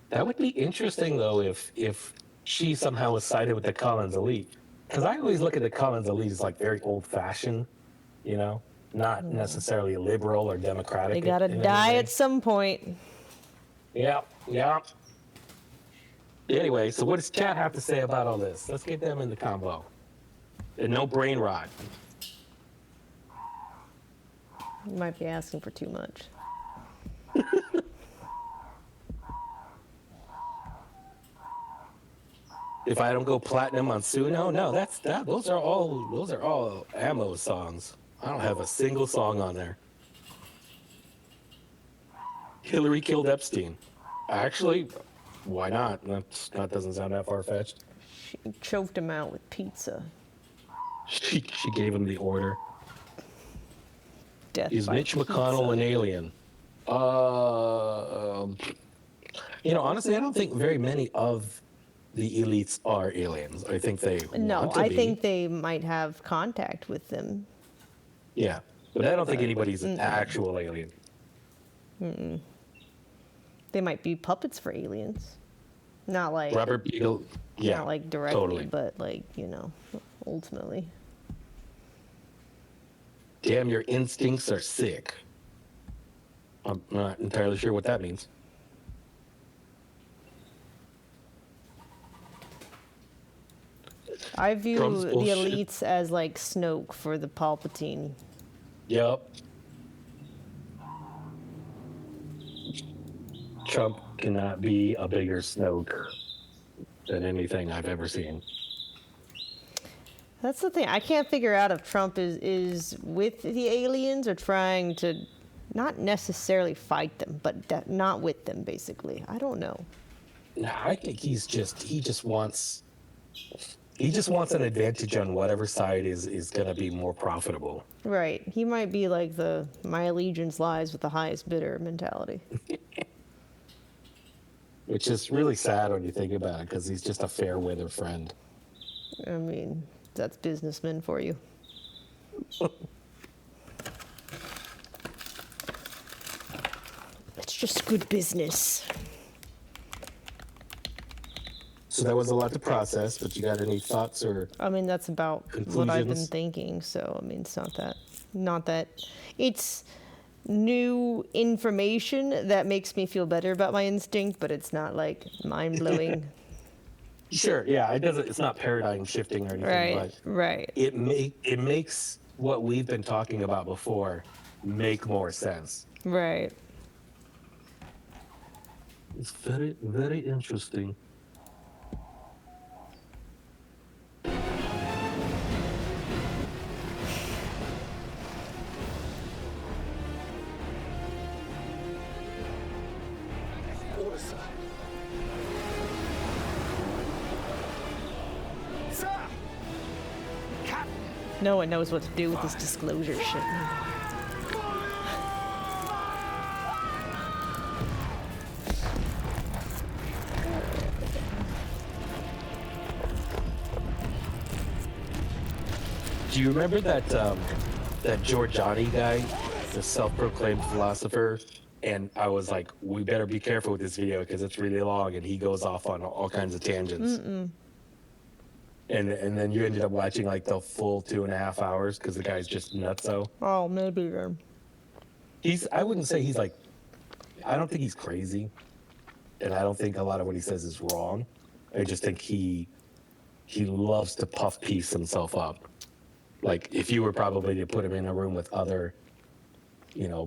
That would be interesting though if she somehow was sided with the Collins elite. Because I always look at the Collins elite as like very old-fashioned, not necessarily liberal or democratic. They gotta die at some point. Yeah. Anyway, so what does chat have to say about all this? Let's get them in the combo. And no brain rot. You might be asking for too much. If I don't go platinum on Suno, no, those are all ammo songs. I don't have a single song on there. Hillary killed Epstein. Actually, why not? That doesn't sound that far-fetched. She choked him out with pizza. She gave him the order. Death Is by Mitch McConnell an alien? Honestly, I don't think very many of the elites are aliens. I think they want to be. think they might have contact with them. Yeah, but I don't think anybody's an actual alien. They might be puppets for aliens. Not like Robert Beagle. Yeah, not like directly, totally. but like, ultimately. Damn, your instincts are sick. I'm not entirely sure what that means. I view Trump's the bullshit. elites as like Snoke for the Palpatine. Yep. Trump cannot be a bigger Snoke than anything I've ever seen. That's the thing. I can't figure out if Trump is with the aliens or trying to not necessarily fight them, but not with them, basically. I don't know. Nah, I think he just wants He just wants an advantage on whatever side is going to be more profitable. Right. He might be like the my allegiance lies with the highest bidder mentality. Which is really sad when you think about it, because he's just a fair weather friend. I mean, that's businessmen for you. It's just good business. So that was a lot to process, but you got any thoughts or I mean, that's about what I've been conclusions? thinking. So, I mean, it's not that, it's new information that makes me feel better about my instinct, but it's not like mind blowing. Sure, yeah, it's not paradigm shifting or anything, Right, but right. it makes what we've been talking about before make more sense. Right. It's very, very interesting. No one knows what to do with this disclosure shit. Do you remember that that Giorgiani guy, the self-proclaimed philosopher? And I was like, we better be careful with this video because it's really long, and he goes off on all kinds of tangents. Mm-mm. And then you ended up watching like the full 2.5 hours because the guy's just nutso. Oh, maybe then. I wouldn't say he's like, I don't think he's crazy, and I don't think a lot of what he says is wrong. I just think he loves to puff piece himself up. Like, if you were probably to put him in a room with other,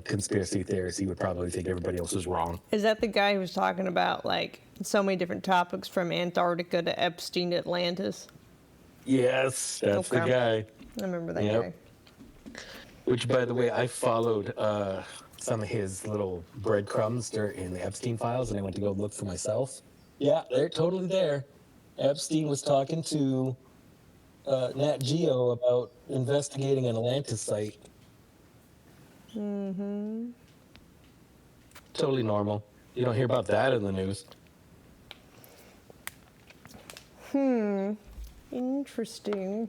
conspiracy theorists, he would probably think everybody else was wrong. Is that the guy who was talking about, like, so many different topics from Antarctica to Epstein to Atlantis? Yes, that's the guy. I remember that Yep. guy. Which, by the way, I followed some of his little breadcrumbs in the Epstein files, and I went to go look for myself. Yeah, they're totally there. Epstein was talking to Nat Geo about investigating an Atlantis site. Mm-hmm. Totally normal. You don't hear about that in the news. Interesting.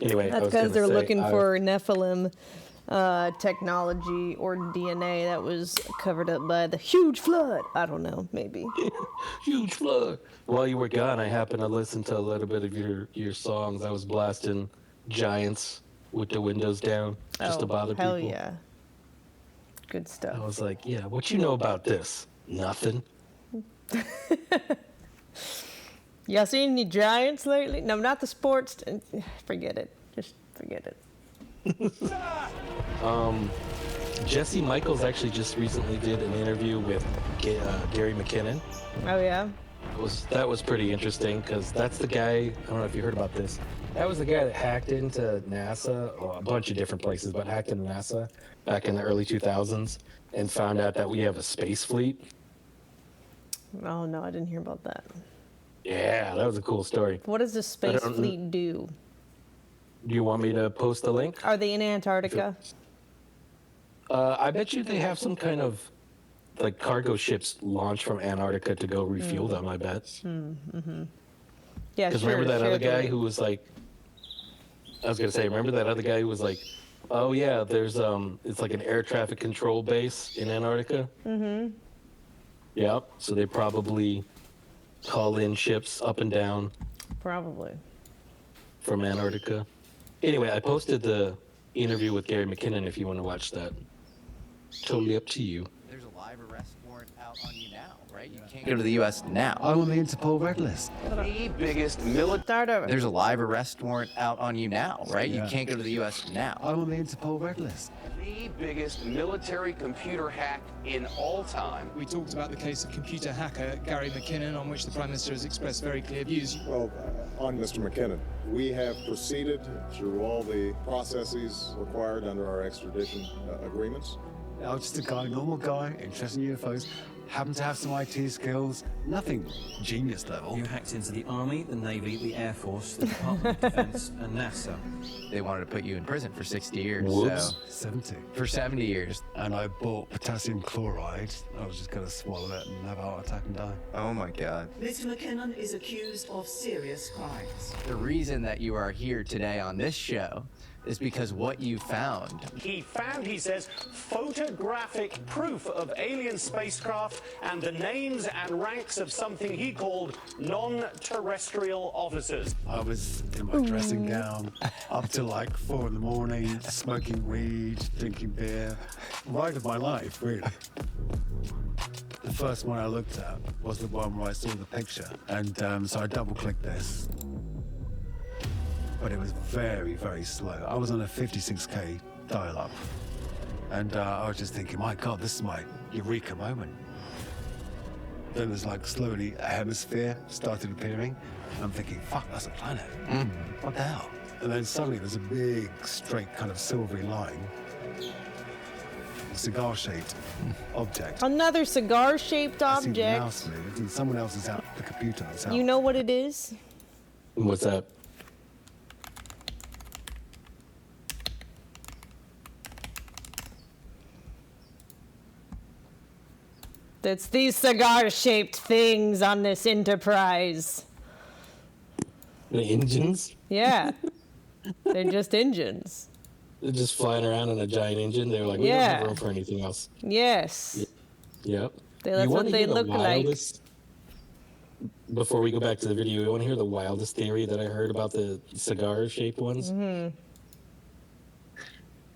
Anyway, That's because they're looking for Nephilim technology or DNA that was covered up by the huge flood. I don't know, maybe. Huge flood. While you were gone, I happened to listen to a little bit of your songs. I was blasting Giants with the windows down just to bother hell people. Yeah. Good stuff. I was like, yeah, what you know about this? Nothing. Y'all seen any Giants lately? No, not the sports. Forget it. Just forget it. Jesse Michaels actually just recently did an interview with Gary McKinnon. Oh, yeah? That was pretty interesting because that's the guy, I don't know if you heard about this, that was the guy that hacked into NASA, or a bunch of different places, but hacked into NASA back in the early 2000s and found out that we have a space fleet. Oh, no, I didn't hear about that. Yeah, that was a cool story. What does the space fleet do? Do you want me to post the link? Are they in Antarctica? I bet you they have some kind of like cargo ships launched from Antarctica to go refuel them, I bet. Mm-hmm. Yeah, Because sure. remember that other the guy link. who was like, I was gonna say, remember that other guy who was like, oh yeah, there's it's like an air traffic control base in Antarctica. Mm-hmm. Yeah, so they probably call in ships up and down Probably. from Antarctica. Anyway, I posted the interview with Gary McKinnon if you want to watch that. Totally up to you. There's a live arrest warrant out on you now, right? You can't go to the U.S. now. I'm on the Interpol red list. The biggest military. There's a live arrest warrant out on you now, right? Yeah. You can't go to the U.S. now. I'm on the Interpol red list. The biggest military computer hack in all time. We talked about the case of computer hacker Gary McKinnon, on which the Prime Minister has expressed very clear views. Well, on Mr. McKinnon, we have proceeded through all the processes required under our extradition agreements. I'm just a guy, normal guy, interested in UFOs. happened to have some IT skills, nothing genius level. You hacked into the Army, the Navy, the Air Force, the Department of Defense, and NASA. They wanted to put you in prison for 60 years. Whoops. So 70. for 70 years. And I bought potassium chloride. I was just going to swallow it and have a heart attack and die. Oh my God. Mr. McKinnon is accused of serious crimes. The reason that you are here today on this show is because what you found. He found, he says, photographic proof of alien spacecraft and the names and ranks of something he called non-terrestrial officers. I was in my dressing gown up till like 4 in the morning, smoking weed, drinking beer. Ride of my life, really. The first one I looked at was the one where I saw the picture. And so I double-clicked this. But it was very, very slow. I was on a 56K dial-up. And I was just thinking, my God, this is my eureka moment. Then there's like slowly a hemisphere started appearing. I'm thinking, fuck, that's a planet. What the hell? And then suddenly there's a big, straight kind of silvery line. Cigar-shaped object. Another cigar-shaped I see the object. mouse move, and someone else is out the computer. That's out. You know what it is? What's that? It's these cigar-shaped things on this Enterprise. The engines? Yeah. They're just engines. They're just flying around in a giant engine. They're like, we don't have room for anything else. Yes. Yep. That's what they look like. Before we go back to the video, you want to hear the wildest theory that I heard about the cigar-shaped ones? Mm-hmm.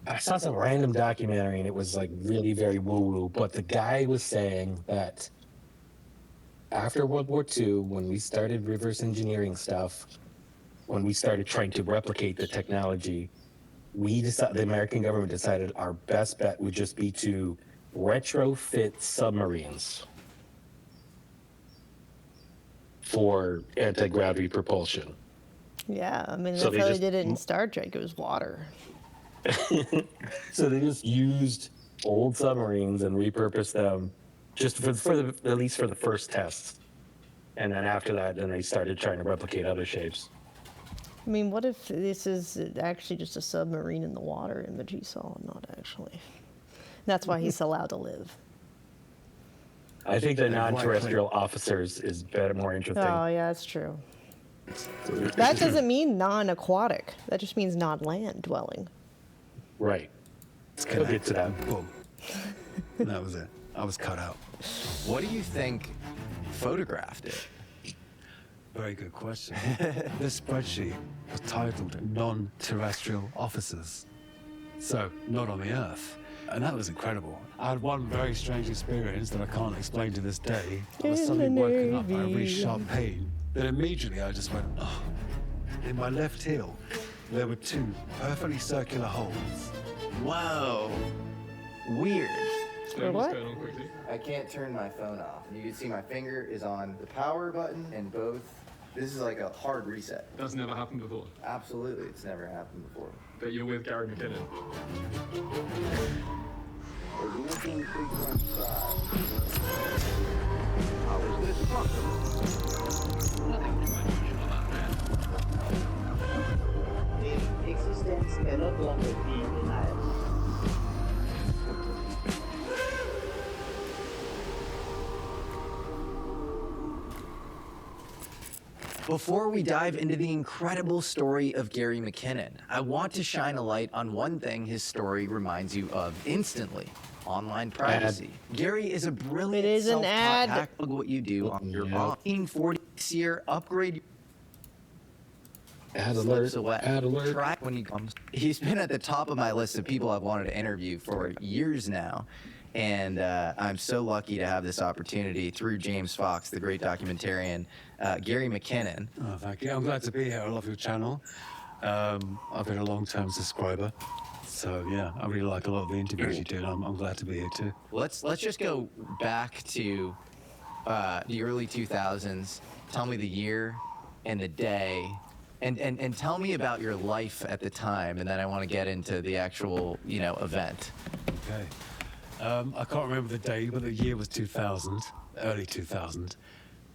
I saw some random documentary and it was like really very woo-woo, but the guy was saying that after World War II, when we started reverse engineering stuff, when we started trying to replicate the technology, the American government decided our best bet would just be to retrofit submarines for anti-gravity propulsion. Yeah, I mean, So that's they how they just- did it in Star Trek. It was water. So they just used old submarines and repurposed them just at least for the first tests. And then after that, then they started trying to replicate other shapes. I mean, what if this is actually just a submarine in the water image he saw? Not actually. That's why he's allowed to live. I think the non-terrestrial officers is better, more interesting. Oh, yeah, that's true. That doesn't mean non-aquatic. That just means non-land dwelling. Right. We'll get to that. Boom. That was it. I was cut out. What do you think photographed it? Very good question. This spreadsheet was titled Non-Terrestrial Officers. So, not on the Earth. And that was incredible. I had one very strange experience that I can't explain to this day. I was suddenly woken up by a really sharp pain. Then immediately I just went, oh. In my left heel, there were 2 perfectly circular holes. Whoa. Weird. What? I can't turn my phone off. You can see my finger is on the power button and both. This is like a hard reset. That's never happened before. Absolutely, it's never happened before. But you're with Gary McKinnon. How is this possible? Nothing too unusual about that. The existence cannot longer be denied. Before we dive into the incredible story of Gary McKinnon, I want to shine a light on one thing his story reminds you of instantly: online privacy. Gary is a brilliant It is an self-taught ad. hacker. Look what you do on your 1946 year upgrade. Ad Slips alert. away. Ad alert. Try when he comes. He's been at the top of my list of people I've wanted to interview for years now. And I'm so lucky to have this opportunity through James Fox, the great documentarian, Gary McKinnon. Oh, thank you. I'm glad to be here. I love your channel. I've been a long-term subscriber. So, yeah, I really like a lot of the interviews you do, and I'm glad to be here, too. Let's just go back to the early 2000s. Tell me the year and the day, and tell me about your life at the time, and then I want to get into the actual, event. Okay. I can't remember the day, but the year was 2000, early 2000.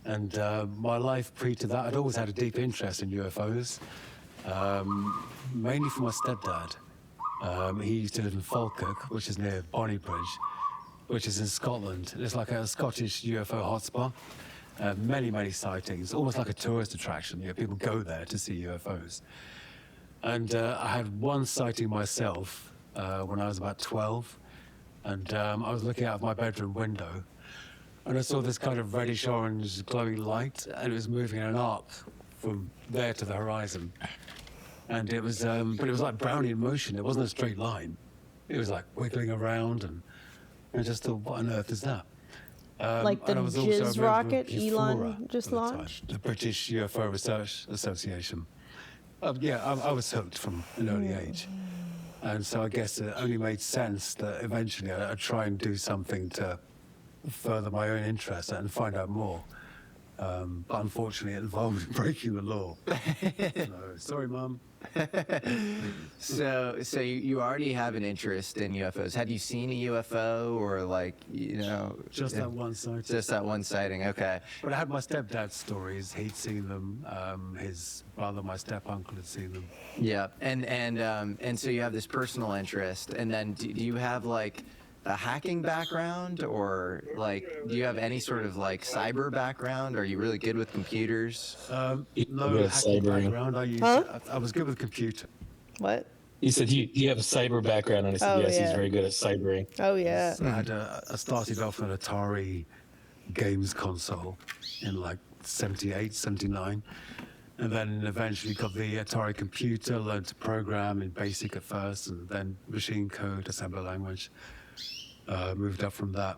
And my life pre to that, I'd always had a deep interest in UFOs, mainly from my stepdad. He used to live in Falkirk, which is near Bonnybridge, which is in Scotland. It's like a Scottish UFO hotspot. Many sightings, almost like a tourist attraction. People go there to see UFOs. And I had one sighting myself when I was about 12. And I was looking out of my bedroom window, and I saw this kind of reddish-orange glowing light, and it was moving in an arc from there to the horizon. And it was, but it was like Brownian motion. It wasn't a straight line. It was like wiggling around, and I just thought, what on earth is that? Like the and I was also a Jizz member of rocket UFORA Elon just at the time, launched? the British UFO Research Association. I was hooked from an early age. And so I guess it only made sense that eventually I'd try and do something to further my own interest and find out more. But unfortunately, it involved breaking the law. So, sorry, Mum. So you already have an interest in UFOs. Had you seen a UFO or Just that one sighting. Just that one sighting, okay. But I had my stepdad's stories. He'd seen them. His brother, my step-uncle, had seen them. Yeah, and so you have this personal interest, and then do you have like a hacking background, or like do you have any sort of like cyber background? Are you really good with computers? No Yeah, hacking cyber. background. I was good with computer. What? You said you have a cyber background, and I said Oh, yes, he's yeah. very good at cybering. Oh, yeah. So I started off with an Atari games console in like 78, 79. And then eventually got the Atari computer, learned to program in BASIC at first, and then machine code, assembly language. Moved up from that.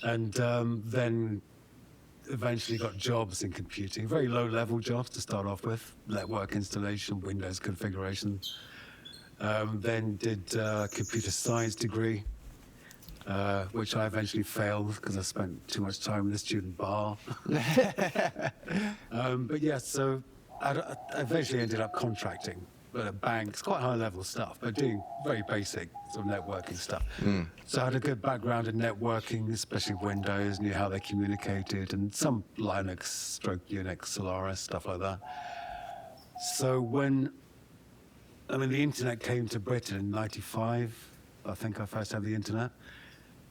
And then eventually got jobs in computing, very low-level jobs to start off with, network installation, Windows configuration. Then did a computer science degree, which I eventually failed because I spent too much time in the student bar. But yeah, so I eventually ended up contracting at a bank. It's quite high-level stuff, but doing very basic sort of networking stuff. So I had a good background in networking, especially Windows, knew how they communicated, and some Linux, stroke Unix, Solaris, stuff like that. So when the internet came to Britain in '95, I think I first had the internet.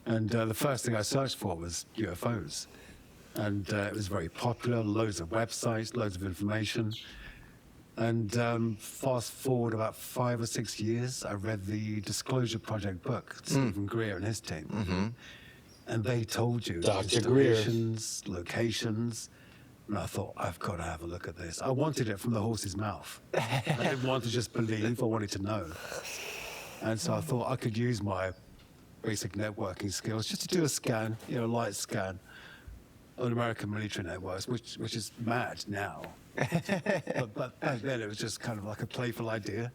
And the first thing I searched for was UFOs. And it was very popular, loads of websites, loads of information. And fast forward about 5 or 6 years, I read the Disclosure Project book, Stephen Greer and his team. And they told you Dr. Greer. installations, locations. And I thought, I've got to have a look at this. I wanted it from the horse's mouth. I didn't want to just believe, I wanted to know. And so I thought I could use my basic networking skills just to do a scan, a light scan on American military networks, which is mad now. but back then it was just kind of like a playful idea.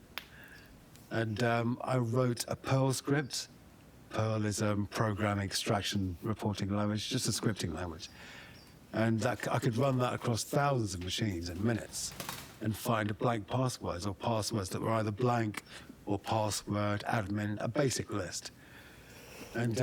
And I wrote a Perl script. Perl is a programming extraction reporting language, just a scripting language. And I could run that across thousands of machines in minutes and find blank passwords or passwords that were either blank or password admin, a basic list. And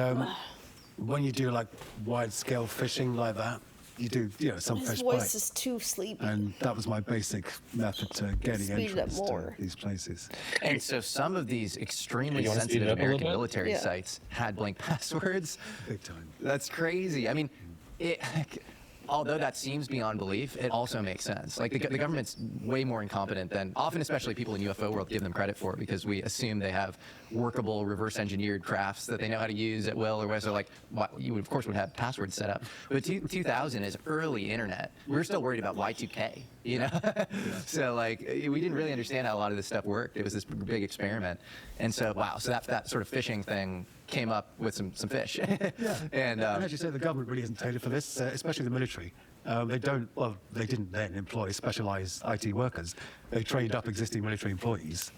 when you do like wide-scale phishing like that, you do some His fish voice bite. is too sleepy. And that was my basic method to getting Speed it up entrance to more. these places. And so some of these extremely You wanna speed it sensitive up a little American bit? military Yeah. sites had blank passwords. Big time. That's crazy. I mean, although that seems beyond belief, it also makes sense. Like the government's way more incompetent than often, especially people in UFO world give them credit for, because we assume they have workable reverse engineered crafts that they know how to use at will, or whether like you would, of course would have passwords set up. But 2000 is early internet. We're still worried about Y2K, So like we didn't really understand how a lot of this stuff worked. It was this big experiment, and so wow. So that sort of phishing thing came up with some fish. Yeah. And as you say, the government really isn't tailored for this, especially the military. They didn't then employ specialized IT workers. They trained up existing military employees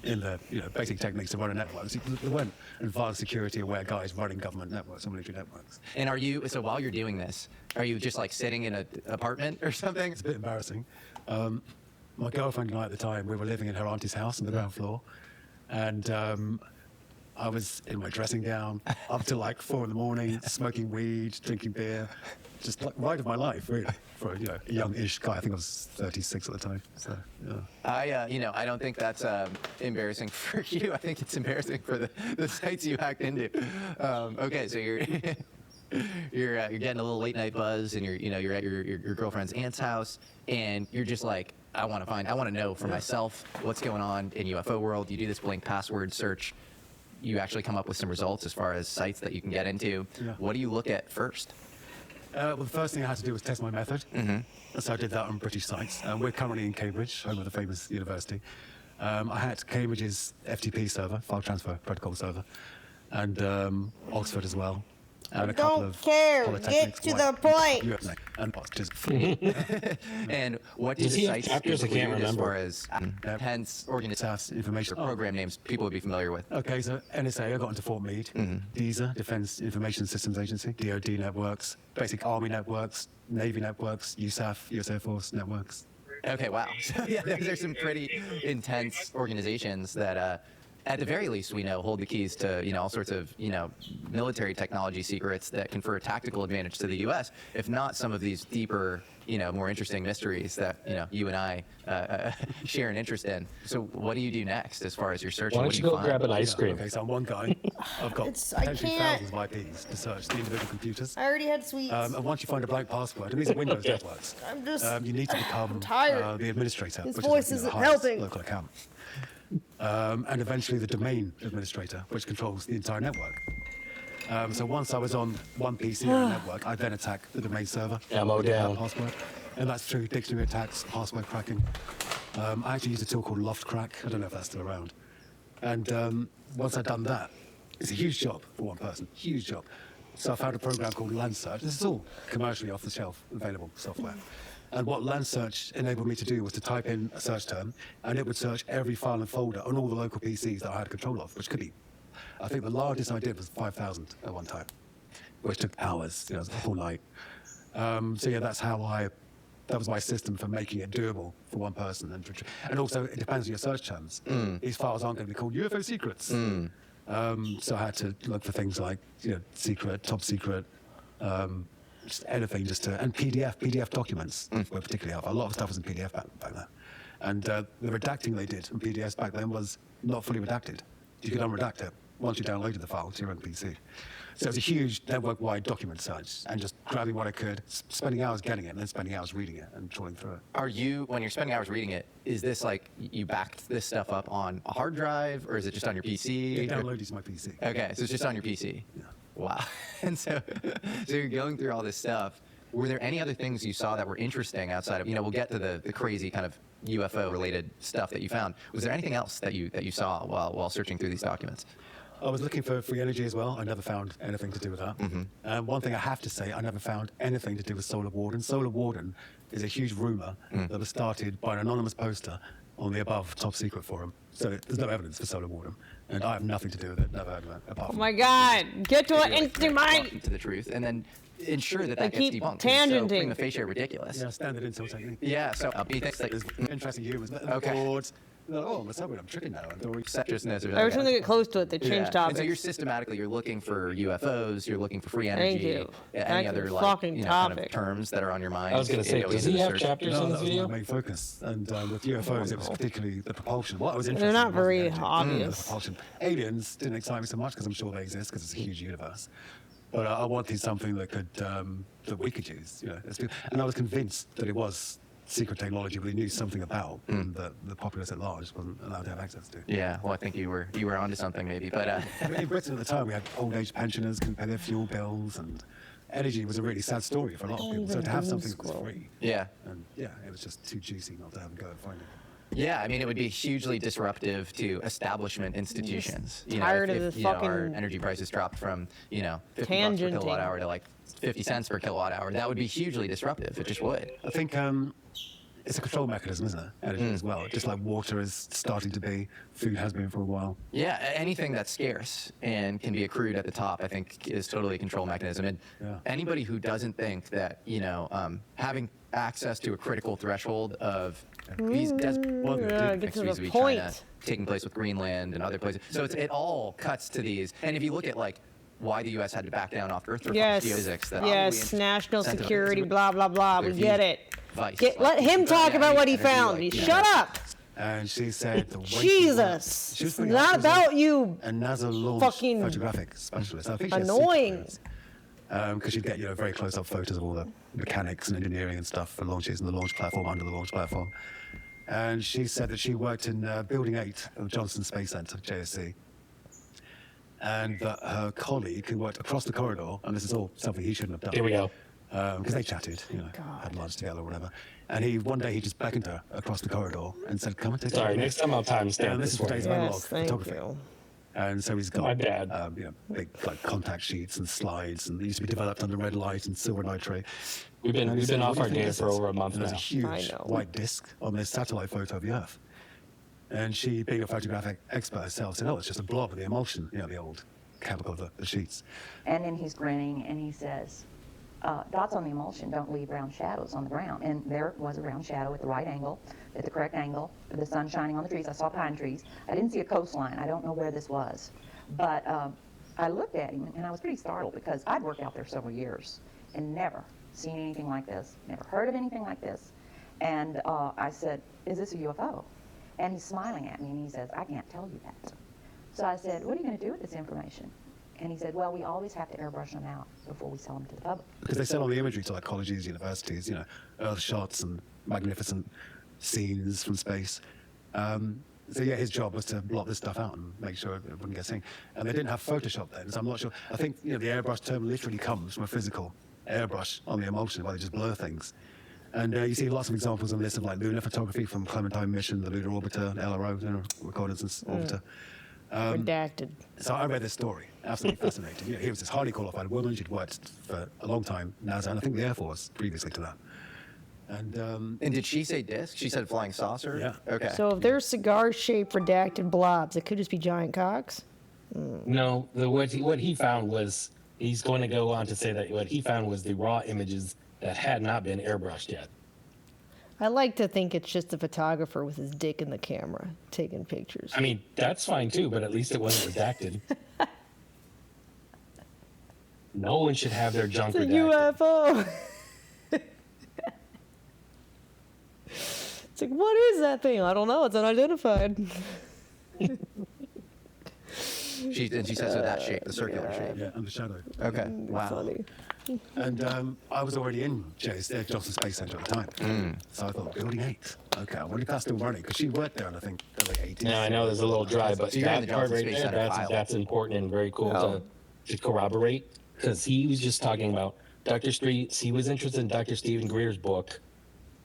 in the basic techniques to run a network. There weren't advanced security aware guys running government networks or military networks. And so while you're doing this, are you just like sitting in an apartment or something? It's a bit embarrassing. My girlfriend and I at the time, we were living in her auntie's house on the ground floor. And I was in my dressing gown up till like 4 in, smoking weed, drinking beer, just like ride of my life, really, for a young-ish guy. I think I was 36 at the time. So yeah. I don't think that's embarrassing for you. I think it's embarrassing for the sites you hacked into. Okay, so you're you're getting a little late night buzz, and you're at your girlfriend's aunt's house, and you're just like, I want to know for myself what's going on in UFO world. You do this blank password search. You actually come up with some results as far as sites that you can get into. Yeah. What do you look at first? Well, the first thing I had to do was test my method. So I did that on British sites. We're currently in Cambridge, home of the famous university. I hacked Cambridge's FTP server, file transfer protocol server, and Oxford as well. And a couple of Get to the point. And what do Does the he have sites chapters? I can't include as remember. far as hence organizations, information, or program names people would be familiar with? Okay, so NSA, I got into Fort Meade, DISA, Defense Information Systems Agency, DoD networks, basic Army networks, Navy networks, USAF, US Air Force networks. Okay, wow. So yeah, those are some pretty intense organizations that, at the very least, we know hold the keys to all sorts of military technology secrets that confer a tactical advantage to the U.S. If not some of these deeper, more interesting mysteries that you and I share an interest in. So what do you do next as far as your search? Why don't you go grab an ice cream? Okay, so I'm one guy. I've got potentially thousands of IPs to search the individual computers. I already had sweets. And once you find a blank password, and these are Windows networks, I'm just you need to become tired. the administrator, His which voice is isn't the highest helping. local account. And eventually the domain administrator, which controls the entire network. So once I was on one PC on a network, I then attack the domain server. Ammo down. Password. And that's through dictionary attacks, password cracking. I actually use a tool called Loft Crack. I don't know if that's still around. And once I'd done that, it's a huge job for one person, huge job. So I found a program called Landsearch. This is all commercially off-the-shelf available software. And what Landsearch enabled me to do was to type in a search term, and it would search every file and folder on all the local PCs that I had control of, which could be, I think the largest I did was 5,000 at one time, which took hours, it was a whole night. So yeah, that was my system for making it doable for one person. And also, it depends on your search terms. These files aren't going to be called UFO secrets. So I had to look for things like, secret, top secret, just anything, and PDF documents were particularly helpful. A lot of stuff was in PDF back then. And the redacting they did on PDFs back then was not fully redacted. You could unredact it once you downloaded the file to your own PC. So it was a huge network-wide document search, and just grabbing what I could, spending hours getting it, and then spending hours reading it and trawling through it. When you're spending hours reading it, is this like you backed this stuff up on a hard drive, or is it just on your PC? Yeah, downloaded to my PC. Okay, so it's just on your PC. Yeah. Wow. And so you're going through all this stuff. Were there any other things you saw that were interesting outside of, we'll get to the crazy kind of UFO-related stuff that you found. Was there anything else that you saw while searching through these documents? I was looking for free energy as well. I never found anything to do with that. One thing I have to say, I never found anything to do with Solar Warden. Solar Warden is a huge rumor that was started by an anonymous poster on the above top secret forum. So there's no evidence for Solar Warden. And I have nothing to do with it, never heard of it. Apart Oh from my God! Get to it into my. To the truth, and then ensure that I gets keep debunked. tangenting. So prima facie ridiculous. Yeah, standard intel technique. Yeah, so he thinks that There's interesting humans. Okay. Boards. Oh, what's up? I'm tripping now. Sectorsness or Every time they get close to it, they change And topics. so you're looking for UFOs, you're looking for free energy. Thank you. Any Back to other the kind fucking of topic. terms that are on your mind. I was going to say, does he have chapters in No, this that was video? my main focus. And with UFOs, it was particularly the propulsion. What I was interested They're not in was the very energy, obvious. the propulsion. Aliens didn't excite me so much because I'm sure they exist because it's a huge universe. But I wanted something that could that we could use. And I was convinced that it was secret technology we knew something about that the populace at large wasn't allowed to have access to. Yeah, well, I think you were onto something maybe, but in Britain at the time we had old age pensioners couldn't pay their fuel bills, and energy was a really sad story for a lot of people. So to have something that was free, yeah, and it was just too juicy not to have a go and find it. Yeah, I mean, it would be hugely disruptive to establishment institutions. Tired of if this our fucking energy prices dropped from $50 per tangenting. kilowatt hour to like 50 cents per kilowatt hour, that would be hugely disruptive. It just would. I think it's a control mechanism, isn't it? Energy as well. Just like water is starting to be, food has been for a while. Yeah, anything that's scarce and can be accrued at the top, I think, is totally a control mechanism. And anybody who doesn't think that, having access to a critical threshold of He's get to the China, point. taking place with Greenland and other places. So it all cuts to these. And if you look at like why the U.S. had to back down off Earth Yes. geophysics, that Yes. National sensitive. security. Blah blah blah. We Huge get it. vice. Let him talk about what he found. like, yeah. Shut up. And she said the way Jesus. she was It's pretty not hot. She was about you. a NASA launch fucking photographic specialist. I think she has annoying. because she'd get very close-up photos of all the mechanics and engineering and stuff for launches and the launch platform, under the launch platform. And she said that she worked in Building 8 of Johnson Space Center, JSC, and that her colleague who worked across the corridor, and this is all something he shouldn't have done. Here we go. Because they chatted, had lunch together or whatever. And one day he just beckoned her across the corridor and said, "Come and take." Sorry, next time I'll timestamp this this is for today's you. analog Yes, thank photography. you. And so he's got My bad. big like contact sheets and slides, and they used to be developed under red light and silver nitrate. We've been And he we've said, been "What off do you our think game this for is?" over a month And now. there's a huge white disc on this satellite photo of the Earth. And she, being a photographic expert herself, said, "Oh, it's just a blob of the emulsion, the old chemical of the sheets." And then he's grinning and he says, dots on the emulsion don't leave round shadows on the ground. And there was a round shadow at the right angle, at the correct angle, the sun shining on the trees. I saw pine trees. I didn't see a coastline. I don't know where this was. But I looked at him and I was pretty startled because I'd worked out there several years and never seen anything like this, never heard of anything like this. And I said, "Is this a UFO?" And he's smiling at me and he says, "I can't tell you that." So I said, "What are you going to do with this information?" And he said, "Well, we always have to airbrush them out before we sell them to the public." Because they sell all the imagery to like colleges, universities, Earth shots and magnificent scenes from space. So yeah, his job was to blot this stuff out and make sure it wouldn't get seen. And they didn't have Photoshop then, so I'm not sure. I think the airbrush term literally comes from a physical airbrush on the emulsion, where they just blur things. And you see lots of examples on this of like lunar photography from Clementine mission, the lunar orbiter, LRO, reconnaissance orbiter. Redacted. So I read this story, absolutely fascinating. He was this highly qualified woman. She'd worked for a long time, NASA, and I think the Air Force previously to that. And did she say disc? She said flying saucer? Yeah. Okay. So if they're cigar-shaped redacted blobs, it could just be giant cocks. No, what he found was, he's going to go on to say that what he found was the raw images that had not been airbrushed yet. I like to think it's just a photographer with his dick in the camera taking pictures. I mean, that's fine too, but at least it wasn't redacted. No one should have their junk It's a redacted. UFO. It's like, what is that thing? I don't know. It's unidentified. She says so that shape, the circular shape. Yeah, and the shadow. Okay. Wow. Funny. And I was already in Johnson Space Center at the time. So I thought, Building 8. Okay, I wonder if that's still running, because she worked there in, I think, the late 80s. Yeah, I know there's a little dry, but So you're in the that part Johnson right Space there, Center file. that's important and very cool Oh. to corroborate, because he was just talking about Dr. Street. He was interested in Dr. Stephen Greer's book,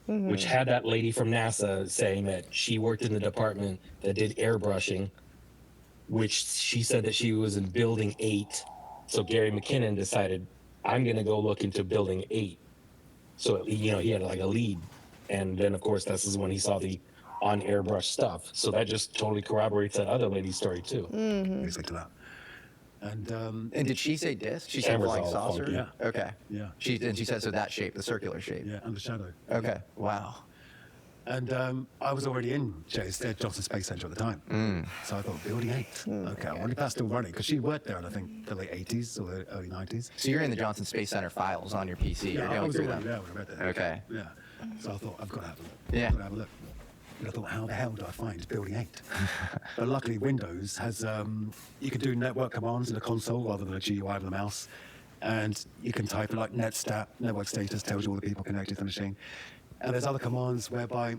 which had that lady from NASA saying that she worked in the department that did airbrushing, which she said that she was in Building 8. So Gary McKinnon decided, I'm going to go look into Building 8. So, he had like a lead. And then, of course, this is when he saw the on airbrush stuff. So that just totally corroborates that other lady's story, too. Basically to that. And did she say disc? She said Camera's flying all saucer? funky. Yeah. Okay. Yeah. She said so that shape, the circular shape. Yeah, and the shadow. Okay. Wow. And I was already in Johnson Space Center at the time. So I thought, Building 8. Okay, I wonder if that's still running, because she worked there in, I think, the late 80s or the early 90s. So you're in the Johnson Space Center files on your PC. You're Yeah, I going was through already them. there when I read that. Okay. Yeah. So I thought, I've got to have a look. Yeah. I've got to have a look. And I thought, how the hell do I find Building 8? But luckily, Windows has, you can do network commands in the console rather than a GUI with a mouse. And you can type in like netstat, network status, tells you all the people connected to the machine. And there's other commands whereby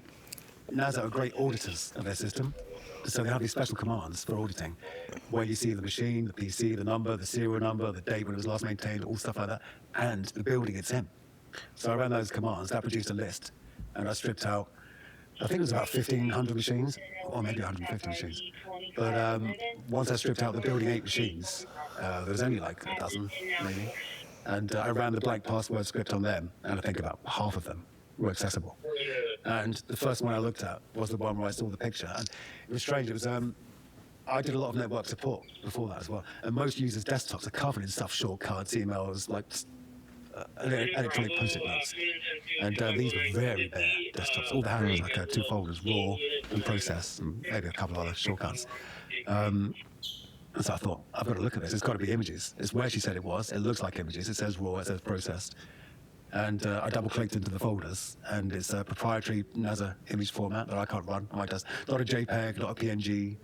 NASA are great auditors of their system. So they have these special commands for auditing, where you see the machine, the PC, the number, the serial number, the date when it was last maintained, all stuff like that, and the building it's in. So I ran those commands, that produced a list, and I stripped out, I think it was about 1,500 machines, or maybe 150 machines. But once I stripped out the Building 8 machines, there was only like a dozen, maybe. And I ran the blank password script on them, and I think about half of them were accessible. And the first one I looked at was the one where I saw the picture. And it was strange. It was I did a lot of network support before that as well. And most users' desktops are covered in stuff, shortcuts, emails, like electronic post-it notes. And these were very bare desktops. All they had was like 2 folders, raw and process, and maybe a couple of other shortcuts. And so I thought, I've got to look at this. It's got to be images. It's where she said it was. It looks like images. It says raw, it says processed. And I double-clicked into the folders, and it's a proprietary NASA image format that I can't run. Not a JPEG, not a PNG.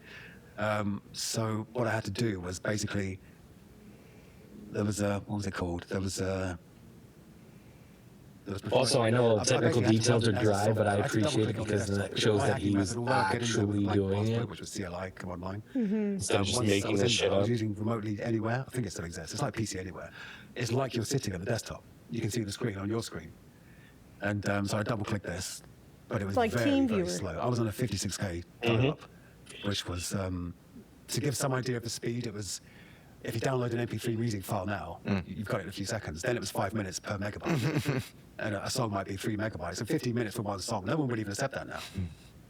So what I had to do was basically, there was a, what was it called? There was a... Also, I know technical details are dry, but I appreciate it because it shows that he was actually doing it. Which was CLI, Command Line. Instead of just making this shit I was up. using remotely anywhere. I think it still exists. It's like PC Anywhere. It's like you're sitting at the desktop. You can see the screen on your screen. And so I double-clicked this, but it was like very, Team very Viewer. slow. I was on a 56K dial-up, which was, to give some idea of the speed, it was, if you download an MP3 music file now, you've got it in a few seconds. Then it was 5 minutes per megabyte. And a song might be 3 megabytes. So 15 minutes for one song. No one would even accept that now.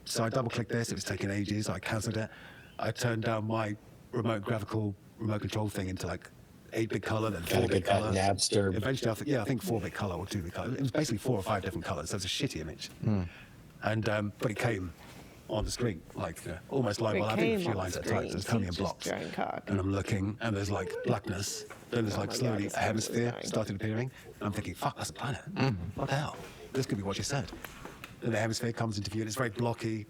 So I double-clicked this. It was taking ages. I cancelled it. I turned down my remote control thing into like 8-bit color, then 4-bit color. Napster. Eventually, I think 4-bit color or 2-bit color. It was basically 4 or 5 different colors. So it was a shitty image. And but it came on the screen, like almost like, It well, I think a came few on lines the at a time. screen. So it's coming in Just blocks. giant cock. And I'm looking, and there's like blackness. Then there's like my God, slowly this a thing hemisphere was started appearing. And I'm thinking, fuck, that's a planet. What the hell? This could be what you said. Then the hemisphere comes into view, and it's very blocky,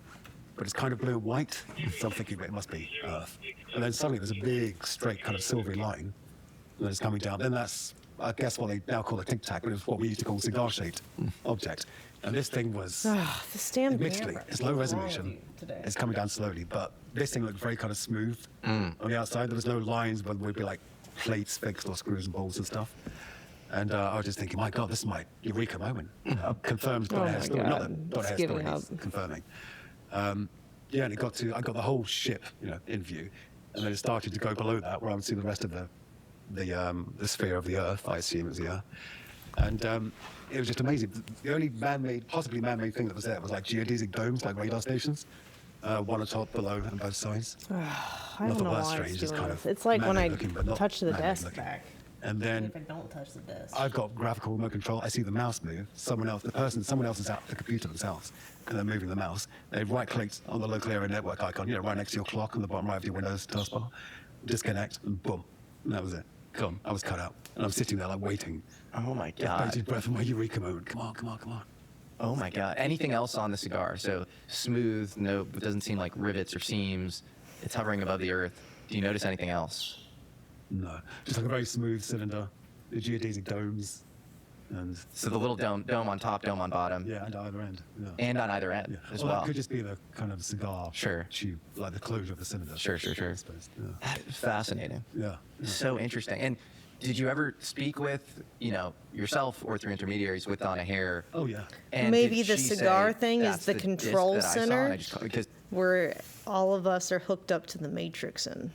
but it's kind of blue and white. So I'm thinking, it must be Earth. And then suddenly there's a big, straight, kind of silvery line that is coming down. Then that's, I guess, what they now call a tic tac, but it's what we used to call cigar-shaped object. And this thing was, This damn admittedly, camera. it's low What's wrong resolution. with you today? It's coming down slowly, but this thing looked very kind of smooth. On the outside, there was no lines, but would be like plates fixed or screws and bolts and stuff. And I was just thinking, my God, this is my eureka moment. Confirms Oh Dot my Hair story, not God. that Dot It's Hair giving story is up. confirming. Yeah, and I got the whole ship, in view, and then it started to go below that, where I would see the rest of the sphere of the Earth. I assume it was the Earth, and it was just amazing. The only possibly man-made thing that was there was like geodesic domes, like radar stations, one on top, below, and both sides. I don't know why it's doing this. It's like when I touch the desk back. And then If I don't touch the desk. I've got graphical remote control. I see the mouse move. Someone else is at the computer themselves, and they're moving the mouse. They've right-clicked on the local area network icon, right next to your clock on the bottom right of your Windows taskbar. Disconnect, and boom, and that was it. Gone. I was cut out, and I'm sitting there like waiting. Oh my With God. bated breath for my eureka moment. Come on, come on, come on. Oh my God. Anything else on the cigar? So smooth, no, it doesn't seem like rivets or seams. It's hovering above the earth. Do you notice anything else? No, just like a very smooth cylinder. The geodesic domes, and So the little dome on top, dome on bottom. yeah, and either end. Yeah. And on either end as Well, well. that could just be the kind of cigar Sure. tube, like the closure of the cylinder. Sure. I suppose. Yeah. That is fascinating. Yeah. So interesting. And did you ever speak with, yourself or through intermediaries with Donna Hare? Oh yeah. And Maybe did the she cigar say, thing is "That's the disc control that I saw," and center I just- because where all of us are hooked up to the matrix in.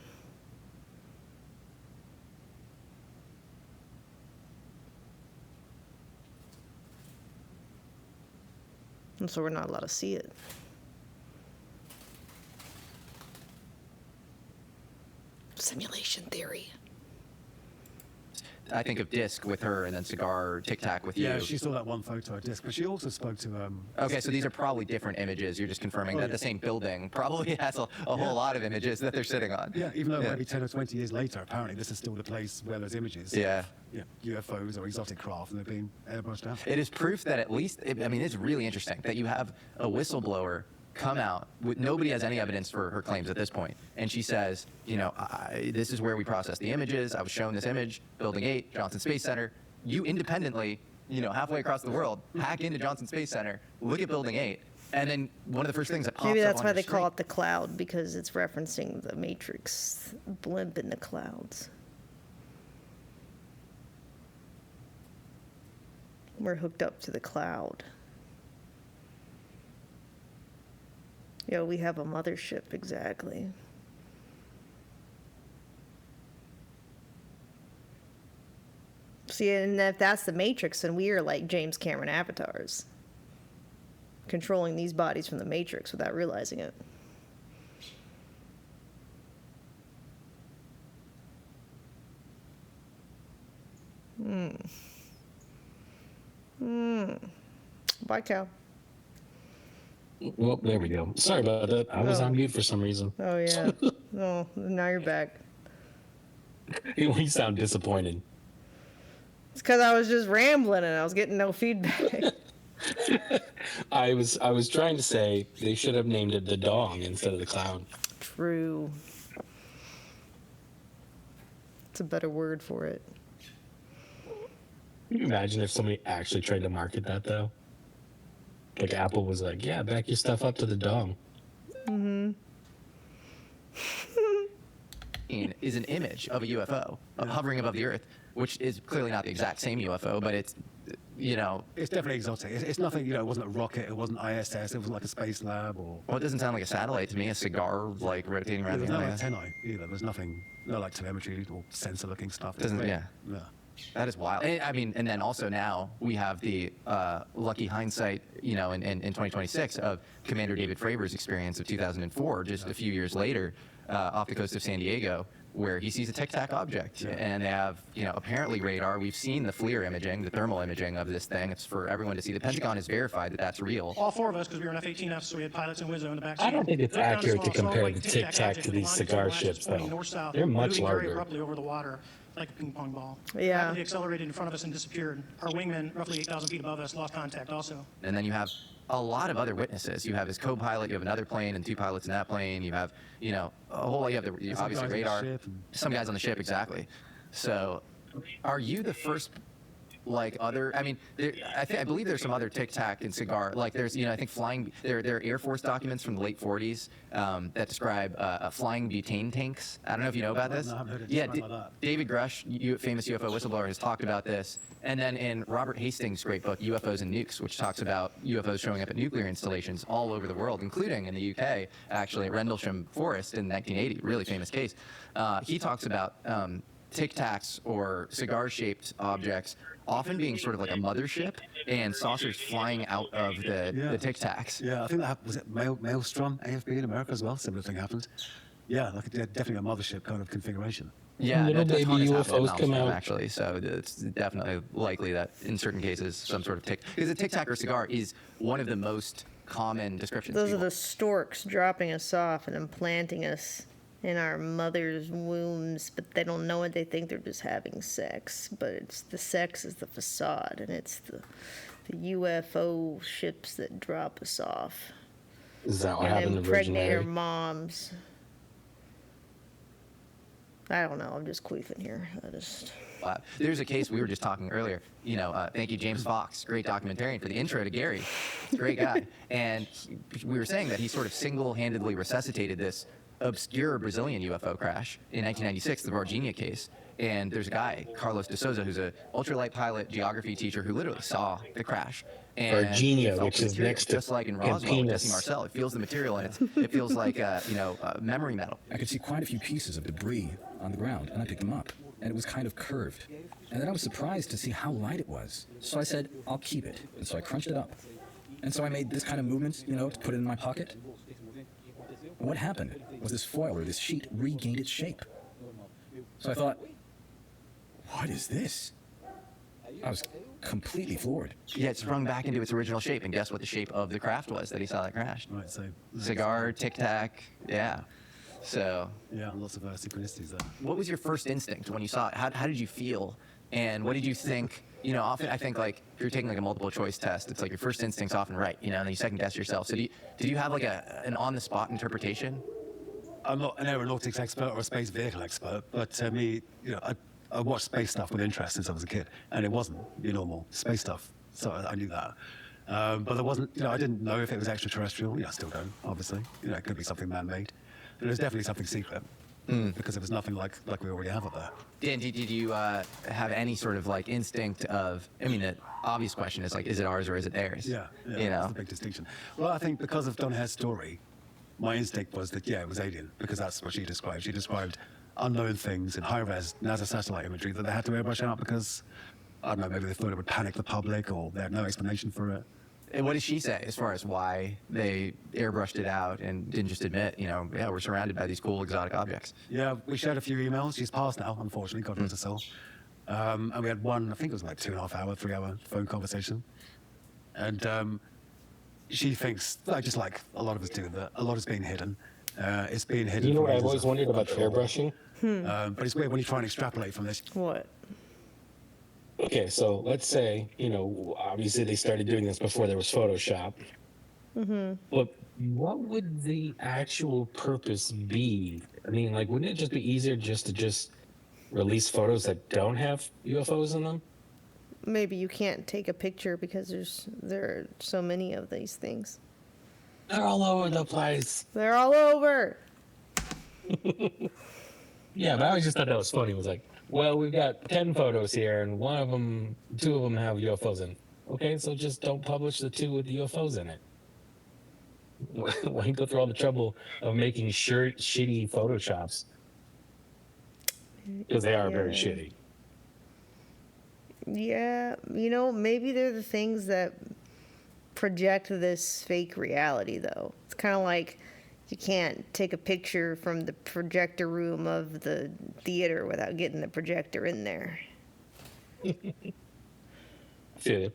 And so we're not allowed to see it. Simulation theory. I think of disc with her and then cigar tic tac with Yeah, you. she saw that one photo of disc, but she also spoke to. Okay, so these are probably different images. You're just confirming Oh, that yeah. the same building probably has a whole lot of images that they're sitting on. Yeah, even though maybe 10 or 20 years later, apparently this is still the place where those images. Yeah. UFOs or exotic craft, and they're being airbrushed out. It is proof that at least, it's really interesting that you have a whistleblower come out with nobody has any evidence for her claims at this point, and she says, this is where we process the images. I was shown this image, Building 8, Johnson Space Center. You independently, halfway across the world, hack into Johnson Space Center, look at Building 8, and then one of the first things that pops Maybe up that's on why your they call screen- it the cloud, because it's referencing the matrix blimp in the clouds. We're hooked up to the cloud. Yeah, we have a mothership, exactly. See, and if that's the Matrix, then we are like James Cameron avatars, controlling these bodies from the Matrix without realizing it. Bye, cow. Well, there we go. Sorry about that. I was Oh. on mute for some reason. Oh, yeah. Oh, now you're back. You sound disappointed. It's because I was just rambling and I was getting no feedback. I was trying to say they should have named it the dong instead of the clown. True. It's a better word for it. Can you imagine if somebody actually tried to market that, though? Like Apple was like, yeah, back your stuff up to the dong. Mm-hmm. Is an image of a UFO hovering above the Earth, which is clearly not the exact same UFO, but it's, It's definitely exotic. It's nothing, it wasn't a rocket, it wasn't ISS, it wasn't like a space lab or... Well, it doesn't sound like a satellite to me, a cigar, like, rotating around There's the no area. antennae either. There's nothing, no like telemetry or sensor-looking stuff. Yeah. Yeah. That is wild. And then also now we have the lucky hindsight, in 2026 of Commander David Fravor's experience of 2004, just a few years later, off the coast of San Diego, where he sees a tic-tac object. Yeah. And they have, apparently radar. We've seen the FLIR imaging, the thermal imaging of this thing. It's for everyone to see. The Pentagon has verified that that's real. All four of us, because we were in F-18F, so we had pilots and Wizzo in the back seat. I don't think it's accurate to compare the Tic Tac to these cigar ships, though. They're much larger. Very abruptly over the water, like a ping pong ball. Yeah. Rapidly accelerated in front of us and disappeared. Our wingman, roughly 8,000 feet above us, lost contact also. And then you have a lot of other witnesses. You have his co-pilot, you have another plane and two pilots in that plane. You have, a whole, you have the obviously radar. Some guys on the ship, exactly. So, are you the first, I believe there's some other Tic Tac and cigar. Like there's, I think flying. There are Air Force documents from the late 40s that describe flying butane tanks. I don't know if you know about this. No, I haven't heard it Yeah, described like that. David Grush, famous UFO whistleblower, has talked about this. And then in Robert Hastings' great book, UFOs and Nukes, which talks about UFOs showing up at nuclear installations all over the world, including in the UK, actually at Rendlesham Forest in 1980, really famous case. He talks about Tic Tacs or cigar-shaped objects often being sort of like a mothership and saucers flying out of the Tic Tacs. Yeah, I think that happened, was it Maelstrom, AFB in America as well? Similar thing happened. Yeah, definitely a mothership kind of configuration. Yeah, little baby UFOs come out. Actually, so it's definitely likely that in certain cases some sort of because a Tic Tac or cigar is one of the most common descriptions. Those are the storks dropping us off and implanting us in our mother's wombs, but they don't know it. They think they're just having sex, but it's the sex is the facade, and it's the UFO ships that drop us off. Is that what and happened to Virgin impregnate our Mary? moms. I don't know. I'm just queefing here. There's a case we were just talking earlier. Thank you, James Fox, great documentarian, for the intro to Gary. Great guy. And we were saying that he sort of single-handedly resuscitated this obscure Brazilian UFO crash in 1996, the Varginha case. And there's a guy, Carlos de Souza, who's an ultralight pilot geography teacher who literally saw the crash. And Varginha, felt which the is material, next to just like in Roswell, Campinas. Jesse Marcel. It feels the material, and it feels like memory metal. I could see quite a few pieces of debris on the ground, and I picked them up, and it was kind of curved. And then I was surprised to see how light it was. So I said, I'll keep it. And so I crunched it up. And so I made this kind of movement, to put it in my pocket. And what happened was this foil or this sheet regained its shape. So I thought, what is this? I was completely floored. Yeah, it sprung back into its original shape, and guess what the shape of the craft was that he saw that crashed? Right, so... Cigar, Tic Tac, yeah. So... Yeah, lots of synchronicities there. What was your first instinct when you saw it? How did you feel? And what did you think? Often I think like if you're taking like a multiple choice test, it's like your first instinct's often right, and then you second guess yourself. So did you have like an on-the-spot interpretation? I'm not an aeronautics expert or a space vehicle expert, but to me, I watched space stuff with interest since I was a kid, and it wasn't your normal space stuff, so I knew that. But there wasn't, I didn't know if it was extraterrestrial. I still don't, obviously. It could be something man-made, but it was definitely something secret. Because there was nothing like we already have up there. Dan, did you have any sort of like instinct of? I mean, the obvious question is like, is it ours or is it theirs? Yeah, that's the big distinction. Well, I think because of Donna Hare's story, my instinct was that it was alien, because that's what she described. She described unknown things in high-res NASA satellite imagery that they had to airbrush out because I don't know, maybe they thought it would panic the public or they had no explanation for it. And what did she say as far as why they airbrushed it out and didn't just admit, we're surrounded by these cool exotic objects? Yeah, we shared a few emails. She's passed now, unfortunately, God rest her soul. And we had one, I think it was like 2.5 hour, 3 hour phone conversation. And she thinks, just like a lot of us do, that a lot is being hidden. It's being hidden. You know for what I've reasons always of wondered about the control. airbrushing? But it's weird when you try and extrapolate from this. What? Okay, so let's say, obviously they started doing this before there was Photoshop. Mm-hmm. But what would the actual purpose be? I mean, like, wouldn't it just be easier just to release photos that don't have UFOs in them? Maybe you can't take a picture because there are so many of these things. They're all over the place. They're all over. Yeah, but I always just thought that was funny. It was like, well, we've got 10 photos here, and two of them have UFOs in. Okay, so just don't publish the 2 with the UFOs in it. Why go through all the trouble of making shitty Photoshops? Because they are very shitty. Yeah, maybe they're the things that project this fake reality, though. It's kind of like you can't take a picture from the projector room of the theater without getting the projector in there. Feel you.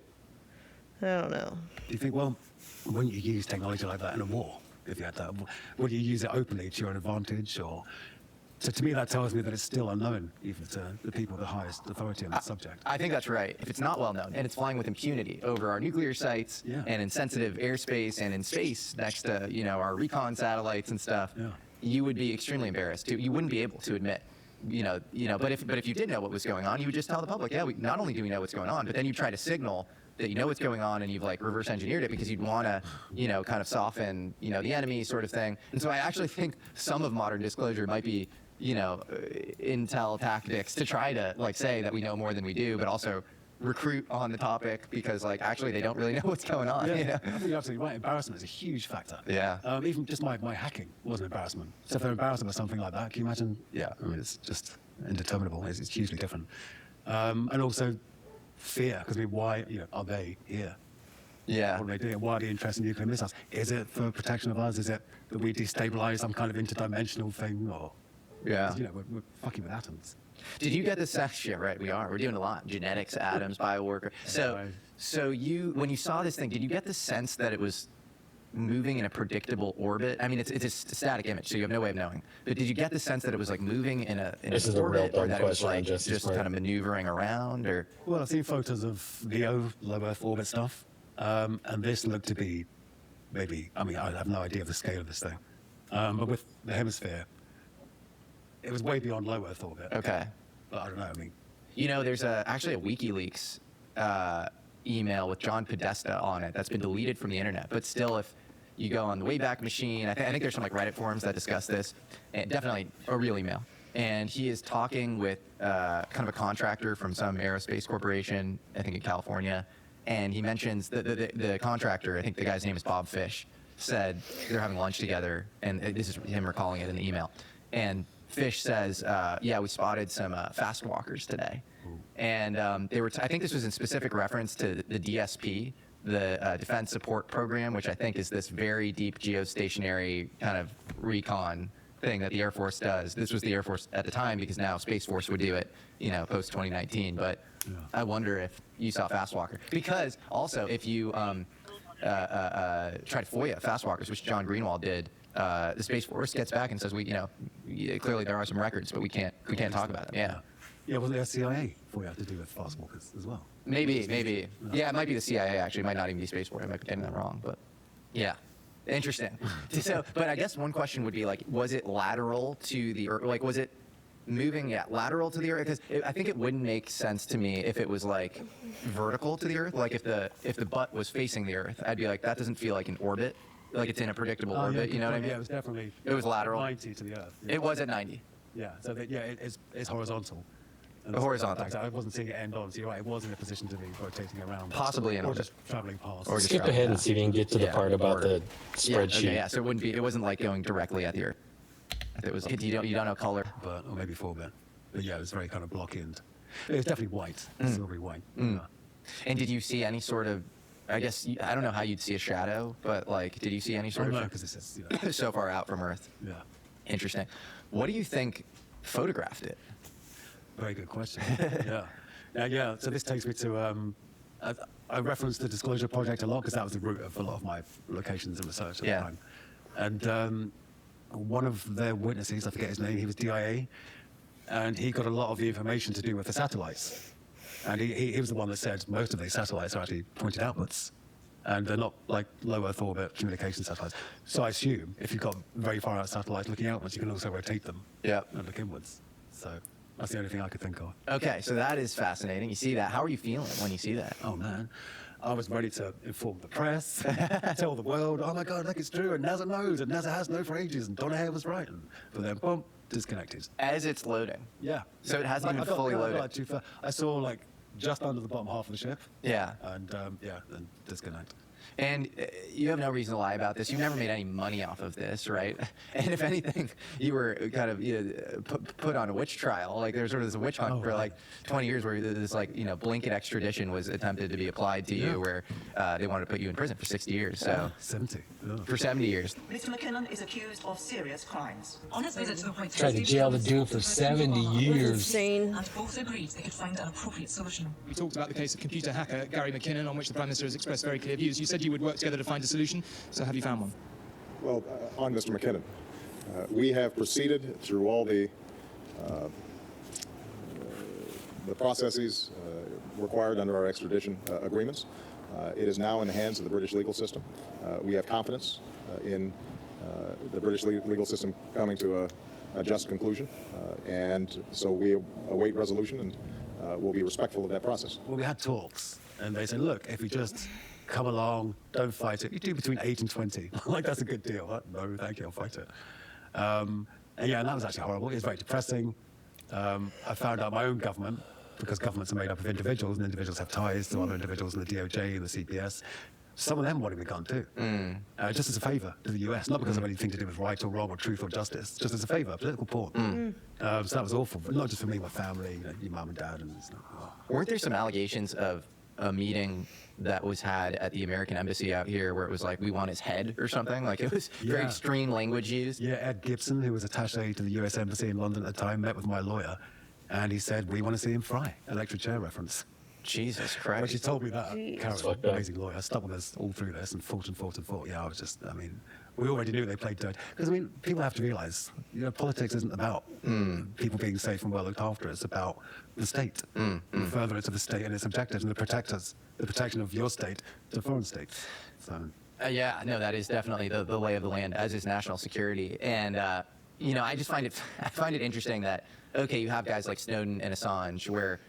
I don't know. Do you think, well, wouldn't you use technology like that in a war? If you had that, would you use it openly to your own advantage? Or so to me, that tells me that it's still unknown, even to the people with the highest authority on that subject. I think that's right. If it's not well known and it's flying with impunity over our nuclear sites and in sensitive airspace and in space next to our recon satellites and stuff, you would be extremely embarrassed. You wouldn't be able to admit. But if you did know what was going on, you would just tell the public, not only do we know what's going on, but then you try to signal that you know what's going on and you've reverse engineered it because you'd want to, kind of soften, the enemy sort of thing. And so I actually think some of modern disclosure might be, intel tactics to try to say that we know more than we do, but also recruit on the topic because actually they don't really know what's going on. Yeah, I think you're absolutely right. Embarrassment is a huge factor. Yeah. Even just my hacking was an embarrassment. So if they're embarrassing or something like that, can you imagine? Yeah, I mean, it's just indeterminable. It's hugely different. And also fear, because why are they here? Yeah. What are they doing? Why are they interested in nuclear missiles? Is it for protection of us? Is it that we destabilize some kind of interdimensional thing? Or yeah, we're fucking with atoms. Did you get the sense? Yeah, right. We are. We're doing a lot. Genetics, atoms, bioworker. So when you saw this thing, did you get the sense that it was moving in a predictable orbit? I mean, it's a static image, so you have no way of knowing. But did you get the sense that it was moving in an orbit, or that it was just kind of maneuvering around, or? Well, I've seen photos of LEO, low Earth orbit stuff, and this looked to be maybe. I mean, I have no idea of the scale of this thing, but with the hemisphere, it was way beyond low Earth orbit. Okay. But I don't know. I mean, there's actually a WikiLeaks email with John Podesta on it that's been deleted from the internet, but still, if you go on the Wayback Machine, I think there's some Reddit forums that discuss this, and definitely a real email. And he is talking with kind of a contractor from some aerospace corporation, I think in California, and he mentions the contractor, I think the guy's name is Bob Fish, said they're having lunch together, and this is him recalling it in the email, and Fish says, yeah, we spotted some fast walkers today. And they were, I think this was in specific reference to the DSP, the Defense Support Program, which I think is this very deep geostationary kind of recon thing that the Air Force does. This was the Air Force at the time because now Space Force would do it, post 2019. But I wonder if you saw fast walker. Because also, if you try to FOIA fast walkers, which John Greenwald did, the Space Force gets back and says, clearly there are some records, but we can't talk about them. Yeah. Yeah, was the CIA for you to do with fast walkers as well? Maybe. Yeah, it might be the CIA, actually. It might not even be Space Force. I might be getting that wrong, but yeah. Interesting. But I guess one question would be, was it lateral to the Earth? Was it moving, lateral to the Earth? Because I think it wouldn't make sense to me if it was, vertical to the Earth. If the butt was facing the Earth, I'd be like, that doesn't feel like an orbit. It's in a predictable orbit, you know what I mean? Yeah, it was definitely... It was lateral. 90 to the Earth. Yeah. It was at 90. Yeah, so it's horizontal. Horizontal. I wasn't seeing it end on, so you're right, it was in a position to be rotating around. Possibly in or orbit. just traveling past. Or just skip ahead and see if you can get to the part about the spreadsheet. Okay, so it wasn't going directly at the Earth. It was, you don't know color. Or maybe 4-bit. But yeah, it was very kind of block-in. It was definitely white, silvery white. Mm. And did you see any sort of, I guess, I don't know how you'd see a shadow, but did you see any sort of... No, because this is, so far out from Earth. Yeah. Interesting. What do you think photographed it? Very good question. Yeah. So this takes me to I referenced the Disclosure Project a lot because that was the root of a lot of my locations and research at the time. And one of their witnesses, I forget his name, he was DIA, and he got a lot of the information to do with the satellites. And he was the one that said most of these satellites are actually pointed outwards. And they're not like low Earth orbit communication satellites. So I assume if you've got very far out satellites looking outwards, you can also rotate them and look inwards. So that's the only thing I could think of. Okay, so that is fascinating. You see that. How are you feeling when you see that? Oh, man. I was ready to inform the press, tell the world, oh my God, look, it's true, and NASA knows, and NASA has known for ages, and Donna Hare was right. But then, boom, disconnected. As it's loading. Yeah. So it hasn't even fully loaded. I saw like just under the bottom half of the ship. Yeah. And then disconnect. And you have no reason to lie about this. You've never made any money off of this, right? And if anything, you were kind of put on a witch trial. Like there's sort of this witch hunt for like 20 years where this like, blanket extradition was attempted to be applied to you where they wanted to put you in prison for 60 years. So 70. For 70 years. Mr. McKinnon is accused of serious crimes. On his visit to the White House, Tried to jail the dude for 70 years. Insane. And both agreed they could find an appropriate solution. We talked about the case of computer hacker Gary McKinnon, on which the Prime Minister has expressed very clear views. You said you would work together to find a solution, so have you found one? Well, on Mr. McKinnon, we have proceeded through all the processes required under our extradition agreements. It is now in the hands of the British legal system. We have confidence in the British legal system coming to a just conclusion, and so we await resolution, and we'll be respectful of that process. Well, we had talks, and they said, look, if we just come along, don't fight it. You do between 8 and 20. Like, that's a good deal. Huh? No, thank you, I'll fight it. And that was actually horrible. It was very depressing. I found out my own government, because governments are made up of individuals, and individuals have ties to other individuals in the DOJ and the CPS. Some of them wanted me gone too. Just as a favour to the US, not because of anything to do with right or wrong or truth or justice, just as a favour, political pawn. So that was awful, but not just for me, my family, your mum and dad and stuff. Weren't there some allegations of a meeting that was had at the American embassy out here where it was like, we want his head or something? Like it was very extreme language used. Yeah, Ed Gibson, who was attaché to the US embassy in London at the time, met with my lawyer, and he said, we want to see him fry. Electric chair reference. Jesus Christ. When she told me that, Karen, amazing lawyer, stuck with us all through this and fought and fought and fought. Yeah, we already knew they played dirt. Because, people have to realize, politics isn't about people being safe and well looked after. It's about the state. The furtherance of the state and its objectives and the protection of your state to foreign states. So. That is definitely the lay of the land, as is national security. And, I just find it interesting that, okay, you have guys like Snowden and Assange where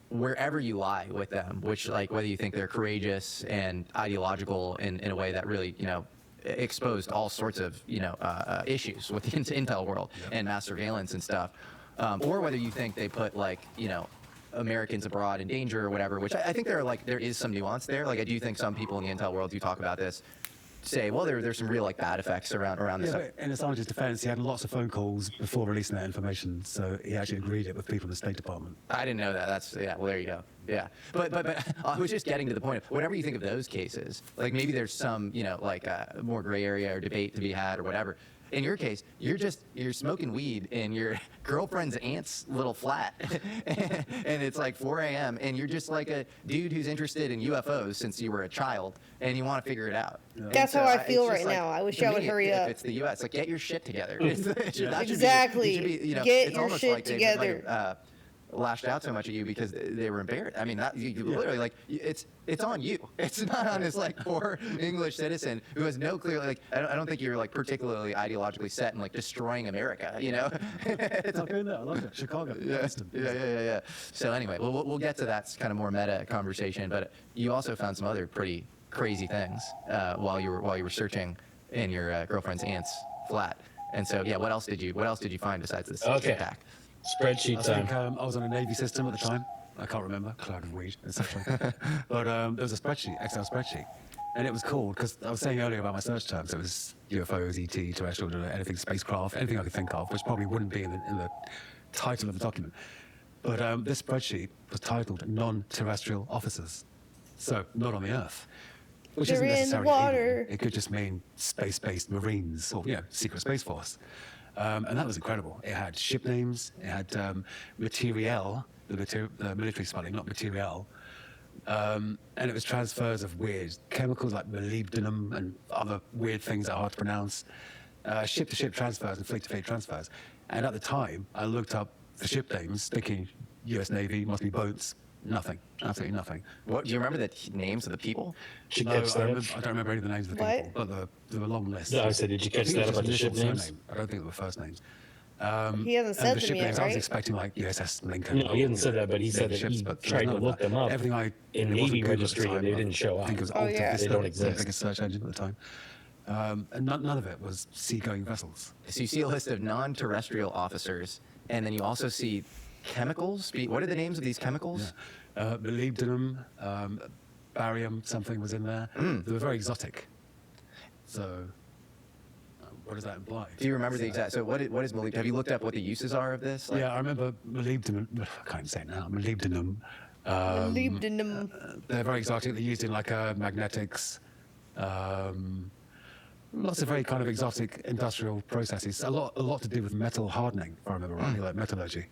wherever you lie with them, which like whether you think they're courageous and ideological in a way that really, exposed all sorts of, issues with the intel world and mass surveillance and stuff, or whether you think they put like, Americans abroad in danger or whatever, which I think there is some nuance there. Like I do think some people in the intel world who talk about this say, well, there's some real like bad effects around this. Yeah, in Assange's defense, he had lots of phone calls before releasing that information, so he actually agreed it with people in the State Department. I didn't know that. Well, there you go. Yeah, but I was just getting to the point of whenever you think of those cases, like maybe there's some more gray area or debate to be had or whatever. In your case, you're smoking weed in your girlfriend's aunt's little flat, and it's like 4 a.m. and you're just like a dude who's interested in UFOs since you were a child, and you want to figure it out. That's how I feel right now. I wish I would hurry up. If it's the U.S., like get your shit together. Exactly. Get your shit together. Lashed out so much at you because they were embarrassed. I mean, you literally like it's on you. It's not on this like poor English citizen who has no clear like. I don't think you're like particularly ideologically set in like destroying America. It's okay now. I like it. Chicago. Yeah. So anyway, we'll get to that kind of more meta conversation. But you also found some other pretty crazy things while you were searching in your girlfriend's aunt's flat. And so what else did you find besides this attack? Spreadsheet time. I was on a Navy system at the time. I can't remember. Cloud of weed, etc. But there was a spreadsheet, Excel spreadsheet. And it was cool because I was saying earlier about my search terms. It was UFOs, ET, terrestrial, anything spacecraft, anything I could think of, which probably wouldn't be in the title of the document. But this spreadsheet was titled Non-Terrestrial Officers. So, not on the Earth. Which They're isn't necessarily in the water. Alien. It could just mean space-based Marines or, Secret Space Force. And that was incredible. It had ship names, it had materiel, the military spelling, not materiel, And it was transfers of weird chemicals like molybdenum and other weird things that are hard to pronounce. Ship-to-ship transfers and fleet-to-fleet transfers. And at the time, I looked up the ship names, thinking U.S. Navy, must be boats. Nothing. Absolutely nothing. What do you remember the names of the people? No, I don't remember any of the names of the people, but there were long lists. No, I said, did you catch that about the ship names? I don't think they were first names. He hasn't said the them ship yet, names, I was right? expecting like USS Lincoln. No, he hasn't said that, but he said that he tried to look them up Everything in Navy registry and they didn't show I up. think it was Oh, Alta yeah. Vista, They don't the exist. biggest search engine at the time. And none of it was seagoing vessels. So you see a list of non-terrestrial officers, and then you also see chemicals. What are the names of these chemicals? Molybdenum, barium, something was in there. They were very exotic. So, what does that imply? Do you remember the exact? So what is molybdenum? Have you looked up what the uses are of this? Yeah, I remember molybdenum. I can't even say it now. Molybdenum. Molybdenum. They're very exotic. They're used in like magnetics. Lots of very kind of exotic industrial processes. A lot to do with metal hardening, if I remember rightly, like metallurgy.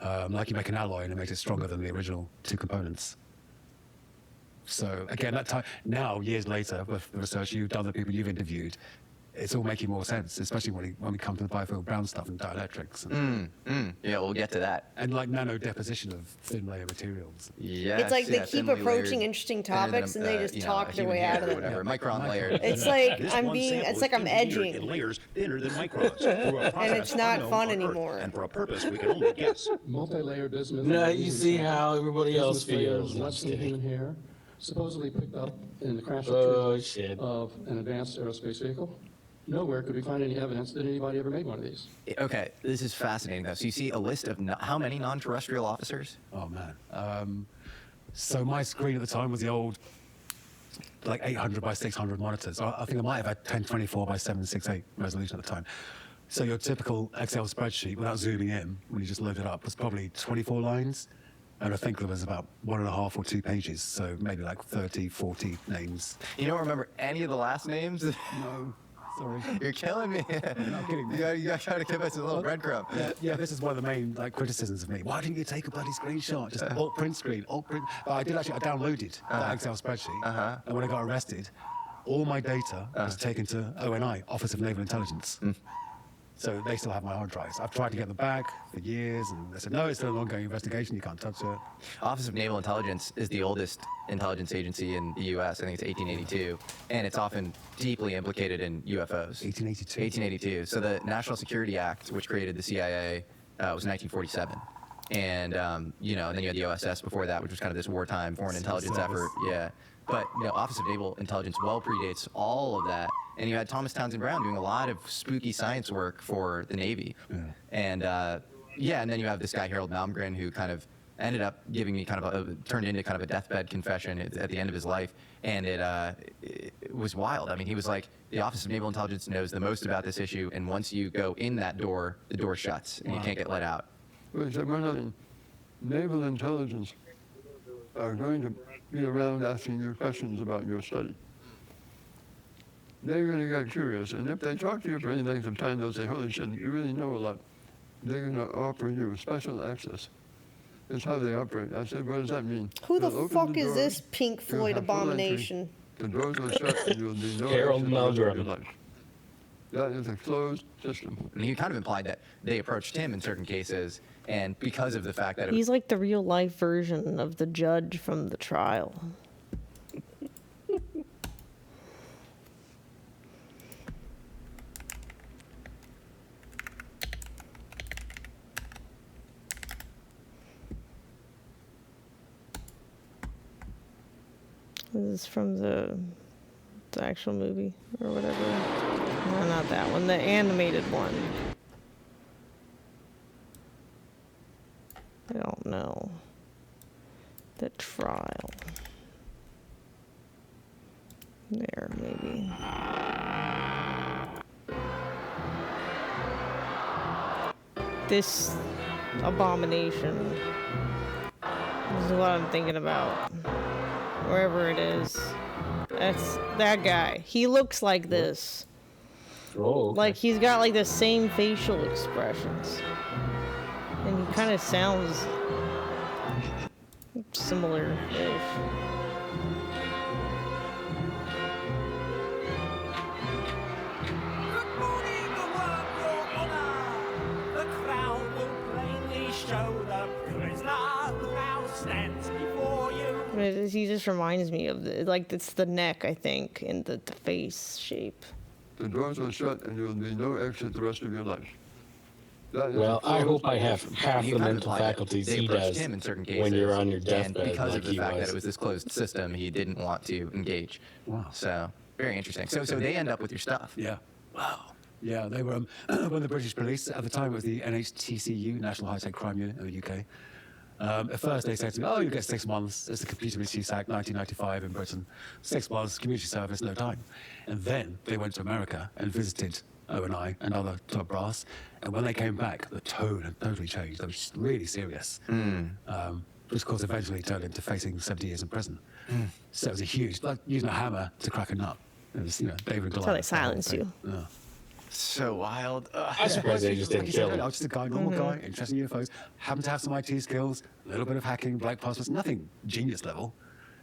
Like you make an alloy and it makes it stronger than the original two components. So again, that time now, years later, with the research you've done, the people you've interviewed, it's all making more sense, especially when we come to the biofield brown stuff and dielectrics. Yeah, we'll get to that. And like nano deposition of thin layer materials. Yes, It's like they yeah, keep thinly approaching layered. interesting topics and they just you know, talk a their human way hair out of or it. whatever, micron layered. It's like This I'm one being. sample It's like is I'm engineered edging. in layers thinner than microns through a And process it's not unknown fun on Earth. anymore. And for a purpose we can only guess. Multi-layer bismuth. Now you see how everybody else Bismuth layer feels. is less than human hair, supposedly picked up in the crash Oh, retreat shit. of an advanced aerospace vehicle. Nowhere could we find any evidence that anybody ever made one of these. Okay, this is fascinating though. So you see a list of how many non-terrestrial officers? Oh man. So my screen at the time was the old, like 800 by 600 monitors. I think I might have had 1024 by 768 resolution at the time. So your typical Excel spreadsheet, without zooming in, when you just load it up, was probably 24 lines. And I think there was about 1.5 or 2 pages, so maybe like 30, 40 names. You don't remember any of the last names? No. Sorry. You're killing me. I'm kidding. You gotta try to give us a little breadcrumb. Yeah, this is one of the main criticisms of me. Why didn't you take a bloody screenshot? Just alt print screen, alt print. But I did actually. I downloaded that Excel spreadsheet, and when I got arrested, all my data was taken to ONI, Office of Naval Intelligence. So they still have my hard drives. I've tried to get them back for years, and they said, no, it's still an ongoing investigation. You can't touch it. Office of Naval Intelligence is the oldest intelligence agency in the U.S. I think it's 1882, and it's often deeply implicated in UFOs. 1882. 1882. So the National Security Act, which created the CIA, was 1947. And, and then you had the OSS before that, which was kind of this wartime foreign intelligence effort. Yeah. But, Office of Naval Intelligence well predates all of that. And you had Thomas Townsend Brown doing a lot of spooky science work for the Navy. Yeah. And, and then you have this guy, Harold Malmgren, who kind of ended up giving me turned into kind of a deathbed confession at the end of his life. And it was wild. I mean, he was like, the Office of Naval Intelligence knows the most about this issue. And once you go in that door, the door shuts and you can't get let out. Naval Intelligence are going to be around asking you questions about your study. They're going to get curious, and if they talk to you for any length of time, they'll say, holy shit, you really know a lot. They're going to offer you special access. It's how they operate. I said, what does that mean? Who the They'll open fuck the is doors, this Pink you'll Floyd have full entry, abomination? The doors will shut, and you'll be no Harold access the rest of your Malmgren. life. That is a closed system. And he kind of implied that they approached him in certain cases, and because of the fact that He's like the real life version of the judge from the trial. This is from the actual movie or whatever. No, not that one. The animated one. I don't know. The trial. There, maybe. This abomination. This is what I'm thinking about. Wherever it is. That's that guy. He looks like this. Oh, okay. Like he's got like the same facial expressions. And he kind of sounds similar. The crowd will plainly show the prisoner who now stands before you. He just reminds me of like it's the neck, I think, and the face shape. The doors will shut and there will be no exit the rest of your life. Well, I hope I have half He the kind of mental implied that faculties they he approached does him in certain cases, when you're on your and deathbed because like of the he fact was. that it was this closed system, he didn't want to engage. Wow. So very interesting. So they end up with your stuff. Yeah. Wow. Yeah, they were when the British police at the time it was the NHTCU, National High Tech Crime Unit in the UK. At first they said to me, "Oh, you get 6 months. It's the Computer Misuse Act, 1995 in Britain. 6 months, community service, no time." And then they went to America and visited O&I and other top brass. And when they came back, the tone had totally changed. They were just really serious. Which, of course, eventually turned into facing 70 years in prison. So it was a huge, like using a hammer to crack a nut. It was, David and That's how they Goliath, the whole silence thing. you. Yeah. So wild. I'm surprised they just Like didn't you said kill earlier, him. I was just a guy, normal guy, interested in UFOs, happened to have some IT skills, a little bit of hacking, black passwords, nothing genius level.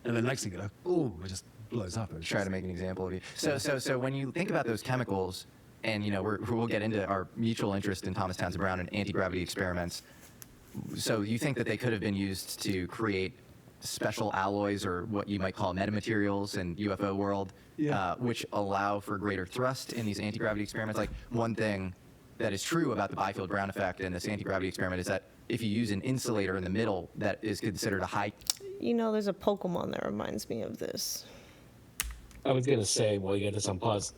And then next thing you know, boom, it just blows up. It's Try to make an example of you. So when you think about those chemicals, and we'll get into our mutual interest in Thomas Townsend Brown and anti-gravity experiments. So you think that they could have been used to create special alloys or what you might call metamaterials in UFO world, which allow for greater thrust in these anti-gravity experiments? Like one thing that is true about the Byfield Brown effect and this anti-gravity experiment is that if you use an insulator in the middle that is considered a high... There's a Pokemon that reminds me of this. I was going to say, while you get this on pause,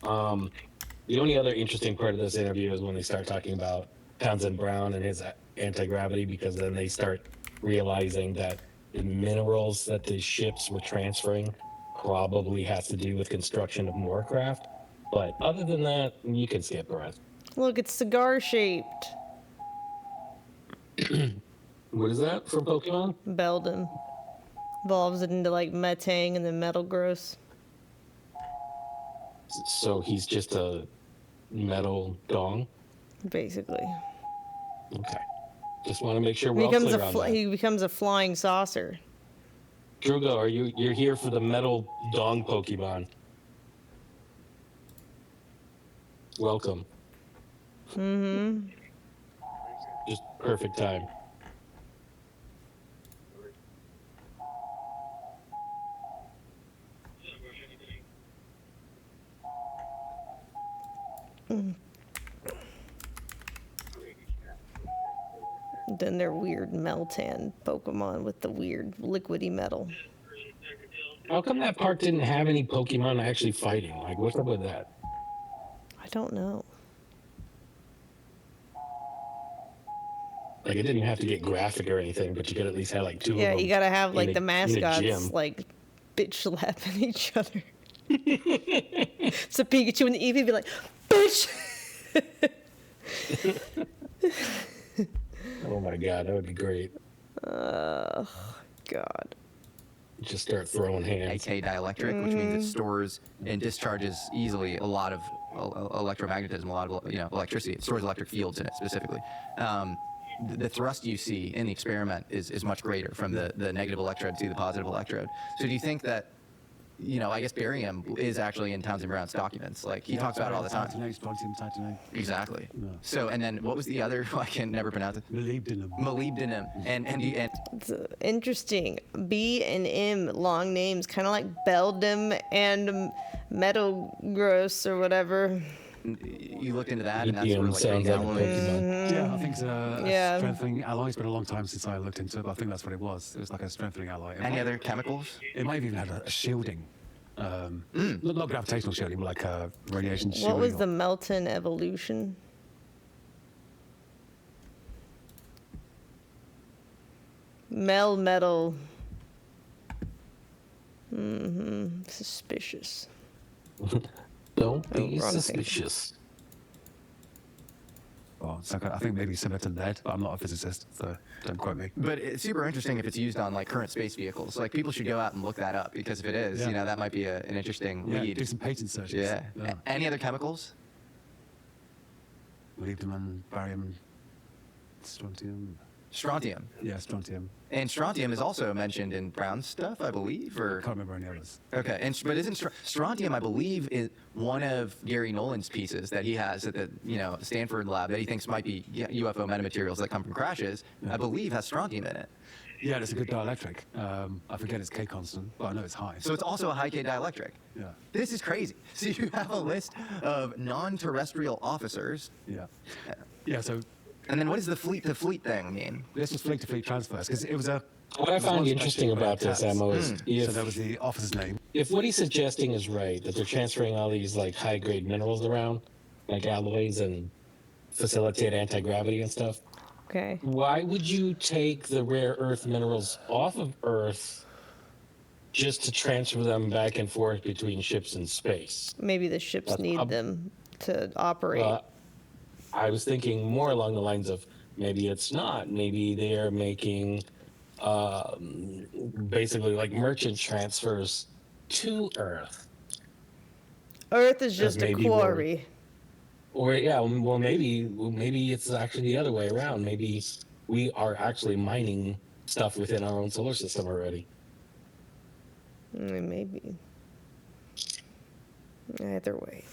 the only other interesting part of this interview is when they start talking about Townsend Brown and his anti-gravity, because then they start realizing that the minerals that the ships were transferring probably has to do with construction of more craft. But other than that, you can skip the rest. Look, it's cigar-shaped. What is that from Pokemon? Beldum. Evolves it into like Metang and then Metal Gross. So he's just a metal dong? Basically. Okay. Just want to make sure we're all clear on that. He becomes a flying saucer. Drugo, you're here for the metal dong Pokemon. Welcome. Mm-hmm. Just perfect time. Then their weird Meltan Pokemon with the weird liquidy metal. How come that park didn't have any Pokemon actually fighting? Like, what's up with that? I don't know. Like, it didn't have to get graphic or anything, but you could at least have like two of them. Yeah, you gotta have like the in a mascots gym. like bitch slapping each other. So Pikachu and the Eevee be like, bitch! Oh my god, that would be great. God. Just start throwing hands. AK dielectric, which means it stores and discharges easily a lot of electromagnetism, a lot of electricity. It stores electric fields in it specifically. The thrust you see in the experiment is much greater from the negative electrode to the positive electrode. So do you think that, I guess barium is actually in Townsend Brown's documents? Like he talks about it all the time. Exactly. Yeah. So, and then what was the other? I can never pronounce it. Molybdenum. Molybdenum. And It's interesting. B and M, long names, kind of like Beldum and Metal Gross or whatever. You looked into that, and that's where like sounds big like alloys. Pokemon. Yeah, I think it's a Yeah. strengthening alloy. It's been a long time since I looked into it, but I think that's what it was. It was like a strengthening alloy. It Any might- other chemicals? It might have even had a shielding. Not gravitational shielding, but like a radiation shielding. What was the Melton evolution? Metal. Suspicious. Don't be wrong thing. suspicious. Well, so I think maybe similar to lead, but I'm not a physicist, so don't quote me. But it's super interesting if it's used on like current space vehicles. Like people should go out and look that up because if it is, Yeah. that might be an interesting Yeah, lead. do some patent searches. Yeah. Any other chemicals? Molybdenum, barium, strontium. Strontium. Yeah, strontium. And strontium is also mentioned in Brown's stuff, I believe, or? I can't remember any others. Okay, but isn't strontium, I believe, is one of Gary Nolan's pieces that he has at the Stanford lab that he thinks might be UFO metamaterials that come from crashes, I believe has strontium in it. Yeah, it's a good dielectric. I forget its K constant, but I know it's high. So it's also a high K dielectric. Yeah. This is crazy. So you have a list of non-terrestrial officers. Yeah. Yeah, so... And then what does the fleet-to-fleet thing mean? This was fleet-to-fleet transfers, because it was a... What I find interesting about this, Ammo, is so that was the officer's name. If what he's suggesting is right, that they're transferring all these like high-grade minerals around, like alloys, and facilitate anti-gravity and stuff, Okay. why would you take the rare earth minerals off of Earth just to transfer them back and forth between ships in space? Maybe the ships need them to operate. I was thinking more along the lines of maybe it's not. Maybe they are making basically like merchant transfers to Earth. Earth is just a quarry. Or yeah, well maybe it's actually the other way around. Maybe we are actually mining stuff within our own solar system already. Maybe. Either way.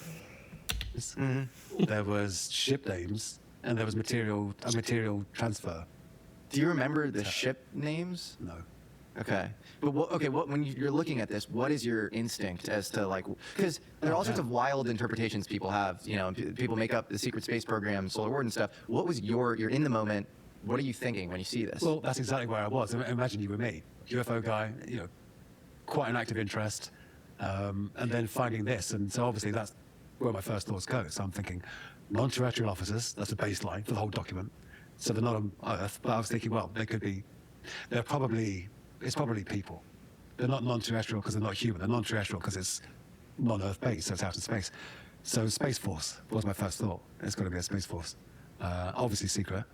There was ship names, and there was a material transfer. Do you remember the ship names? No. Okay. But when you're looking at this, what is your instinct as to like, because there are all sorts of wild interpretations people have, people make up the secret space program, Solar War and stuff. What was you're in the moment, what are you thinking when you see this? Well, that's exactly where I was. Imagine you were me, UFO guy, quite an active interest, and then finding this, and so obviously that's where my first thoughts go. So I'm thinking non-terrestrial officers, that's a baseline for the whole document. So they're not on Earth, but I was thinking, well, it's probably people. They're not non-terrestrial because they're not human. They're non-terrestrial because it's non-Earth based, so it's out in space. So Space Force was my first thought. It's got to be a Space Force. Obviously secret.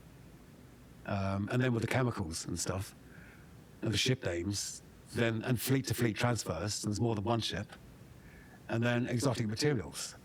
And then with the chemicals and stuff, and the ship names, and fleet-to-fleet transfers, so there's more than one ship, and then exotic materials.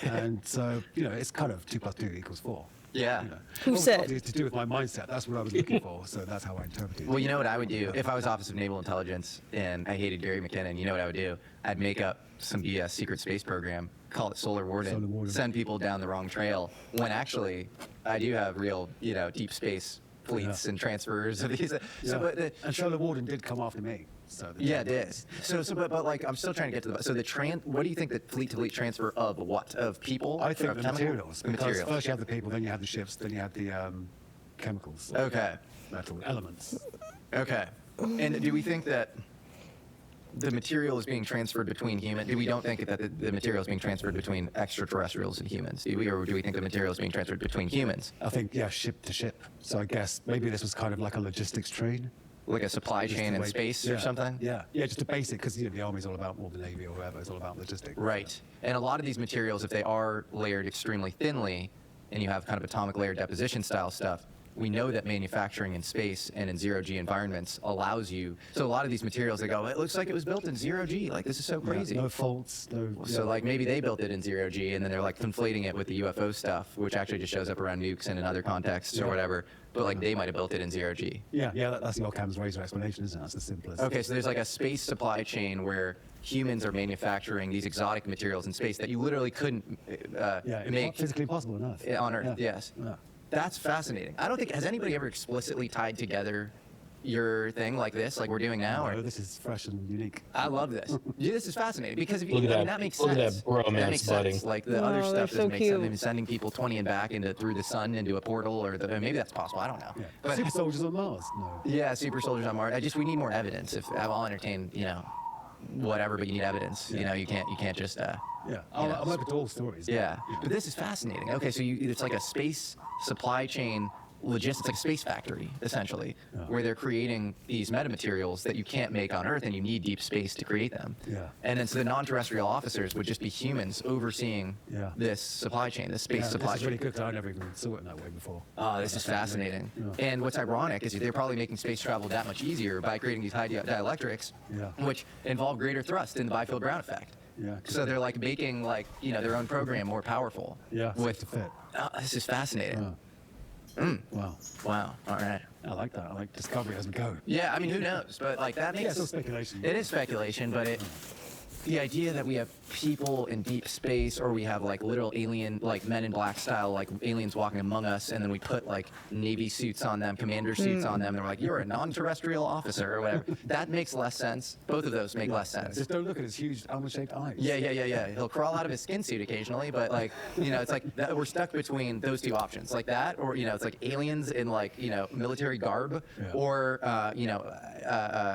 And so, it's kind of 2 + 2 = 4. Yeah. Who said? It's to do with my mindset. That's what I was looking for, so that's how I interpreted it. Well, you know what I would do? If I was Office of Naval Intelligence and I hated Gary McKinnon, you know what I would do? I'd make up some BS secret space program, call it Solar Warden, send people down the wrong trail, when actually I do have real, deep space fleets and transfers of these. And Solar Warden did come after me. So it is. But like, I'm still trying to get to what do you think the fleet-to-fleet transfer of what? Of people? I think of the materials. Because first you have the people, then you have the ships, then you have the chemicals. Okay. Metal elements. Okay. And do we think that the material is being transferred between humans? We don't think that the material is being transferred between extraterrestrials and humans, do we? Or do we think the material is being transferred between humans? I think, ship to ship. So I guess maybe this was kind of like a logistics train. Like a supply chain in space or something? Yeah, just a basic, because the Army's all about, or the Navy or whoever, it's all about logistics. Right. And a lot of these materials, if they are layered extremely thinly, and you have kind of atomic layer deposition style stuff, we know that manufacturing in space and in zero-G environments allows you. So a lot of these materials, they go, it looks like it was built in zero-G. Like, this is so crazy. No faults. So like maybe they built it in zero-G, and then they're like conflating it with the UFO stuff, which actually just shows up around nukes and in other contexts or whatever. But like they might have built it in zero-G. Yeah, that's the Occam's razor explanation, isn't it? That's the simplest. Okay, so there's like a space supply chain where humans are manufacturing these exotic materials in space that you literally couldn't make physically possible on Earth. On Earth, yes. Yeah. That's fascinating. I don't think, has anybody ever explicitly tied together your thing like this, like we're doing now? No, this is fresh and unique. I love this. This is fascinating because if that makes sense. Look at that bromance, that makes buddy. sense. Like the other stuff doesn't make sense. Maybe sending people 20 and back through the sun into a portal, or maybe that's possible. I don't know. Yeah. But, super soldiers on Mars. No. Yeah, super soldiers on Mars. We need more evidence. I'll entertain, whatever, but you need evidence. Yeah. You can't just. I'm open to all stories. Yeah, but this is fascinating. Okay, so it's like a space supply chain logistics, like a space factory, essentially, where they're creating these metamaterials that you can't make on Earth, and you need deep space to create them. Yeah. And then so the non-terrestrial officers would just be humans overseeing this supply chain, this space supply chain. This is really good, because I never even saw it that way before. Oh, this is fascinating. Yeah. And what's ironic is they're probably making space travel that much easier by creating these high dielectrics, which involve greater thrust in the Byfield-Brown effect. Yeah. So they're like making their own program more powerful. Yeah. With to fit. This is fascinating. Wow. Wow. All right. I like that. I like discovery as we go. Yeah, I mean, who knows? But like that makes it's still speculation. It is speculation, but the idea that we have people in deep space, or we have like literal alien, like Men in Black style, like aliens walking among us, and then we put like Navy suits on them, commander suits on them, and they're like, you're a non-terrestrial officer or whatever. That makes less sense. Both of those make less sense. Just don't look at his huge almond-shaped eyes. Yeah. He'll crawl out of his skin suit occasionally, but like, it's like that, we're stuck between those two options, like that, or it's like aliens in like military garb, or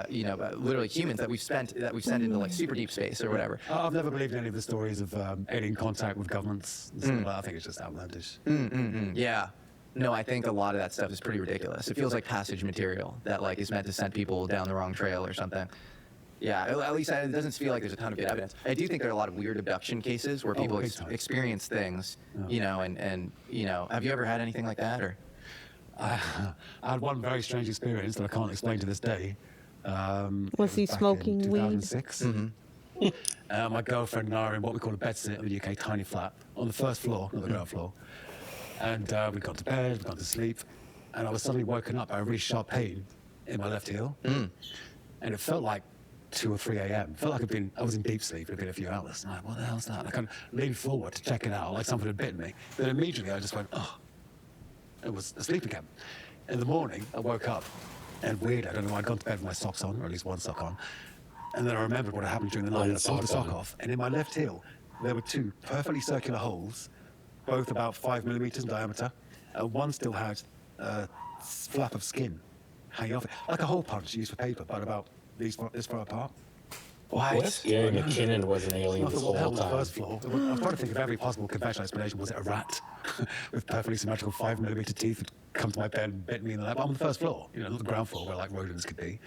literally humans that we've sent into like super deep space or whatever. I've never believed any of the stories of alien contact with governments. I think it's just outlandish. Yeah. No, I think a lot of that stuff is pretty ridiculous. It feels like passage material that like is meant to send people down the wrong trail or something. Yeah, at least it doesn't feel like there's a ton of good evidence. I do think there are a lot of weird abduction cases where people experience things, and have you ever had anything like that? Or I had one very strange experience that I can't explain to this day. Was he smoking weed? 2006. My girlfriend and I are in what we call a bedsit in the UK, tiny flat, on the first floor, not the ground floor. And we got to bed, we got to sleep, and I was suddenly woken up by a really sharp pain in my left heel. And it felt like 2 or 3 a.m. Felt like I was in deep sleep. It'd been a few hours. I'm like, what the hell's that? And I kind of leaned forward to check it out, like something had bitten me. Then immediately I just went, oh, I was asleep again. In the morning, I woke up, and weird, I don't know, I'd gone to bed with my socks on, or at least one sock on. And then I remembered what happened during the night, and I pulled the sock off. And in my left heel, there were 2 perfectly circular holes, both about 5 millimeters in diameter. One still had a flap of skin hanging off it, like a hole punch used for paper, but about this far apart. What? Gary McKinnon was an alien this whole On the time. first floor. I was trying to think of every possible conventional explanation. Was it a rat with perfectly symmetrical 5 millimeter teeth that come to my bed and bit me in the lap? I'm on the first floor, not the ground floor where like rodents could be.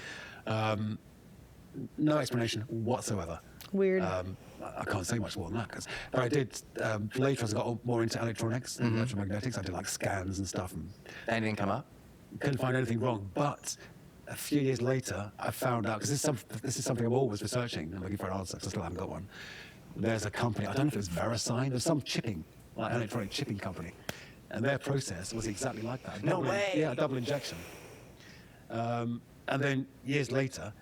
No explanation whatsoever. Weird. I can't say much more than that. But I did, later as I got more into electronics and electromagnetics, I did like scans and stuff. And anything come up? Couldn't find anything wrong. But a few years later, I found out, because this is something I'm always researching and looking for an answer, because I still haven't got one. There's a company, I don't know if it was VeriSign, there's some chipping, like electronic chipping company. And their process was exactly like that. No way! Yeah, double injection. And then years later,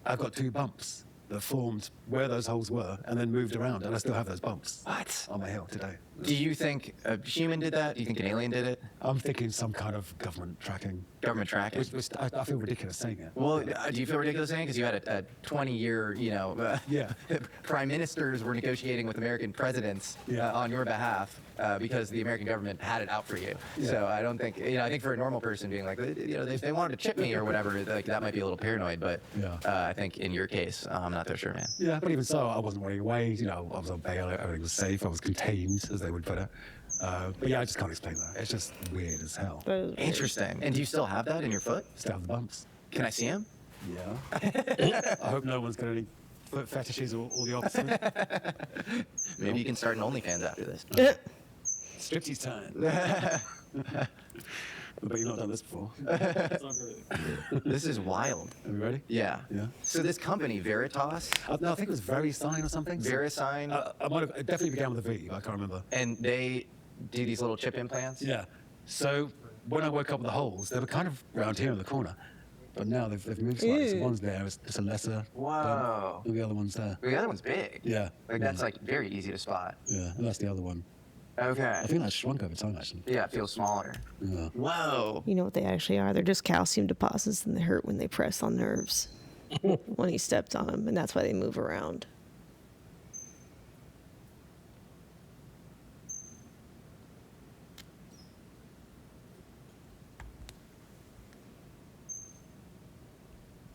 I got 2 bumps that formed where those holes were and then moved around, and I still have those bumps. What? On my heel today. Do you think a human did that? Do you think an alien did it? I'm thinking some kind of government tracking. Government tracking? Which I feel ridiculous saying it. Well, do you feel ridiculous saying it? Because you had a 20-year, prime ministers were negotiating with American presidents on your behalf because the American government had it out for you. Yeah. So I don't think, I think for a normal person being like, they wanted to chip me or whatever, like that might be a little paranoid. But I think in your case, I'm not so sure, man. Yeah, but even so, I wasn't running away. I was on bail. Everything was safe. I was contained, as they would put it. But yeah, I just can't explain that. It's just weird as hell. Interesting. And do you still have that in your foot? Still have the bumps. Can I see him? Yeah. I hope no one's got any foot fetishes or the opposite. Maybe you can start an OnlyFans after this. Striptease time. But you've not done this before. This is wild. Are we ready? Yeah. Yeah. So this company, Veritas? No, I think it was VeriSign or something. VeriSign? It definitely began with a V, but I can't remember. And they do these little chip implants? Yeah. So when I woke up with the holes, they were kind of round here in the corner. But now they've moved slightly. So one's there, it's a lesser. Wow. And the other one's there. The other one's big. Yeah. Like that's like very easy to spot. Yeah, and that's the other one. Okay. I think that's shrunk over time, actually. Yeah, it feels smaller. Yeah. Whoa. You know what they actually are? They're just calcium deposits, and they hurt when they press on nerves when he stepped on them, and that's why they move around.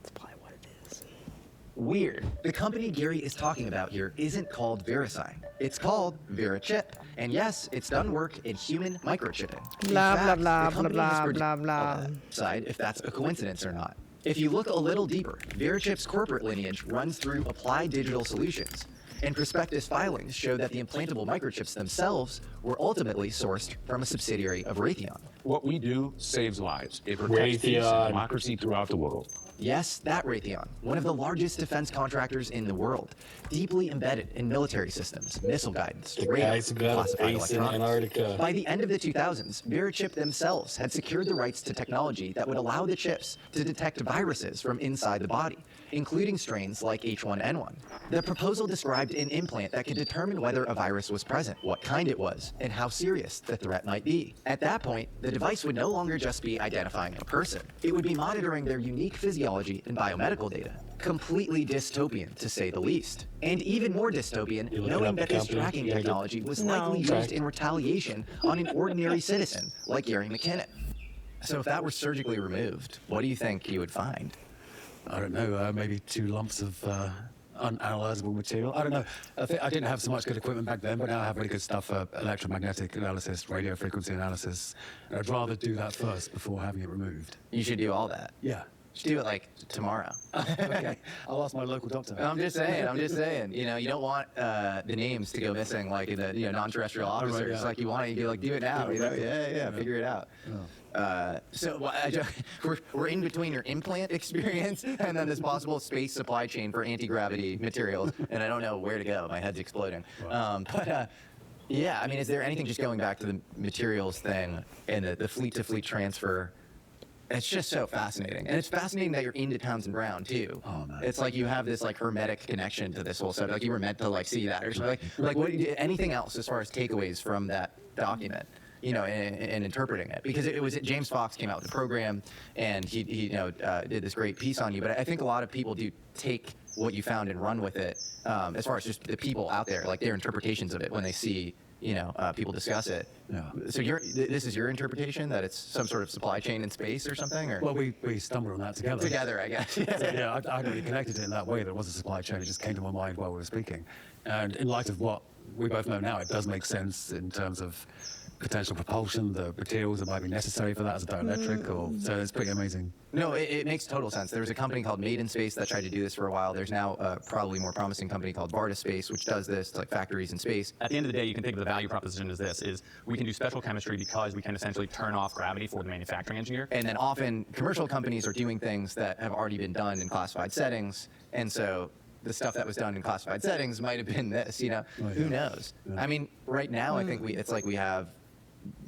That's probably what it is. Weird. The company Gary is talking about here isn't called VeriSign. It's called VeriChip. And yes, it's done work in human microchipping. Blah, In fact, blah, the blah, company blah, has blah, produced blah, blah. on that side if that's a coincidence or not. If you look a little deeper, VeriChip's corporate lineage runs through Applied Digital Solutions. And prospectus filings show that the implantable microchips themselves were ultimately sourced from a subsidiary of Raytheon. what we do saves lives. It protects peace and democracy throughout the world. Yes, that Raytheon, one of the largest defense contractors in the world, deeply embedded in military systems, missile guidance, radar, guys who got classified base in electronics. Antarctica. By the end of the 2000s, Verichip themselves had secured the rights to technology that would allow the chips to detect viruses from inside the body, including strains like H1N1. The proposal described an implant that could determine whether a virus was present, what kind it was, and how serious the threat might be. At that point, the device would no longer just be identifying a person. It would be monitoring their unique physiology and biomedical data. Completely dystopian, to say the least. And even more dystopian, knowing that this tracking technology was likely used in retaliation on an ordinary citizen like Gary McKinnon. So if that were surgically removed, what do you think you would find? I don't know, maybe 2 lumps of unanalyzable material. I don't know. I didn't have so much good equipment back then, but now I have really good stuff for electromagnetic analysis, radio frequency analysis. And I'd rather do that first before having it removed. You should do all that. Yeah. Just do it like tomorrow. Okay. I'll ask my local doctor. I'm just saying. You know, you don't want the names to go missing like in the non-terrestrial officers. Right, yeah. Like you want to like do it now. You know? Yeah. Figure it out. We're in between your implant experience and then this possible space supply chain for anti-gravity materials, and I don't know where to go. My head's exploding. Yeah, I mean, is there anything, just going back to the materials thing and the fleet-to-fleet transfer? It's just so fascinating, and it's fascinating that you're into Townsend Brown too. Oh, man. It's like you have this like hermetic connection to this whole stuff. Like you were meant to like see that or something. Like what? Anything else as far as takeaways from that document? You know, and interpreting it, because it was James Fox came out with the program, and he did this great piece on you. But I think a lot of people do take what you found and run with it, as far as just the people out there, like their interpretations of it when they see people discuss it. Yeah. So this is your interpretation, that it's some sort of supply chain in space or something? Or? Well, we stumbled on that together. Together, I guess. So, yeah, I hadn't really connected it in that way. There was a supply chain. It just came to my mind while we were speaking. And in light of what we both know now, it does make sense in terms of potential propulsion, the materials that might be necessary for that as a dielectric, so it's pretty amazing. No, it makes total sense. There was a company called Made in Space that tried to do this for a while. There's now a probably more promising company called Varda Space, which does this, like factories in space. At the end of the day, you can think of the value proposition as this, is we can do special chemistry because we can essentially turn off gravity for the manufacturing engineer. And then often commercial companies are doing things that have already been done in classified settings, and so the stuff that was done in classified settings might have been this, who knows? Yeah. I mean, right now I think it's like we have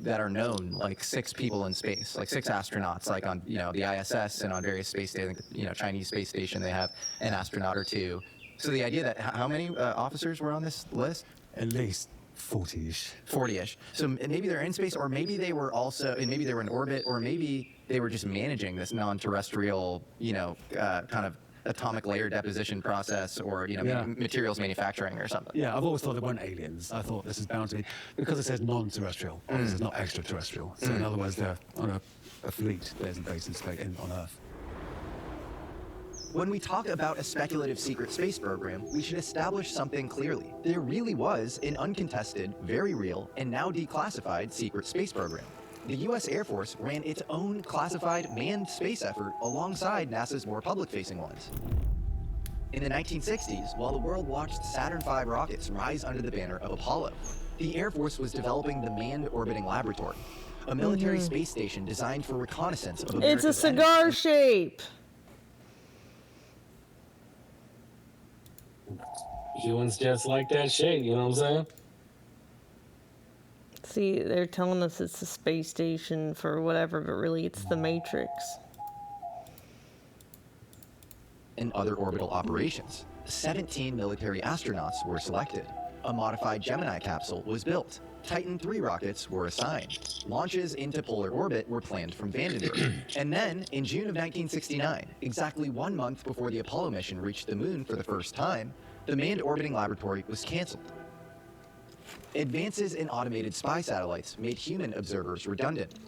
that are known, like 6 people in space, like 6 astronauts, like on the ISS and on various space stations. Chinese space station, they have an astronaut or 2. So the idea that how many officers were on this list? At least 40-ish. 40-ish. So maybe they're in space, or maybe they were also, and maybe they were in orbit, or maybe they were just managing this non-terrestrial, kind of atomic layer deposition process, or materials manufacturing or something. Yeah, I've always thought they weren't aliens. I thought this is bound to be, because it says non-terrestrial. This is not extraterrestrial. So in other words, they're on a fleet that isn't based in space on Earth. When we talk about a speculative secret space program, we should establish something clearly. There really was an uncontested, very real, and now declassified secret space program. The U.S. Air Force ran its own classified manned space effort alongside NASA's more public-facing ones. In the 1960s, while the world watched Saturn V rockets rise under the banner of Apollo, the Air Force was developing the Manned Orbiting Laboratory, a military space station designed for reconnaissance of America's It's a cigar shape. Humans just like that shape, you know what I'm saying? See, they're telling us it's a space station for whatever, but really it's the Matrix. In other orbital operations, 17 military astronauts were selected. A modified Gemini capsule was built. Titan III rockets were assigned. Launches into polar orbit were planned from Vandenberg. And then, in June of 1969, exactly 1 month before the Apollo mission reached the moon for the first time, the Manned Orbiting Laboratory was canceled. Advances in automated spy satellites made human observers redundant.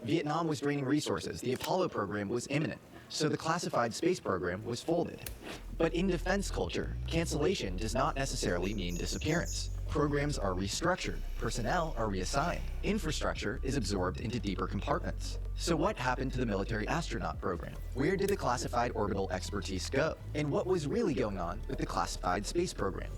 Vietnam was draining resources. The Apollo program was imminent, so the classified space program was folded. But in defense culture, cancellation does not necessarily mean disappearance. Programs are restructured, personnel are reassigned, infrastructure is absorbed into deeper compartments. So what happened to the military astronaut program? Where did the classified orbital expertise go? And what was really going on with the classified space program?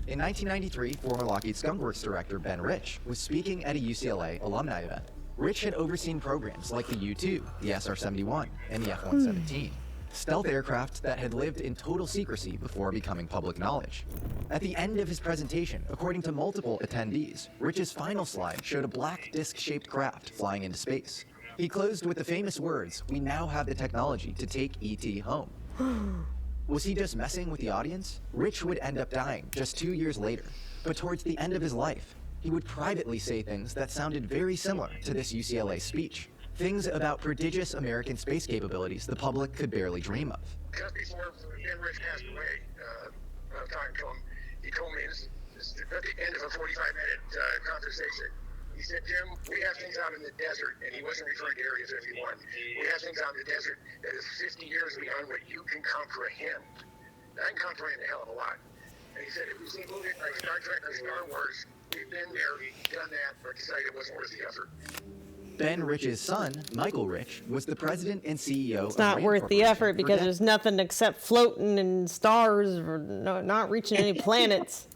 In 1993, former Lockheed Skunk Works director Ben Rich was speaking at a UCLA alumni event. Rich had overseen programs like the U-2, the SR-71, and the F-117, stealth aircraft that had lived in total secrecy before becoming public knowledge. At the end of his presentation, according to multiple attendees, Rich's final slide showed a black disc-shaped craft flying into space. He closed with the famous words, "We now have the technology to take E.T. home." Was he just messing with the audience? Rich would end up dying just 2 years later, but towards the end of his life, he would privately say things that sounded very similar to this UCLA speech. Things about prodigious American space capabilities the public could barely dream of. Just before Rich passed away, I was talking to him, he told me this at the end of a 45-minute conversation. He said, "Jim, we have things out in the desert," and he wasn't referring to Area 51. "We have things out in the desert that is 50 years beyond what you can comprehend." I can comprehend a hell of a lot. And he said, if you've seen movies like Star Trek or Star Wars, we've been there, we've done that, but decided it wasn't worth the effort. Ben Rich's son, Michael Rich, was the president and CEO It's not worth the effort because there's nothing except floating and stars or not reaching any planets.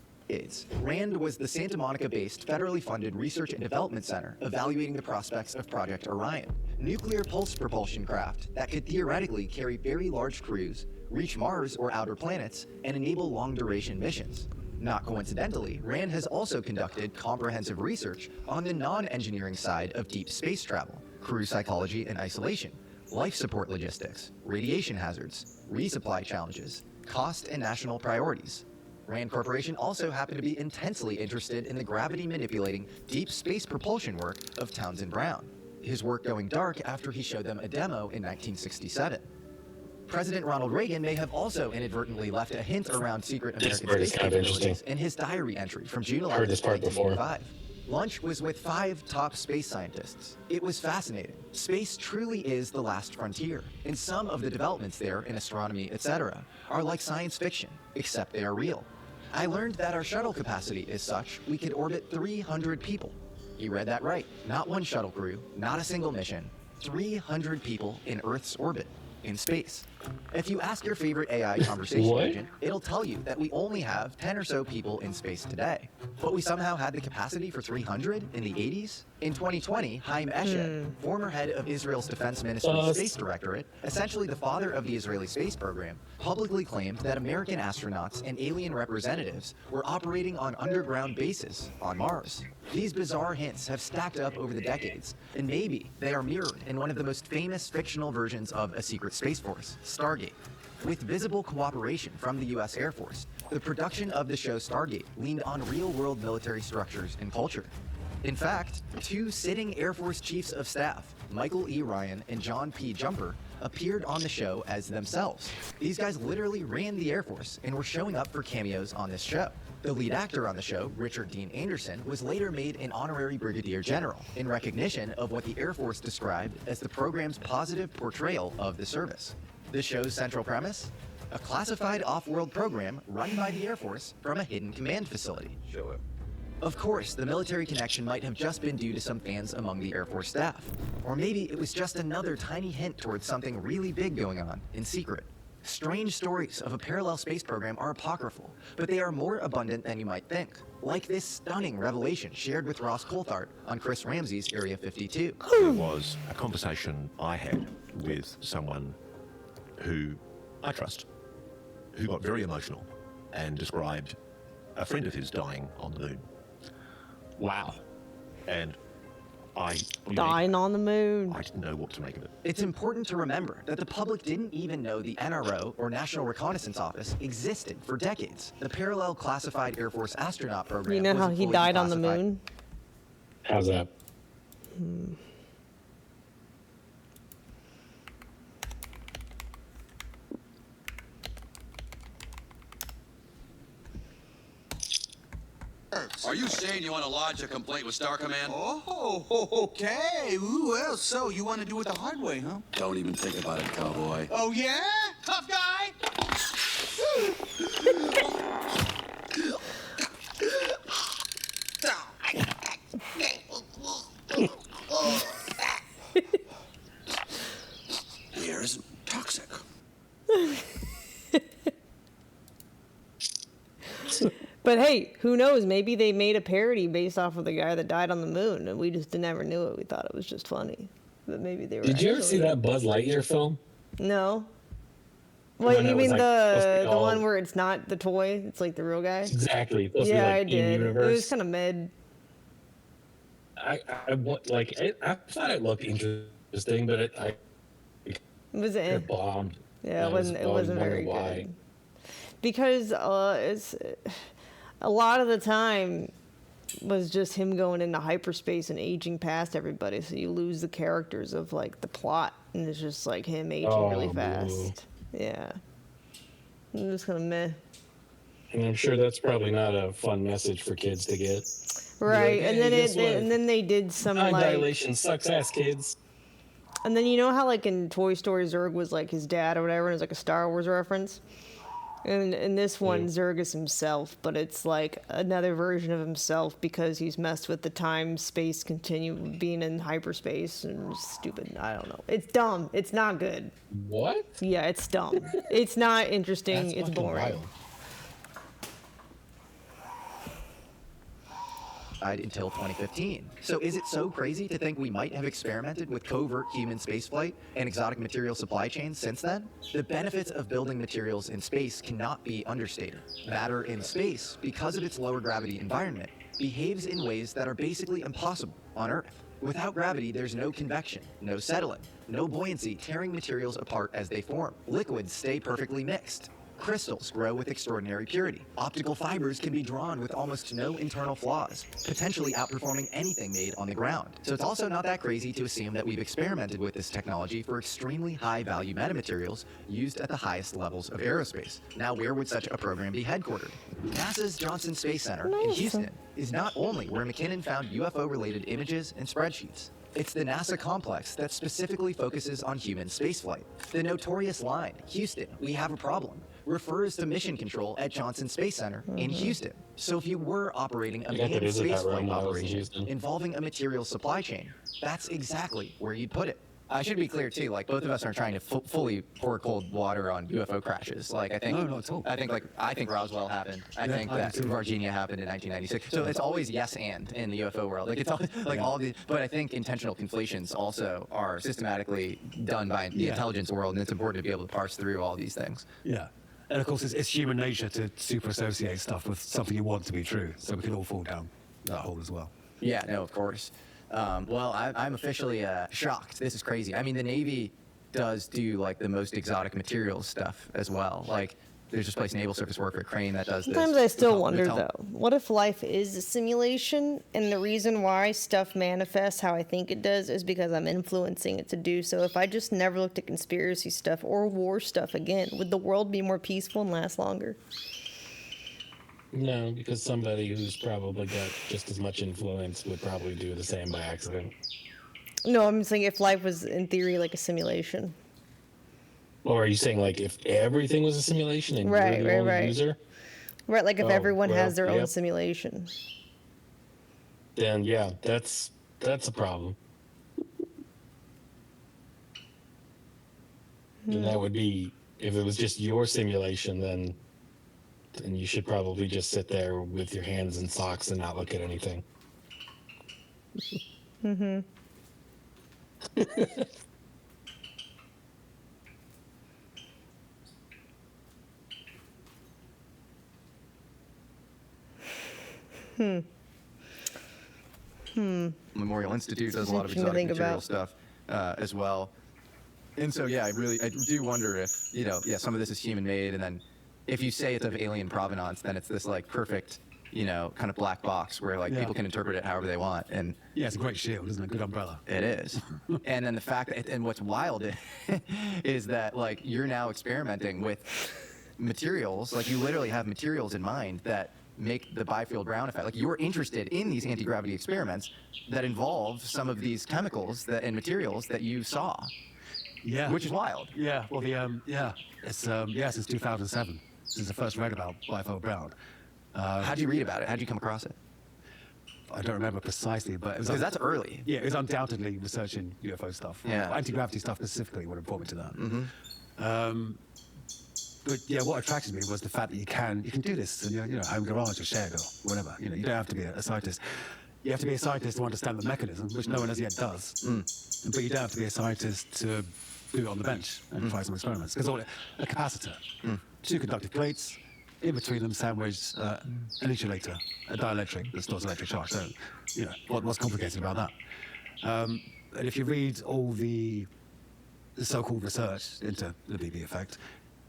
RAND was the Santa Monica-based federally funded research and development center evaluating the prospects of Project Orion, nuclear pulse propulsion craft that could theoretically carry very large crews, reach Mars or outer planets, and enable long-duration missions. Not coincidentally, RAND has also conducted comprehensive research on the non-engineering side of deep space travel, crew psychology and isolation, life support logistics, radiation hazards, resupply challenges, cost and national priorities. RAND Corporation also happened to be intensely interested in the gravity-manipulating deep space propulsion work of Townsend Brown, his work going dark after he showed them a demo in 1967. President Ronald Reagan may have also inadvertently left a hint around secret American space capabilities in his diary entry from June 11, 1985. Lunch was with 5 top space scientists. It was fascinating. Space truly is the last frontier, and some of the developments there in astronomy, etc., are like science fiction, except they are real. I learned that our shuttle capacity is such we could orbit 300 people. You read that right. Not one shuttle crew, not a single mission. 300 people in Earth's orbit. In space. If you ask your favorite AI conversation agent, it'll tell you that we only have 10 or so people in space today. But we somehow had the capacity for 300 in the 80s? In 2020, Haim Eshed, former head of Israel's Defense Ministry's Space Directorate, essentially the father of the Israeli space program, publicly claimed that American astronauts and alien representatives were operating on underground bases on Mars. These bizarre hints have stacked up over the decades, and maybe they are mirrored in one of the most famous fictional versions of a secret space force, Stargate. With visible cooperation from the U.S. Air Force, the production of the show Stargate leaned on real-world military structures and culture. In fact, 2 sitting Air Force chiefs of staff, Michael E. Ryan and John P. Jumper, appeared on the show as themselves. These guys literally ran the Air Force and were showing up for cameos on this show. The lead actor on the show, Richard Dean Anderson, was later made an honorary brigadier general in recognition of what the Air Force described as the program's positive portrayal of the service. The show's central premise? A classified off-world program run by the Air Force from a hidden command facility. Show it. Of course, the military connection might have just been due to some fans among the Air Force staff. Or maybe it was just another tiny hint towards something really big going on in secret. Strange stories of a parallel space program are apocryphal, but they are more abundant than you might think. Like this stunning revelation shared with Ross Coulthart on Chris Ramsey's Area 52. It was a conversation I had with someone who I trust, who got very emotional and described a friend of his dying on the moon. Wow. And Dying on the moon. I didn't know what to make of it. It's important to remember that the public didn't even know the NRO, or National Reconnaissance Office, existed for decades. The parallel classified Air Force astronaut program. You know how he died on the moon? How's that? Are you saying you want to lodge a complaint with Star Command? Oh, okay. Ooh, well, so you want to do it the hard way, huh? Don't even think about it, cowboy. Oh, yeah? Tough guy? The air isn't toxic. But hey, who knows? Maybe they made a parody based off of the guy that died on the moon, and we just never knew it. We thought it was just funny. But maybe they were. Did you ever see that Buzz Lightyear film? No. The What one you that was, mean like, supposed to be the all- one where it's not the toy? It's like the real guy. Exactly. It's supposed to Yeah, be, like, I did. It in-universe. was kind of mid. I thought it looked interesting, but it bombed. Yeah, I it wasn't. It wasn't very why. good. Because it's a lot of the time was just him going into hyperspace and aging past everybody, so you lose the characters of like the plot, and it's just like him aging really fast. Yeah, I'm just kind of meh. And I'm sure that's probably not a fun message for kids to get. Right, Like, and "Hey, then guess what? and then they did some Time like. dilation sucks ass, kids. And then you know how like in Toy Story Zurg was like his dad or whatever, and it's like a Star Wars reference. And in this one, Zurg is himself, but it's like another version of himself because he's messed with the time-space continuum, being in hyperspace, and stupid. I don't know. It's dumb. It's not good. What? Yeah, it's dumb. It's not interesting. That's It's fucking boring. wild. Until 2015. So is it so crazy to think we might have experimented with covert human spaceflight and exotic material supply chains since then? The benefits of building materials in space cannot be understated. Matter in space, because of its lower gravity environment, behaves in ways that are basically impossible on Earth. Without gravity, there's no convection, no settling, no buoyancy tearing materials apart as they form. Liquids stay perfectly mixed. Crystals grow with extraordinary purity. Optical fibers can be drawn with almost no internal flaws, potentially outperforming anything made on the ground. So it's also not that crazy to assume that we've experimented with this technology for extremely high-value metamaterials used at the highest levels of aerospace. Now, where would such a program be headquartered? NASA's Johnson Space Center in Houston is not only where McKinnon found UFO-related images and spreadsheets. It's the NASA complex that specifically focuses on human spaceflight. The notorious line, "Houston, we have a problem," refers to mission control at Johnson Space Center in Houston. So if you were operating a I guess manned it is at that room spaceflight when I was in operation Houston. involving a material supply chain, that's exactly where you'd put it. I should be clear too. Like both of us aren't trying to fully pour cold water on UFO crashes. Like I think, No, not at all. I think Roswell happened. I Yeah, think I that do too. Virginia happened in 1996. So it's always yes and in the UFO world. Like it's always, like all the. But I think intentional conflations also are systematically done by the Yeah. intelligence world, and it's important to be able to parse through all these things. Yeah. And of course, it's human nature to super associate stuff with something you want to be true. So we can all fall down that hole as well. Yeah, no, of course. Well, I'm officially shocked. This is crazy. I mean, the Navy does do like the most exotic materials stuff as well. Like, there's this place, Naval Surface Warfare Crane, that does this. Sometimes I still They'll wonder tell- though, what if life is a simulation and the reason why stuff manifests how I think it does is because I'm influencing it to do so? If I just never looked at conspiracy stuff or war stuff again, would the world be more peaceful and last longer? No, because somebody who's probably got just as much influence would probably do the same by accident. No, I'm saying if life was in theory like a simulation. Or are you saying like if everything was a simulation and Right, you're the right, only right. user? Right, like if Oh, everyone well, has their own yep. simulation. Then yeah, that's a problem. And that would be if it was just your simulation, then you should probably just sit there with your hands in socks and not look at anything. Mm-hmm. Memorial Institute does a lot of Interesting to exotic think material about. stuff as well. And so, yeah, I do wonder if, some of this is human made, and then if you say it's of alien provenance, then it's this like perfect, kind of black box where like Yeah. people can interpret it however they want. And Yeah, it's a great shield, isn't it? Good umbrella. it is. And then the fact that, and what's wild is that like you're now experimenting with materials, like you literally have materials in mind that make the Byfield Brown effect. Like you're interested in these anti-gravity experiments that involve some of these chemicals and materials that you saw. Yeah. Which is wild. Yeah. Well, it's since 2007. Since I first read about Byfield Brown. How'd you read about it? How'd you come across it? I don't remember precisely, but it was Because that's early. Yeah, it was undoubtedly researching UFO stuff. Yeah. Anti-gravity stuff specifically would have brought me to that. Mm-hmm. But yeah, what attracted me was the fact that you can do this in your home garage or shed or whatever. You don't have to be a scientist. You have to be a scientist to understand the mechanism, which no one as yet does. But you don't have to be a scientist to do it on the bench and try some experiments. Because a capacitor, two conductive plates, in between them sandwiched an insulator, a dielectric that stores electric charge. So, what's complicated about that? And if you read all the so-called research into the BB effect,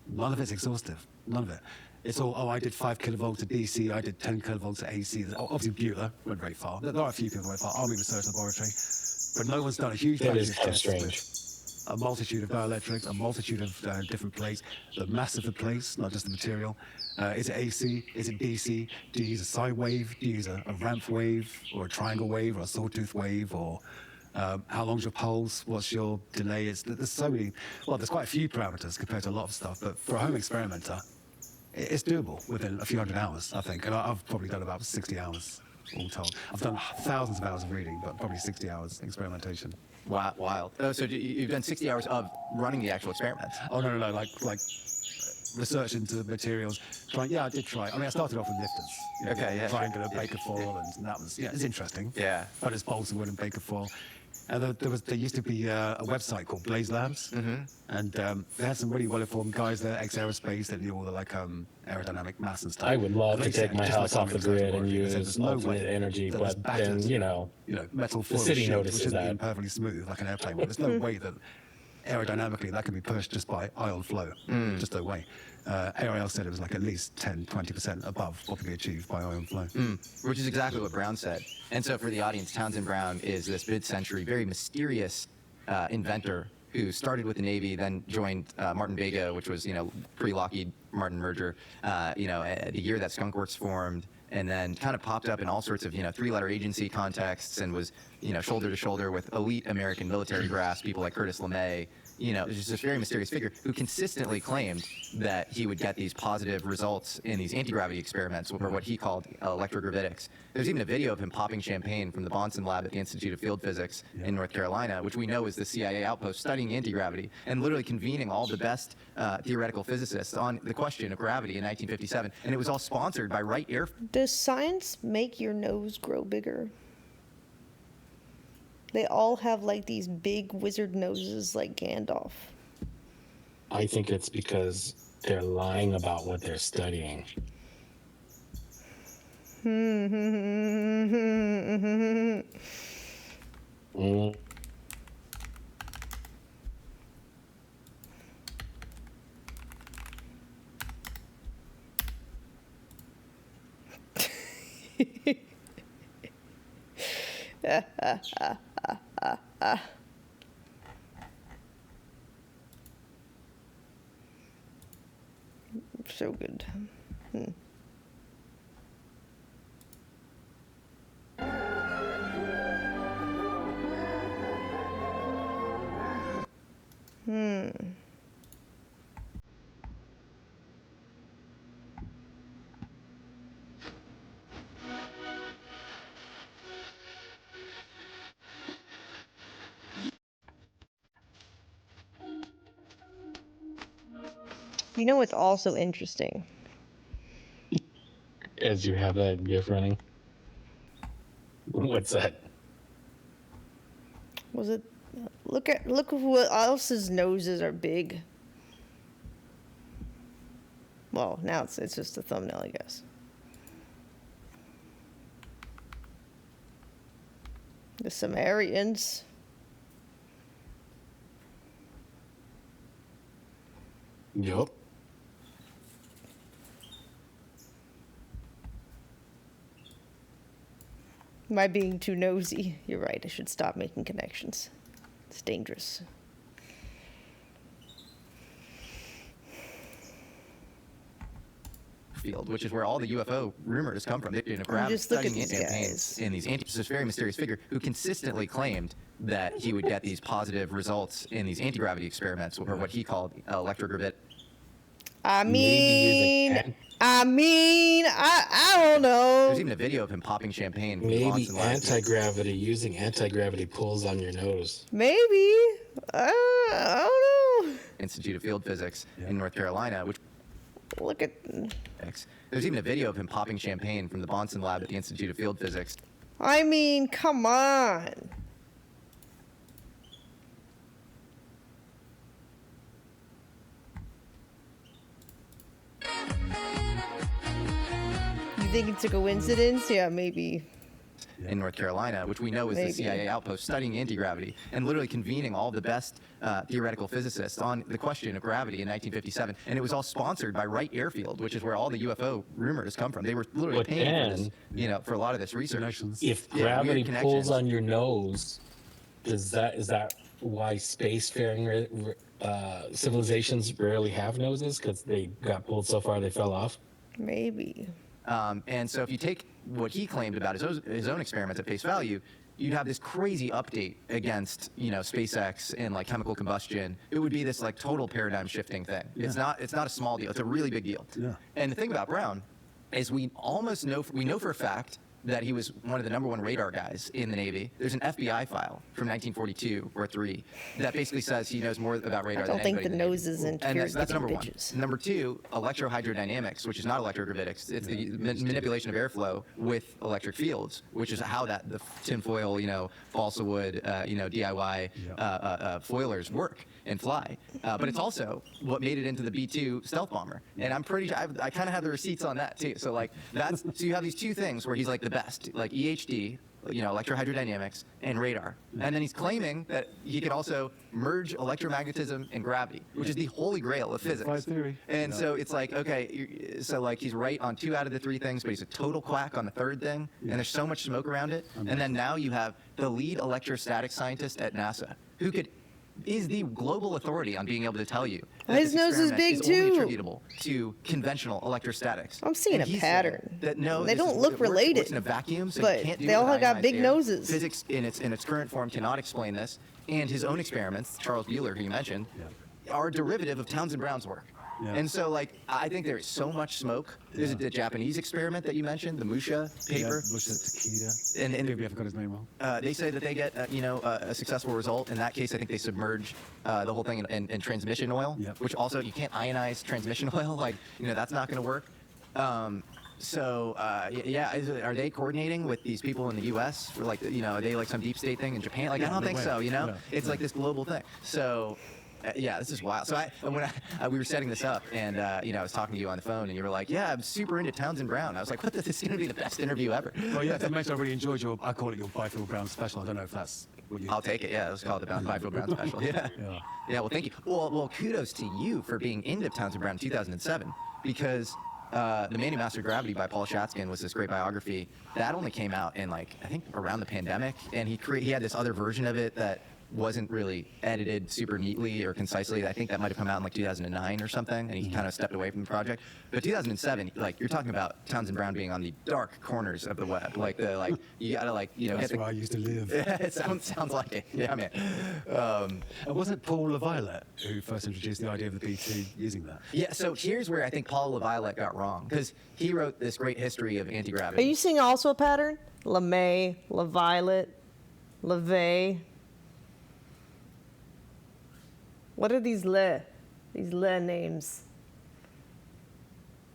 none of it's exhaustive. None of it. It's all, I did 5 kilovolts to DC, I did 10 kilovolts to AC. Obviously, Bueller went very far. There are a few people that went far. Army Research Laboratory. But no one's done a huge That is of kind of tests strange. with a multitude of dielectrics, a multitude of different plates, the mass of the plates, not just the material. Is it AC? Is it DC? Do you use a sine wave? Do you use a ramp wave, or a triangle wave, or a sawtooth wave, or how long's your pulse? What's your delay? There's so many. Well, there's quite a few parameters compared to a lot of stuff. But for a home experimenter, it's doable within a few hundred hours, I think. And I've probably done about 60 hours all told. I've done thousands of hours of reading, but probably 60 hours experimentation. Wow, wild. Oh, so you've done 60 hours of running the actual experiments? Oh, no, like research into materials. I did try. I mean, I started off with lifters. Okay, yeah. Triangular Baker foil, and that was, it's interesting. Yeah. I just bolts of wood and Baker foil. And there used to be a website called Blaze Labs, and they had some really well-informed guys there, ex-aerospace, that knew all the aerodynamic mass and stuff. I would love And to they said, take my just house like off the Army Research grid and Laboratory, they use said there's no ultimate way energy, that but this then, battered, metal foil city sheet, notices which isn't that. even perfectly smooth like an airplane would. There's no way that aerodynamically that can be pushed just by ion flow. Just no way. ARL said it was like at least 10-20% above what could be achieved by ion flow. Which is exactly what Brown said. And so for the audience, Townsend Brown is this mid-century, very mysterious inventor who started with the Navy, then joined Martin Vega, which was, pre-Lockheed Martin merger, the year that Skunk Works formed, and then kind of popped up in all sorts of, 3-letter agency contexts and was, shoulder to shoulder with elite American military brass, people like Curtis LeMay. Just this very mysterious figure who consistently claimed that he would get these positive results in these anti-gravity experiments, or what he called electrogravitics. There's even a video of him popping champagne from the Bonson lab at the Institute of Field Physics in North Carolina, which we know is the CIA outpost studying anti-gravity, and literally convening all the best theoretical physicists on the question of gravity in 1957. And it was all sponsored by Wright Air. Does science make your nose grow bigger? They all have these big wizard noses like Gandalf. I think it's because they're lying about what they're studying. So good. You know what's also interesting? As you have that GIF running. What's that? Was it? Look who else's noses are big. Well, now it's just a thumbnail, I guess. The Sumerians. Yup. Am I being too nosy? You're right, I should stop making connections. It's dangerous. Field, which is where all the UFO rumors come from. Just look at these campaigns in these this very mysterious figure who consistently claimed that he would get these positive results in these anti-gravity experiments, or what he called electrogravit. I don't know. There's even a video of him popping champagne. Maybe anti-gravity, using anti-gravity pulls on your nose. Maybe. I don't know. Institute of Field Physics in North Carolina, which Look at. There's even a video of him popping champagne from the Bonson lab at the Institute of Field Physics. I mean, come on. You think it's a coincidence? Yeah, maybe. In North Carolina, which we know is the CIA outpost studying anti-gravity and literally convening all the best theoretical physicists on the question of gravity in 1957. And it was all sponsored by Wright Airfield, which is where all the UFO rumors come from. They were literally paying for this, for a lot of this research. If gravity pulls on your nose, is that why spacefaring civilizations rarely have noses? Because they got pulled so far they fell off? Maybe. And so if you take what he claimed about his own experiments at face value, you'd have this crazy update against, SpaceX and like chemical combustion. It would be this like total paradigm shifting thing. Yeah. It's not a small deal. It's a really big deal. Yeah. And the thing about Brown is we know for a fact that he was one of the #1 radar guys in the Navy. There's an FBI file from 1942 or 3 that basically says he knows more about radar than anybody. I don't think the noses interfere with that's number bitches. one. Number 2, electrohydrodynamics, which is not electrogravitics. It's the manipulation of airflow with electric fields, which is how the tinfoil, balsa wood, DIY foilers work and fly. But it's also what made it into the B-2 stealth bomber. And I'm pretty sure I kind of have the receipts on that too. So like so you have these two things where he's like the best, like EHD, electrohydrodynamics, and radar. And then he's claiming that he can also merge electromagnetism and gravity, which is the holy grail of physics. And so it's like, okay, so like he's right on 2 out of the 3 things, but he's a total quack on the 3rd thing, and there's so much smoke around it. And then now you have the lead electrostatic scientist at NASA, who is the global authority on being able to tell you that his nose is big only too. Attributable to conventional electrostatics. I'm seeing and a pattern. That no, they don't look related. It works in a vacuum, so but you can't do they it all with got ionized big air. noses. Physics in its current form cannot explain this, and his own experiments, Charles Bueller, who you mentioned, are a derivative of Townsend Brown's work. Yeah. And so, I think there is so much smoke. There's the Japanese experiment that you mentioned, the Musha paper. Yeah, Musha Takeda. And maybe I forgot his name wrong. They say that they get, a successful result. In that case, I think they submerge the whole thing in transmission oil, which also you can't ionize transmission oil. That's not going to work. Are they coordinating with these people in the U.S. for are they like some deep state thing in Japan? I don't think so. It's like this global thing. So. This is wild. So we were setting this up, and I was talking to you on the phone, and you were like, "Yeah, I'm super into Townsend Brown." I was like, "What? This is going to be the best interview ever." Well, yeah, to mention, I really enjoyed I call it your Byfield Brown special. I don't know if that's what you. I'll take it. Yeah, let's call it the Byfield Brown special. Yeah. Well, thank you. Well, kudos to you for being into Townsend Brown in 2007, because The Man Who Mastered Gravity by Paul Shatskin was this great biography that only came out in I think around the pandemic, and he had this other version of it that wasn't really edited super neatly or concisely. I think that might have come out in 2009 or something, and he kind of stepped away from the project. But 2007, you're talking about Townsend Brown being on the dark corners of the web. You gotta That's where I used to live. It sounds like it. Yeah, man. And wasn't it Paul LaViolette who first introduced the idea of the B2 using that? Yeah. So here's where I think Paul LaViolette got wrong, because he wrote this great history of anti-gravity. Are you seeing also a pattern? LeMay, LaViolette, LeVay. What are these names?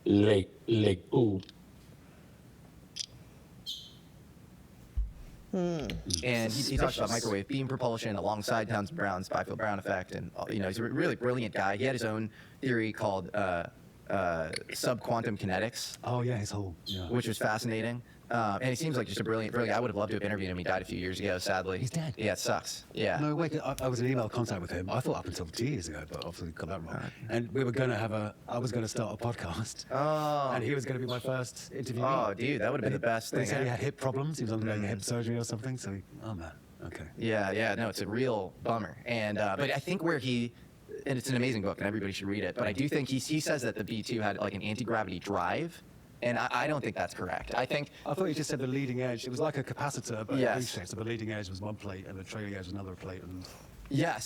Ooh. And he talks about microwave beam propulsion alongside Townsend Brown's Byfield Brown effect, and he's a really brilliant guy. He had his own theory called subquantum kinetics. Oh yeah, his whole which was fascinating. And he seems like just a brilliant. I would have loved to have interviewed him. He died a few years ago, sadly. He's dead. Yeah, it sucks. Yeah. No, wait. I was in email contact with him. I thought up until 2 years ago, but obviously got that wrong. And we were going to I was going to start a podcast. Oh. And he was going to be my first interview. Oh, dude, that would have been the best thing. He said he had hip problems. He was undergoing hip surgery or something. So, oh man. Okay. Yeah. No, it's a real bummer. And but I think and it's an amazing book, and everybody should read it. But I do think he says that the B2 had an anti-gravity drive. And I don't think that's correct. I thought you just said the leading edge. It was like a capacitor, but yes. So the leading edge was one plate, and the trailing edge was another plate. And yeah.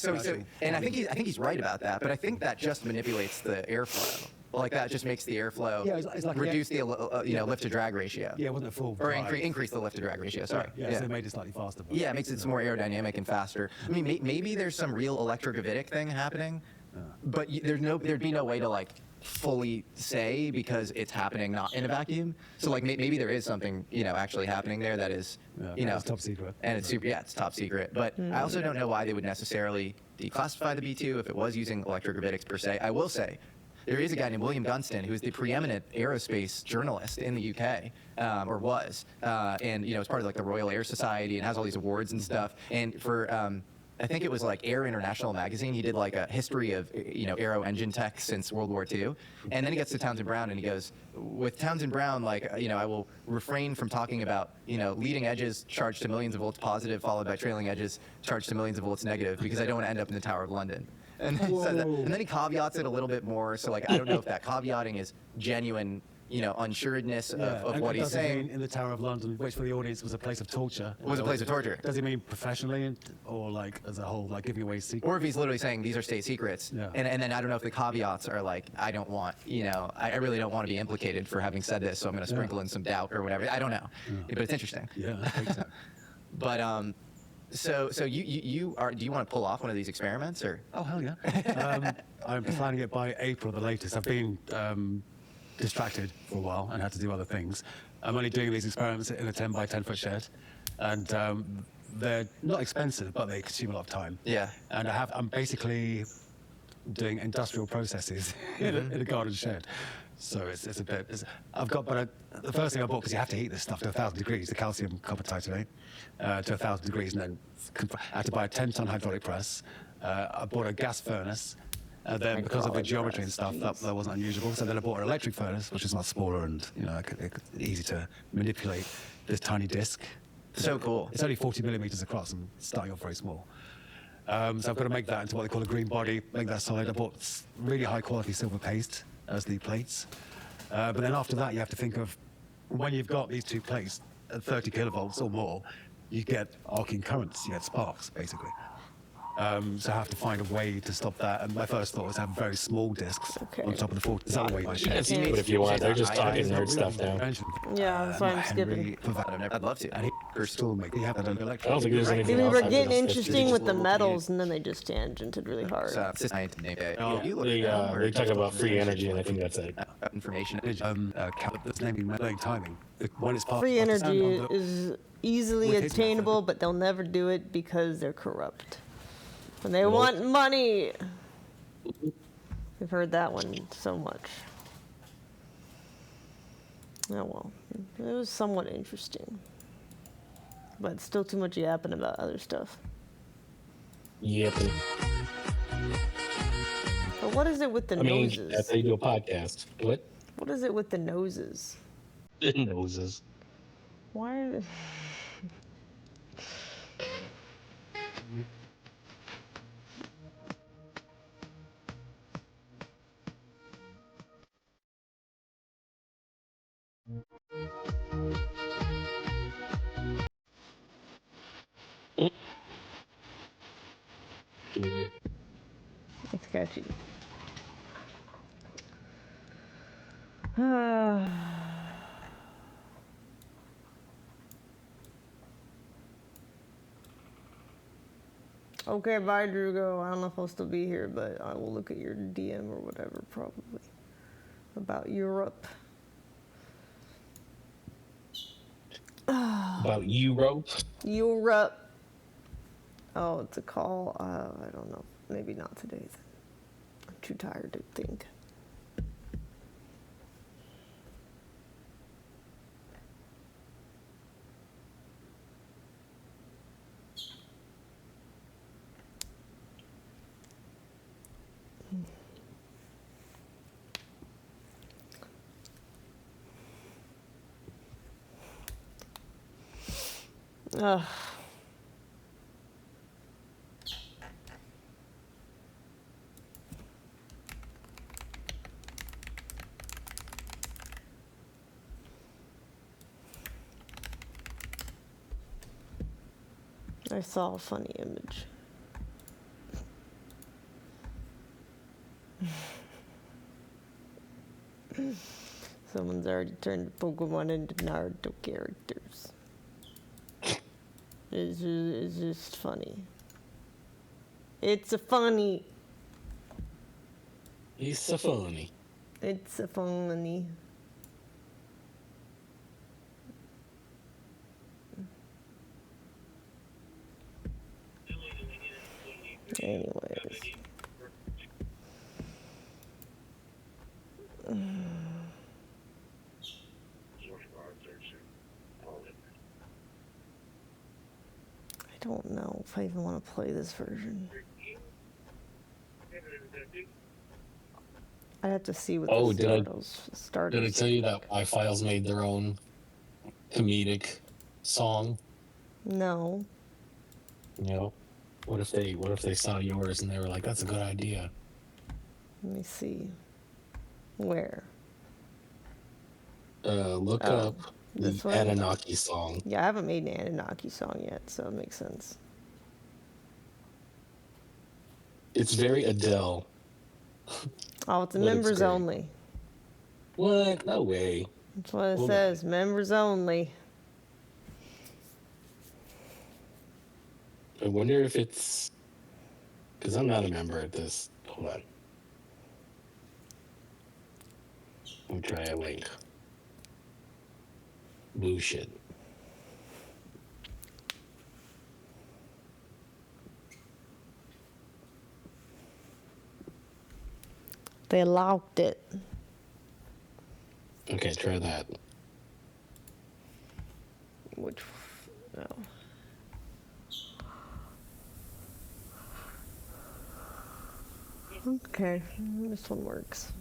And I think he's right about that. But I think that just manipulates the airflow. That just makes the airflow it's like reduce the lift to drag ratio. Yeah, it wasn't a full. Or increase the lift to drag ratio. Sorry. Yeah. So they made it slightly faster. Yeah, it makes it more aerodynamic and faster. I mean, maybe there's some real electrogravitic thing happening. But there'd be no way to fully say because it's happening not in a vacuum. So like maybe there is something, you know, actually happening there that is, you know, it's top secret. and it's super, yeah, it's top secret. But I also don't know why they would necessarily declassify the B2 if it was using electrogravitics per se. I will say, there is a guy named William Gunston who is the preeminent aerospace journalist in the UK, or was, and you know, is part of like the Royal Air Society and has all these awards and stuff. And for I think it was like Air International magazine, he did like a history of, you know, aero engine tech since World War II. And then he gets to Townsend Brown and he goes, with Townsend Brown, like, you know, I will refrain from talking about, you know, leading edges charged to millions of volts positive, followed by trailing edges charged to millions of volts negative, because I don't want to end up in the Tower of London. And then, he said that. And then he caveats it a little bit more. So like, I don't know if that caveating is genuine, you know, unsuredness of what he's does he saying. mean in the Tower of London, which for the audience was a place of torture? Was a place of torture. Does he mean professionally or like as a whole, like giving away secrets? Or if he's literally saying these are state secrets. Yeah. And then I don't know if the caveats are like, I don't want, you know, I really don't want to be implicated for having said this, so I'm going to sprinkle in some doubt or whatever. I don't know. But it's interesting. Yeah, I think so. But so you are, do you want to pull off one of these experiments or? Oh, hell yeah. I'm planning it by April the latest. I've been distracted for a while and had to do other things. I'm only doing these experiments in a 10 by 10 foot shed, and they're not expensive, but they consume a lot of time. Yeah. And I'm basically doing industrial processes in a garden shed. So it's a bit. I've got, but the first thing I bought, because you have to heat this stuff to 1,000 degrees, the calcium copper titanate, to 1,000 degrees, and then I had to buy a 10-ton hydraulic press. I bought a gas furnace. And then because of the geometry and stuff, that wasn't unusual. So then I bought an electric furnace, which is much smaller and, you know, easy to manipulate. This tiny disc. So cool. It's only 40 millimeters across and starting off very small. So I've got to make that into what they call a green body, make that solid. I bought really high quality silver paste as the plates. But then after that, you have to think of when you've got these two plates at 30 kilovolts or more, you get arcing currents, you get sparks, basically. So I have to find a way to stop that. And my first thought was to have very small discs on top of the 40. Is that the way I You can skip it if you want. They're just talking nerd stuff now. Yeah, that's why I'm skipping. I'd love to. And he still make. He had that on electric. I don't think there's anything We else. were I getting just- interesting with the metals, and then they just tangented really hard. So it's just nice to name it. Yeah, You look they talk about free energy, and I think that's it. information. That's naming timing. When it's part Free of the energy standard, is easily with his attainable, but they'll never do it because they're corrupt. And they want money. We've heard that one so much. Oh well, it was somewhat interesting. But still too much yapping about other stuff. Yep. But what is it with the noses? That's how you do a podcast. What? What is it with the noses? Noses. Why are It's sketchy. Okay, bye, Drugo. I don't know if I'll still be here, but I will look at your DM or whatever, probably. About Europe. About Europe? Europe. Oh, it's a call. I don't know. Maybe not today. I'm too tired to think. Ugh. I saw a funny image. Someone's already turned Pokemon into Naruto characters. It's just funny. It's a funny. It's so funny. It's a funny. Anyways. I don't know if I even want to play this version. I have to see what Oh, the Stardust. did I tell you that Y-Files made their own comedic song? No. You know, what if they saw yours and they were like, "That's a good idea." Let me see. Where? Look Oh, up the this one? Anunnaki song. Yeah, I haven't made an Anunnaki song yet, so it makes sense. It's very Adele. Oh, it's But it's members great. only. What? No way. That's what it Hold says. Members only. I wonder if it's because I'm not a member at this. Hold on. Let me try a link. Blue shit. They locked it. Okay, try that. Which? No. Okay, this one works.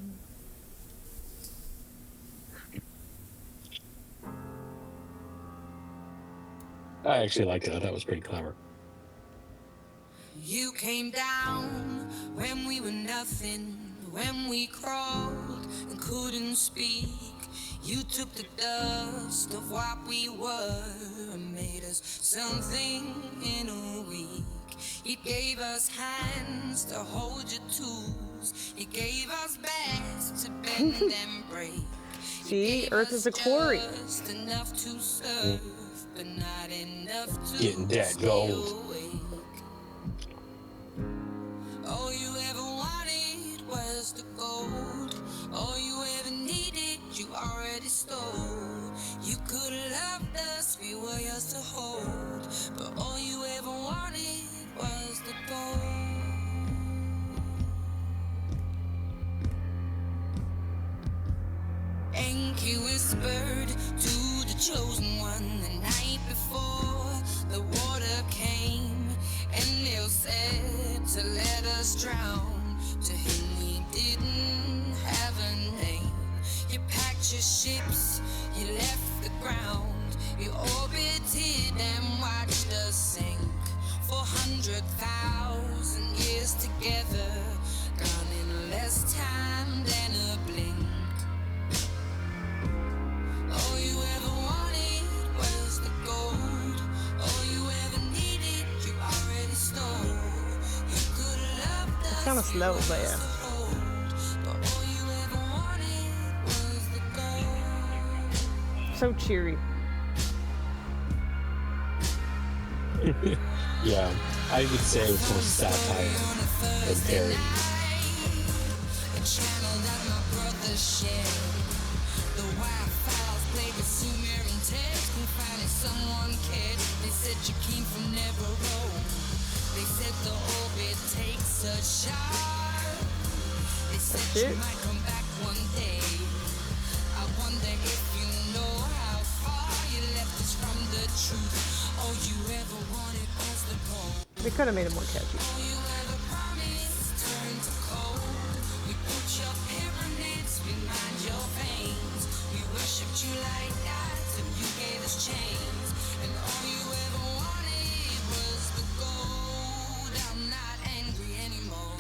I actually liked it. That was pretty clever. You came down when we were nothing, when we crawled and couldn't speak. You took the dust of what we were and made us something in a week. You gave us hands to hold your tools. You gave us backs to bend and break. See, Earth is a quarry. Just enough to serve, but not enough to Getting that gold. all you ever wanted was the gold. All you ever needed, you already stole. You could have loved us, we were yours to hold. But all you ever wanted was the gold. Enki whispered to the chosen one the night before the water came, and Neil said to let us drown. To him we didn't have a name. You packed your ships, you left the ground, you orbited and watched us sink. 400,000 years together, gone in less time than a blink. All you ever wanted was the gold. All you ever needed, you already stole. You could have loved us. It's kind of slow, but yeah. But all you ever wanted was the gold. So cheery. Yeah, I would say it's more satire than parody. A channel that my brother shared. The Wi-Fi's played the Sumerian text. And finally someone cared. They said you came from Neverro. They said the orbit takes a shot. They said you might come back one day. I wonder if you know how far you left us from the truth. All you ever wanted was the gold. They could have made it more catchy. All you ever promised turned to cold. We built your pyramids, we mined your veins. We worshipped you like gods and you gave us chains. And all you ever wanted was the gold. I'm not angry anymore.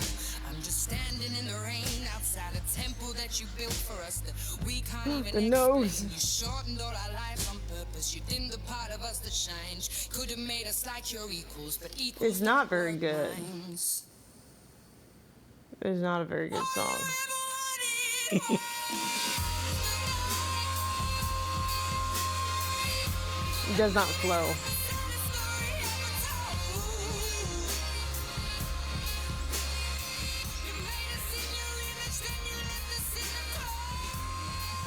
I'm just standing in the rain outside a temple that you built for us that we can't even The nose. explain. You shortened all our lives on purpose. You dimmed the part of us that shines. Could have made us like your equals, but equals It's not very good. minds. It's not a very good song. It does not flow.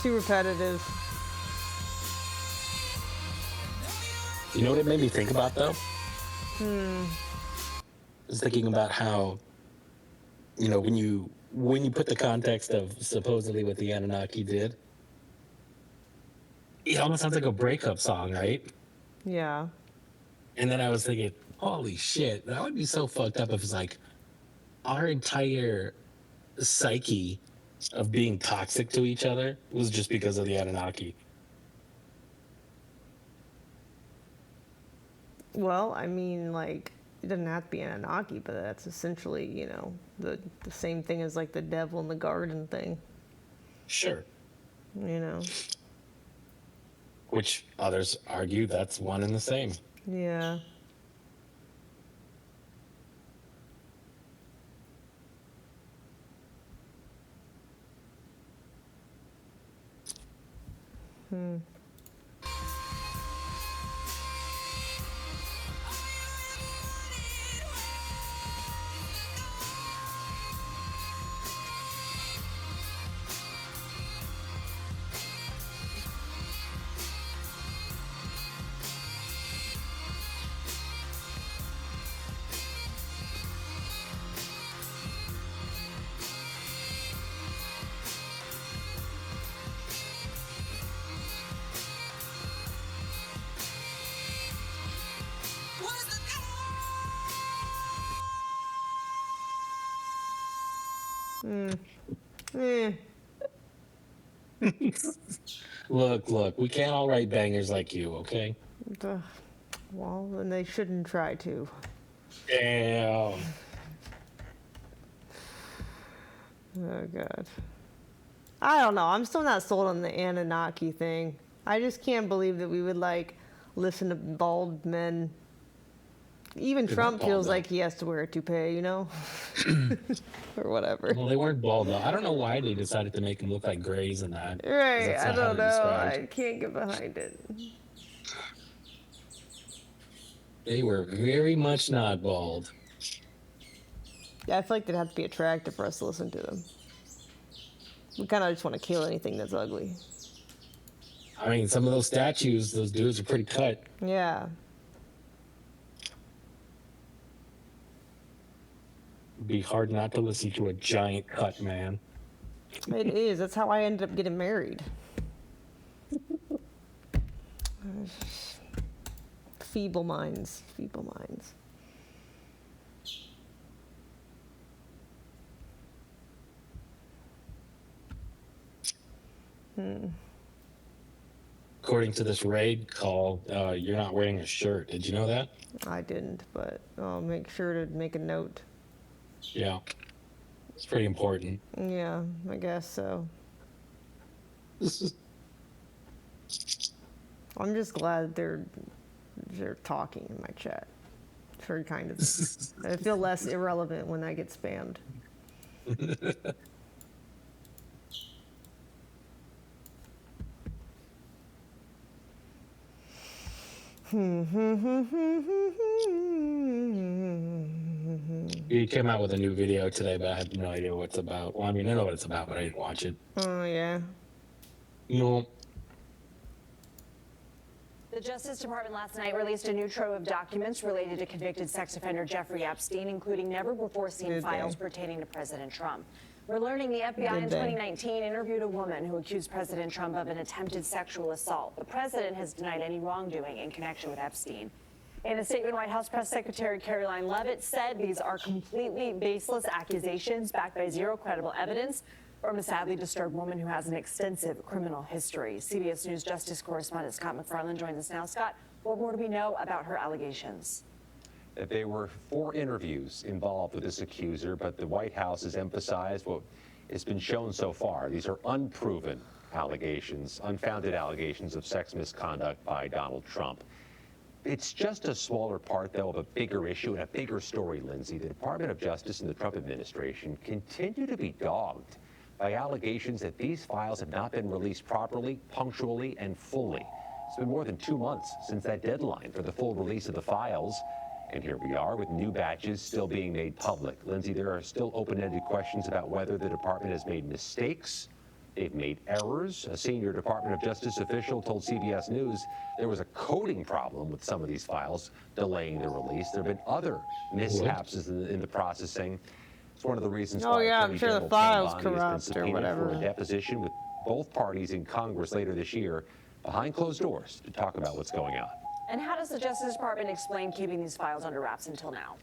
Too repetitive. You know what it made me think about though? Hmm. I was thinking about how, you know, when you put the context of supposedly what the Anunnaki did, it almost sounds like a breakup song, right? Yeah. And then I was thinking, holy shit, that would be so fucked up if it's like our entire psyche of being toxic to each other was just because of the Anunnaki. Well, I mean, like, it doesn't have to be an Anunnaki, but that's essentially, you know, the same thing as like the devil in the garden thing. Sure. You know. Which others argue that's one and the same. Yeah. Hmm. Hmm. Eh. Look, we can't all write bangers like you, okay? Well, then they shouldn't try to. Damn. Oh, God. I don't know. I'm still not sold on the Anunnaki thing. I just can't believe that we would, like, listen to bald men. Even They're Trump not bald, feels though. like he has to wear a toupee, you know? Or whatever. Well, they weren't bald though. I don't know why they decided to make them look like grays and that. 'cause Right. that's I not how don't they're know. described. I can't get behind it. They were very much not bald. Yeah, I feel like they'd have to be attractive for us to listen to them. We kind of just want to kill anything that's ugly. I mean, some of those statues, those dudes are pretty cut. Yeah. It'd be hard not to listen to a giant cut man. It is. That's how I ended up getting married. Feeble minds. Feeble minds. Hmm. According to this raid call, you're not wearing a shirt. Did you know that? I didn't, but I'll make sure to make a note. Yeah. It's pretty important. Yeah, I guess so. I'm just glad they're talking in my chat. For kind of. I feel less irrelevant when I get spammed. He came out with a new video today, but I have no idea what it's about. Well, I mean, I know what it's about, but I didn't watch it. Oh, yeah. No. The Justice Department last night released a new trove of documents related to convicted sex offender Jeffrey Epstein, including never-before-seen files pertaining to President Trump. We're learning the FBI in 2019 interviewed a woman who accused President Trump of an attempted sexual assault. The president has denied any wrongdoing in connection with Epstein. In a statement, White House Press Secretary Caroline Leavitt said these are completely baseless accusations backed by zero credible evidence from a sadly disturbed woman who has an extensive criminal history. CBS News Justice correspondent Scott McFarland joins us now. Scott, what more do we know about her allegations? That there were 4 interviews involved with this accuser, but the White House has emphasized what has been shown so far. These are unproven allegations, unfounded allegations of sex misconduct by Donald Trump. It's just a smaller part, though, of a bigger issue and a bigger story, Lindsay. The Department of Justice and the Trump administration continue to be dogged by allegations that these files have not been released properly, punctually, and fully. It's been more than 2 months since that deadline for the full release of the files. And here we are with new batches still being made public. Lindsay, there are still open-ended questions about whether the department has made mistakes they've made errors. A senior Department of Justice official told CBS News there was a coding problem with some of these files, delaying their release. There have been other mishaps in the processing. It's one of the reasons why I'm Attorney sure the General file's Ken Bondy has been corrupt or subpoenaed whatever. for a deposition with both parties in Congress later this year behind closed doors to talk about what's going on. And how does the Justice Department explain keeping these files under wraps until now?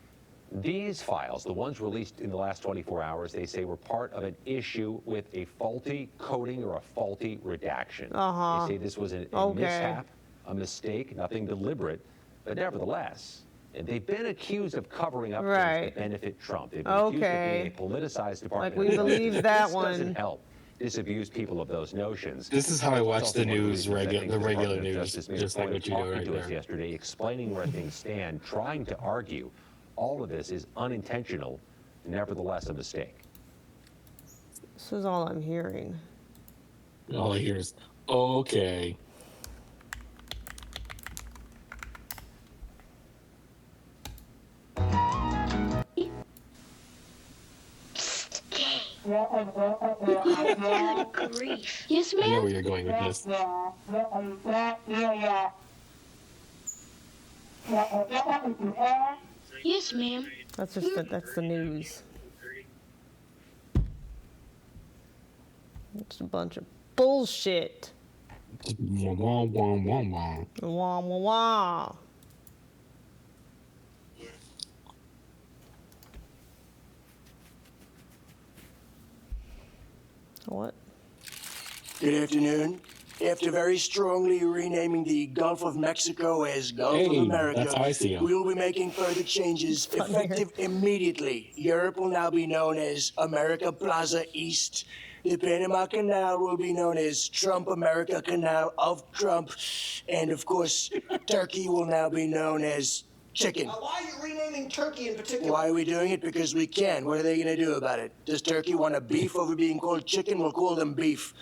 These files, the ones released in the last 24 hours, they say were part of an issue with a faulty coding or a faulty redaction. They say this was a mishap, a mistake, nothing deliberate, but nevertheless, they've been accused of covering up things to benefit Trump. They've been accused of being a politicized department. Like we believe that this one. doesn't help disabuse people of those notions. This is how I watch the news, the regular Department of news, Justice made a just like point what you do of right talking to us there. yesterday, explaining where things stand, trying to argue all of this is unintentional, nevertheless a mistake. This is all I'm hearing. All I hear is, okay. Good grief. Yes, I know ma'am? where you're going with this. Yes, ma'am. That's just that's the news. It's a bunch of bullshit. Wah, wah, wah, wah, wah. Wah, wah, wah. What? Good afternoon. After very strongly renaming the Gulf of Mexico as Gulf of Hey, America, that's how I see 'em. we will be making further changes effective immediately. Europe will now be known as America Plaza East. The Panama Canal will be known as Trump America Canal of Trump. And of course, Turkey will now be known as Chicken. Why are you renaming Turkey in particular? Why are we doing it? Because we can. What are they going to do about it? Does Turkey want a beef over being called chicken? We'll call them beef.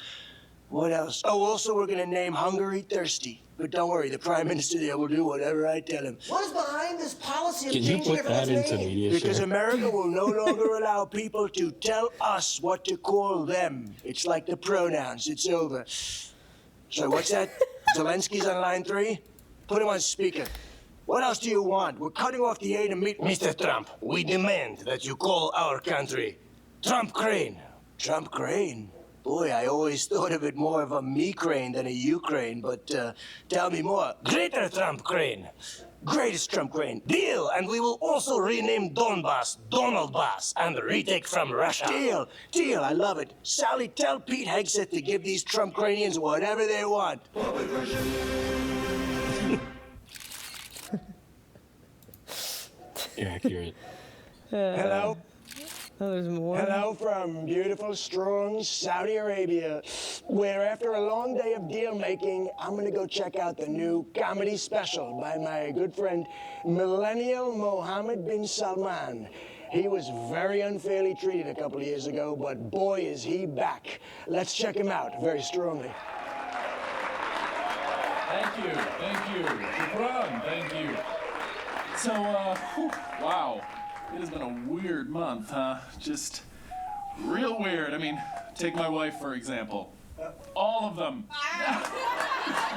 What else? Oh, also, we're going to name Hungary Thirsty. But don't worry, the Prime Minister there will do whatever I tell him. What is behind this policy of Can you changing put that everyone's into name? media Because share? America will no longer allow people to tell us what to call them. It's like the pronouns. It's over. So what's that? Zelensky's on line 3? Put him on speaker. What else do you want? We're cutting off the aid to meet Mr. Trump. We demand that you call our country Trump Crane. Trump Crane? Boy, I always thought of it more of a me crane than a Ukraine, but tell me more. Greater Trump Crane. Greatest Trump Crane. Deal! And we will also rename Donbass Donald Bass and retake from Russia. Deal! Deal! I love it. Sally, tell Pete Hegseth to give these Trump Cranians whatever they want. Accurate. Hello? Oh, there's more. Hello from beautiful, strong Saudi Arabia, where after a long day of deal making, I'm going to go check out the new comedy special by my good friend Millennial Mohammed bin Salman. He was very unfairly treated a couple of years ago, but boy, is he back. Let's check him out very strongly. Thank you. Shukran, thank you. So, wow. It has been a weird month, huh? Just real weird. I mean, take my wife, for example. All of them.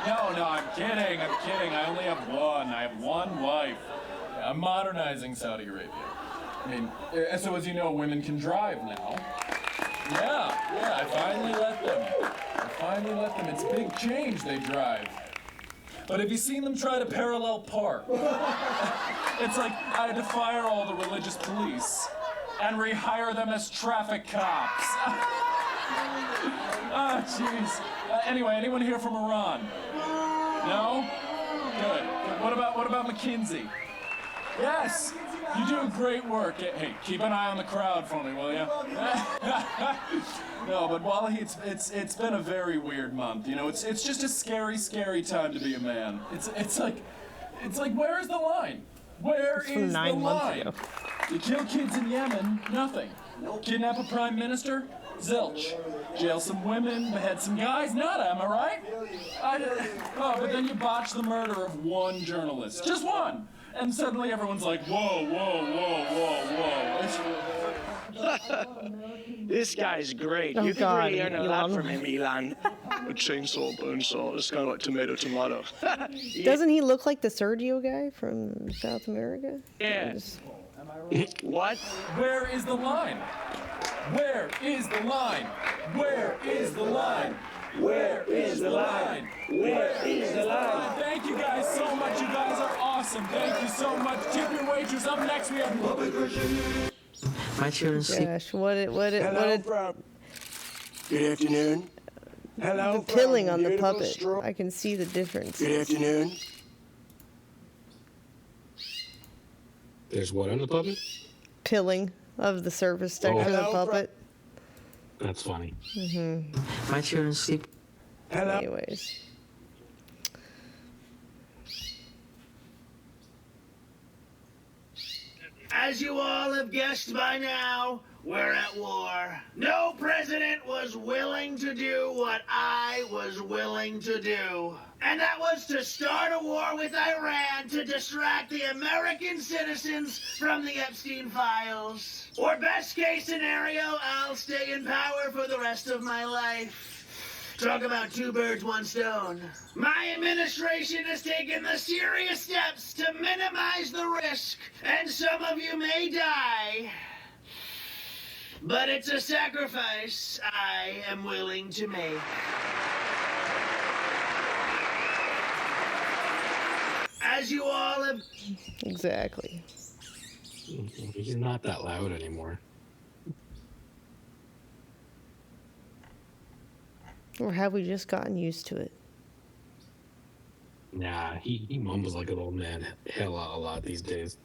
No, I'm kidding. I only have one. I have one wife. I'm modernizing Saudi Arabia. I mean, so as you know, women can drive now. Yeah, I finally let them. It's a big change they drive. But have you seen them try to parallel park? It's like I had to fire all the religious police and rehire them as traffic cops. Ah, jeez. Anyway, anyone here from Iran? No? Good. What about McKinsey? Yes. You do great work. Hey, keep an eye on the crowd for me, will you? No, but Wallahi, it's been a very weird month. You know, it's just a scary time to be a man. It's like where is the line? Where It's from is the 9 months line? ago. You kill kids in Yemen, nothing. Kidnap a prime minister, zilch. Jail some women, behead some guys, nada, am I right? But then you botch the murder of one journalist, just one. And suddenly everyone's like, whoa. This guy's great. Oh, You could God, really learn a lot Elon. from him, Elon. A chainsaw, bone saw. It's kind of like tomato. Doesn't he look like the Sergio guy from South America? Yeah. What? Where is the line? Where is the line? Where is the line? Where is the line? Where is the line? Thank you guys so much. You guys are awesome. Thank you so much. Tip your waitress. Up next, we have My children sleep. Gosh, what it. Good afternoon. Hello. The pilling from on the beautiful puppet. Stro- I can see the difference. Good afternoon. There's what on the puppet? Pilling of the surface texture of the Hello, puppet. That's funny. My children sleep. Anyways. As you all have guessed by now, we're at war. No president was willing to do what I was willing to do. And that was to start a war with Iran to distract the American citizens from the Epstein files. Or best case scenario, I'll stay in power for the rest of my life. Talk about two birds, one stone. My administration has taken the serious steps to minimize the risk, and some of you may die. But it's a sacrifice I am willing to make. As you all have... Exactly. He's not that loud anymore. Or have we just gotten used to it? Nah, he mumbles like an old man hella a lot these days.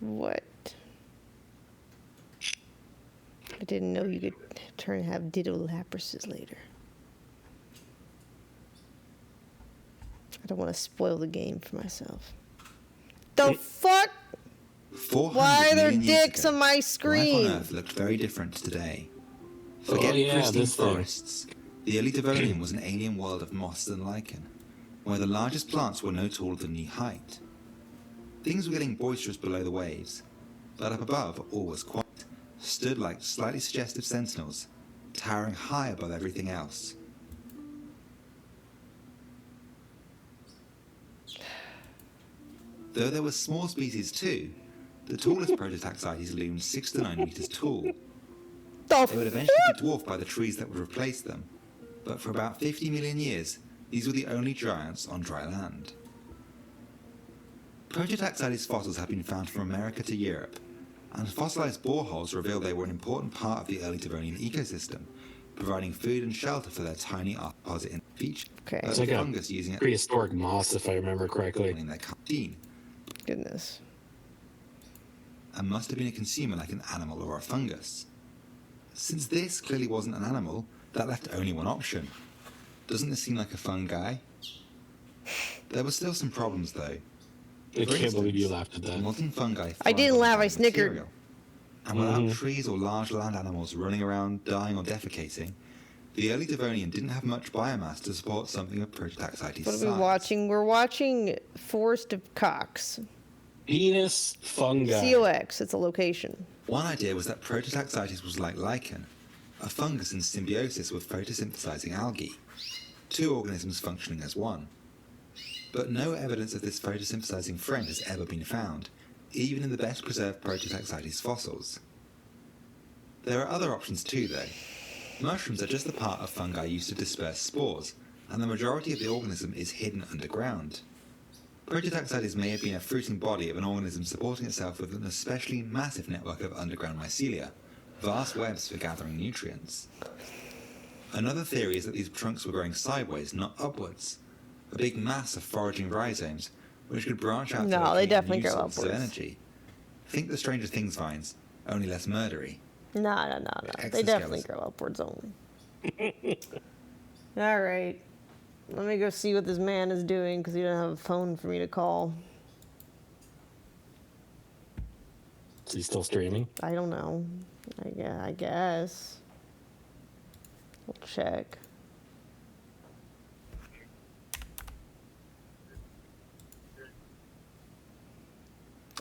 What? I didn't know you could turn and have ditto laprises later. I don't want to spoil the game for myself. The fuck? 400 Why are there million years dicks ago, on my life screen? on Earth looked very different to today. Forget yeah, pristine this thing. forests. The early Devonian was an alien world of moss and lichen, where the largest plants were no taller than knee height. Things were getting boisterous below the waves, but up above all was quiet, stood like slightly suggestive sentinels, towering high above everything else. Though there were small species too, the tallest prototaxites loomed 6 to 9 meters tall. They would eventually be dwarfed by the trees that would replace them, but for about 50 million years, these were the only giants on dry land. Prototaxites fossils have been found from America to Europe, and fossilized boreholes reveal they were an important part of the early Devonian ecosystem, providing food and shelter for their tiny arthropod in feature. It's like a prehistoric moss, if I remember correctly. In their canteen. Goodness. And must have been a consumer like an animal or a fungus. Since this clearly wasn't an animal, that left only one option. Doesn't this seem like a fungi? There were still some problems though. I can't believe you laughed at that. Modern fungi I didn't thrive laugh, on I snickered. material. And without trees or large land animals running around dying or defecating, the early Devonian didn't have much biomass to support something of Prototaxites' What are size. we watching? We're watching Forest of Cox. Penis fungi. COX, it's a location. One idea was that Prototaxites was like lichen, a fungus in symbiosis with photosynthesizing algae, two organisms functioning as one. But no evidence of this photosynthesizing friend has ever been found, even in the best preserved Prototaxites fossils. There are other options too though. Mushrooms are just the part of fungi used to disperse spores, and the majority of the organism is hidden underground. Prototaxites may have been a fruiting body of an organism supporting itself with an especially massive network of underground mycelia, vast webs for gathering nutrients. Another theory is that these trunks were growing sideways, not upwards, a big mass of foraging rhizomes, which could branch out to No, they locate definitely new grow sources of upwards. energy. Think the Stranger Things vines, only less murdery. No. They definitely grow upwards only. All right. Let me go see what this man is doing because he doesn't have a phone for me to call. Is he still streaming? I don't know. I guess. We'll check.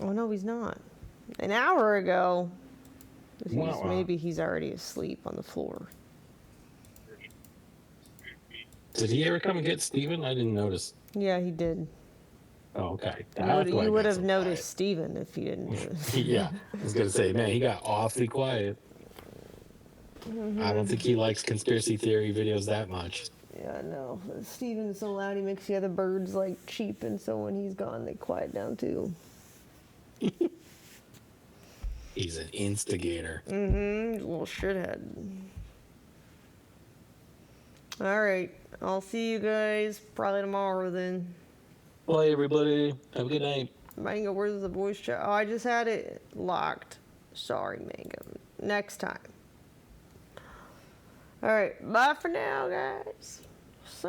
Oh no, he's not. An hour ago. Maybe he's already asleep on the floor. Did he ever come and get Steven? I didn't notice. Yeah, he did. Oh, okay. You would have noticed Steven if you didn't do it. Yeah, I was gonna say, man, he got awfully quiet. I don't think he likes conspiracy theory videos that much. Yeah, no. Steven's so loud, he makes the other birds like cheap, and so when he's gone, they quiet down too. He's an instigator. Little shithead. Alright, I'll see you guys probably tomorrow then. Bye, everybody. Have a good night. Mango, where's the voice chat? Oh, I just had it locked. Sorry, Mango. Next time. Alright, bye for now, guys.